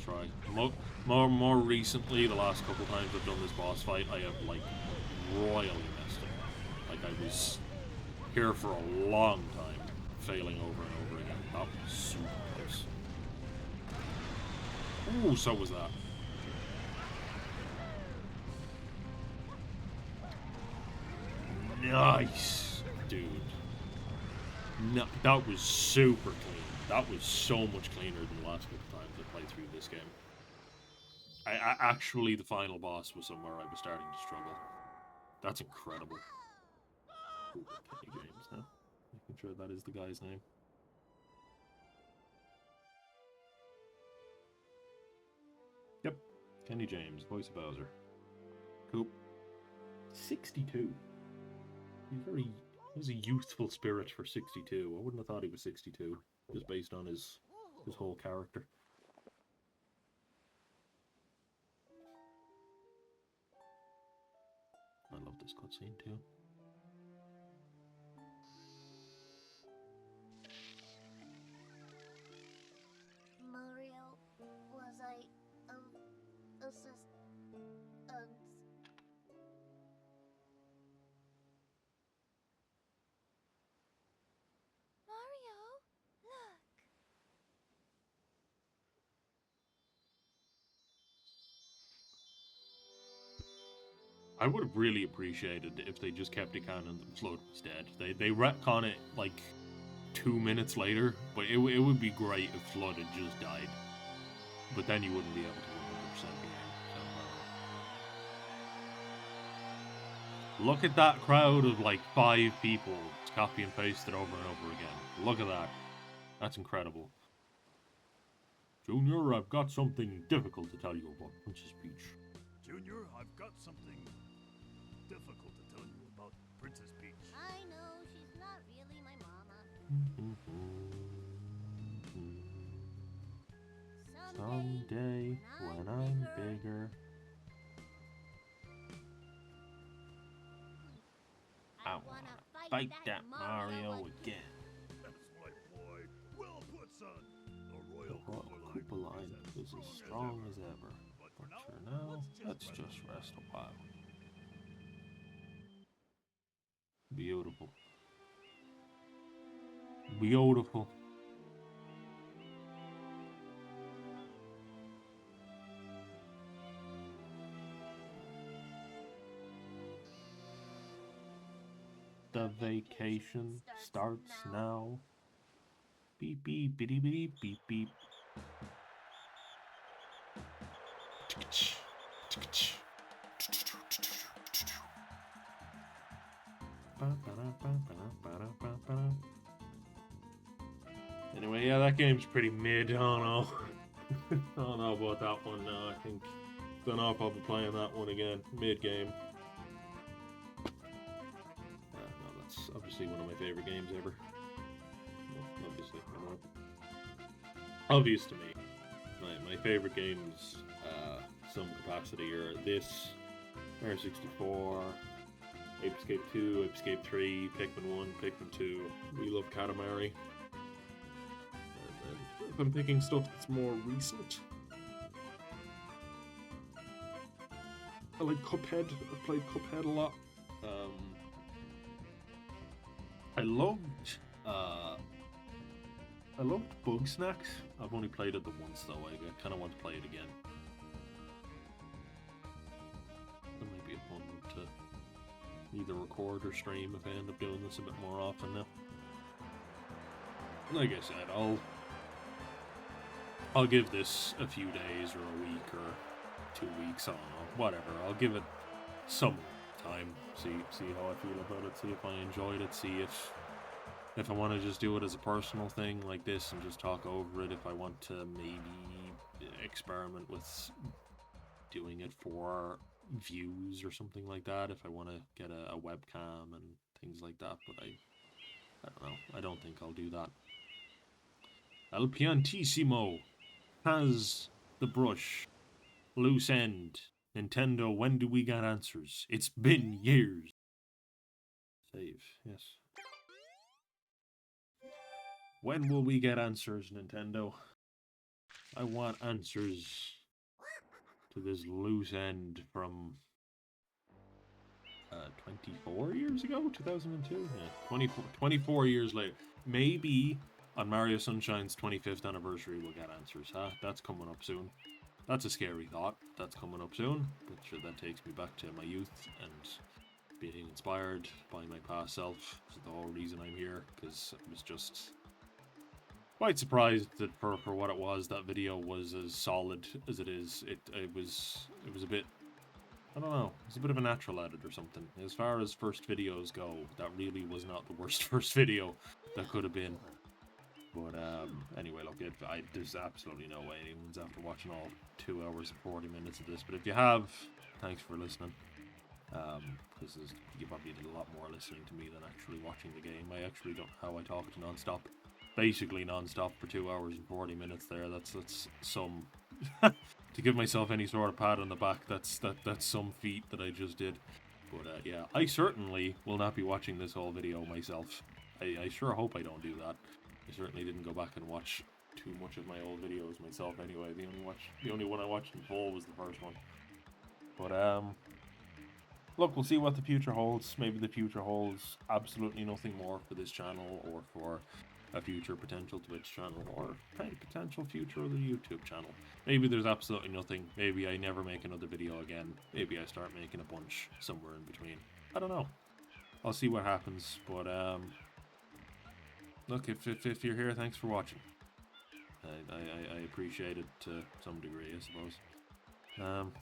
Try. More recently, the last couple times I've done this boss fight, I have like royally messed up. Like I was here for a long time, failing over and over again. That was super close. Ooh, so was that. Nice, dude. No, that was super clean. That was so much cleaner than the last couple times I played through this game. I actually, the final boss was somewhere I was starting to struggle. That's incredible. Ooh, Kenny James now. Making sure that is the guy's name. Yep, Kenny James, voice of Bowser. Cool. 62. He's a youthful spirit for 62. I wouldn't have thought he was 62, just based on his whole character. I love this cutscene too. Mario, was I Mario, look. I would have really appreciated if they just kept it canon that Flood was dead. They retcon it like 2 minutes later, but it would be great if Flood had just died. But then you wouldn't be able to 100% the game. So, look at that crowd of like 5 people. It's copy and paste it over and over again. Look at that. That's incredible. Junior, I've got something difficult to tell you about Princess Peach. Junior, I've got something difficult to tell you about Princess Peach. I know she's not really my mama. Someday, when I'm bigger, I wanna fight that Mario again. That's my boy. Well put, son. The Royal The Royal Koopa line is as strong as ever. But for now, let's just rest a while. Beautiful. Beautiful. The vacation starts now. Beep beep beep beep beep beep. Anyway, yeah, that game's pretty mid. I don't know. I don't know about that one now. Don't know if I'll be playing that one again. Mid game. No, that's obviously one of my favorite games ever. No, obviously, I know. Obvious to me. My favorite games, some capacity, are this, Mario 64, Ape Escape 2, Ape Escape 3, Pikmin 1, Pikmin 2. We love Katamari. And if I'm picking stuff that's more recent, I like Cuphead. I've played Cuphead a lot. I loved Bugsnax. I've only played it the once though. I kind of want to play it again. That might be a fun one to either record or stream if I end up doing this a bit more often now. Like I said, I'll give this a few days or a week or 2 weeks. I don't know, whatever. I'll give it some time. See how I feel about it. See if I enjoyed it. See if I want to just do it as a personal thing like this and just talk over it. If I want to maybe experiment with doing it for views or something like that. If I want to get a webcam and things like that. But I don't know. I don't think I'll do that. El Piantissimo has the brush. Loose end. Nintendo, when do we get answers? It's been years. Save, yes. When will we get answers, Nintendo? I want answers to this loose end from 24 years ago? 2002? Yeah, 24 years later. Maybe on Mario Sunshine's 25th anniversary we'll get answers, huh? That's coming up soon. that's a scary thought. That's coming up soon. But sure, that takes me back to my youth and being inspired by my past self. Is the whole reason I'm here, because I was just quite surprised that for what it was, that video was as solid as it is. It was a bit, I don't know, it's a bit of a natural edit or something. As far as first videos go, that really was not the worst first video that could have been. But anyway, look, there's absolutely no way anyone's after watching all 2 hours and 40 minutes of this. But if you have, thanks for listening. Because you probably did a lot more listening to me than actually watching the game. I actually don't know how I talked non-stop. Basically non-stop for 2 hours and 40 minutes there. That's some... to give myself any sort of pat on the back, that's some feat that I just did. But yeah, I certainly will not be watching this whole video myself. I sure hope I don't do that. I certainly didn't go back and watch too much of my old videos myself anyway. The only one I watched in full was the first one. But look, we'll see what the future holds. Maybe the future holds absolutely nothing more for this channel, or for a future potential Twitch channel, or potential future of the YouTube channel. Maybe there's absolutely nothing. Maybe I never make another video again. Maybe I start making a bunch somewhere in between. I don't know. I'll see what happens. But look, if you're here, thanks for watching. I appreciate it to some degree, I suppose.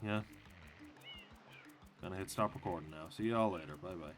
Yeah. Gonna hit stop recording now. See y'all later. Bye bye.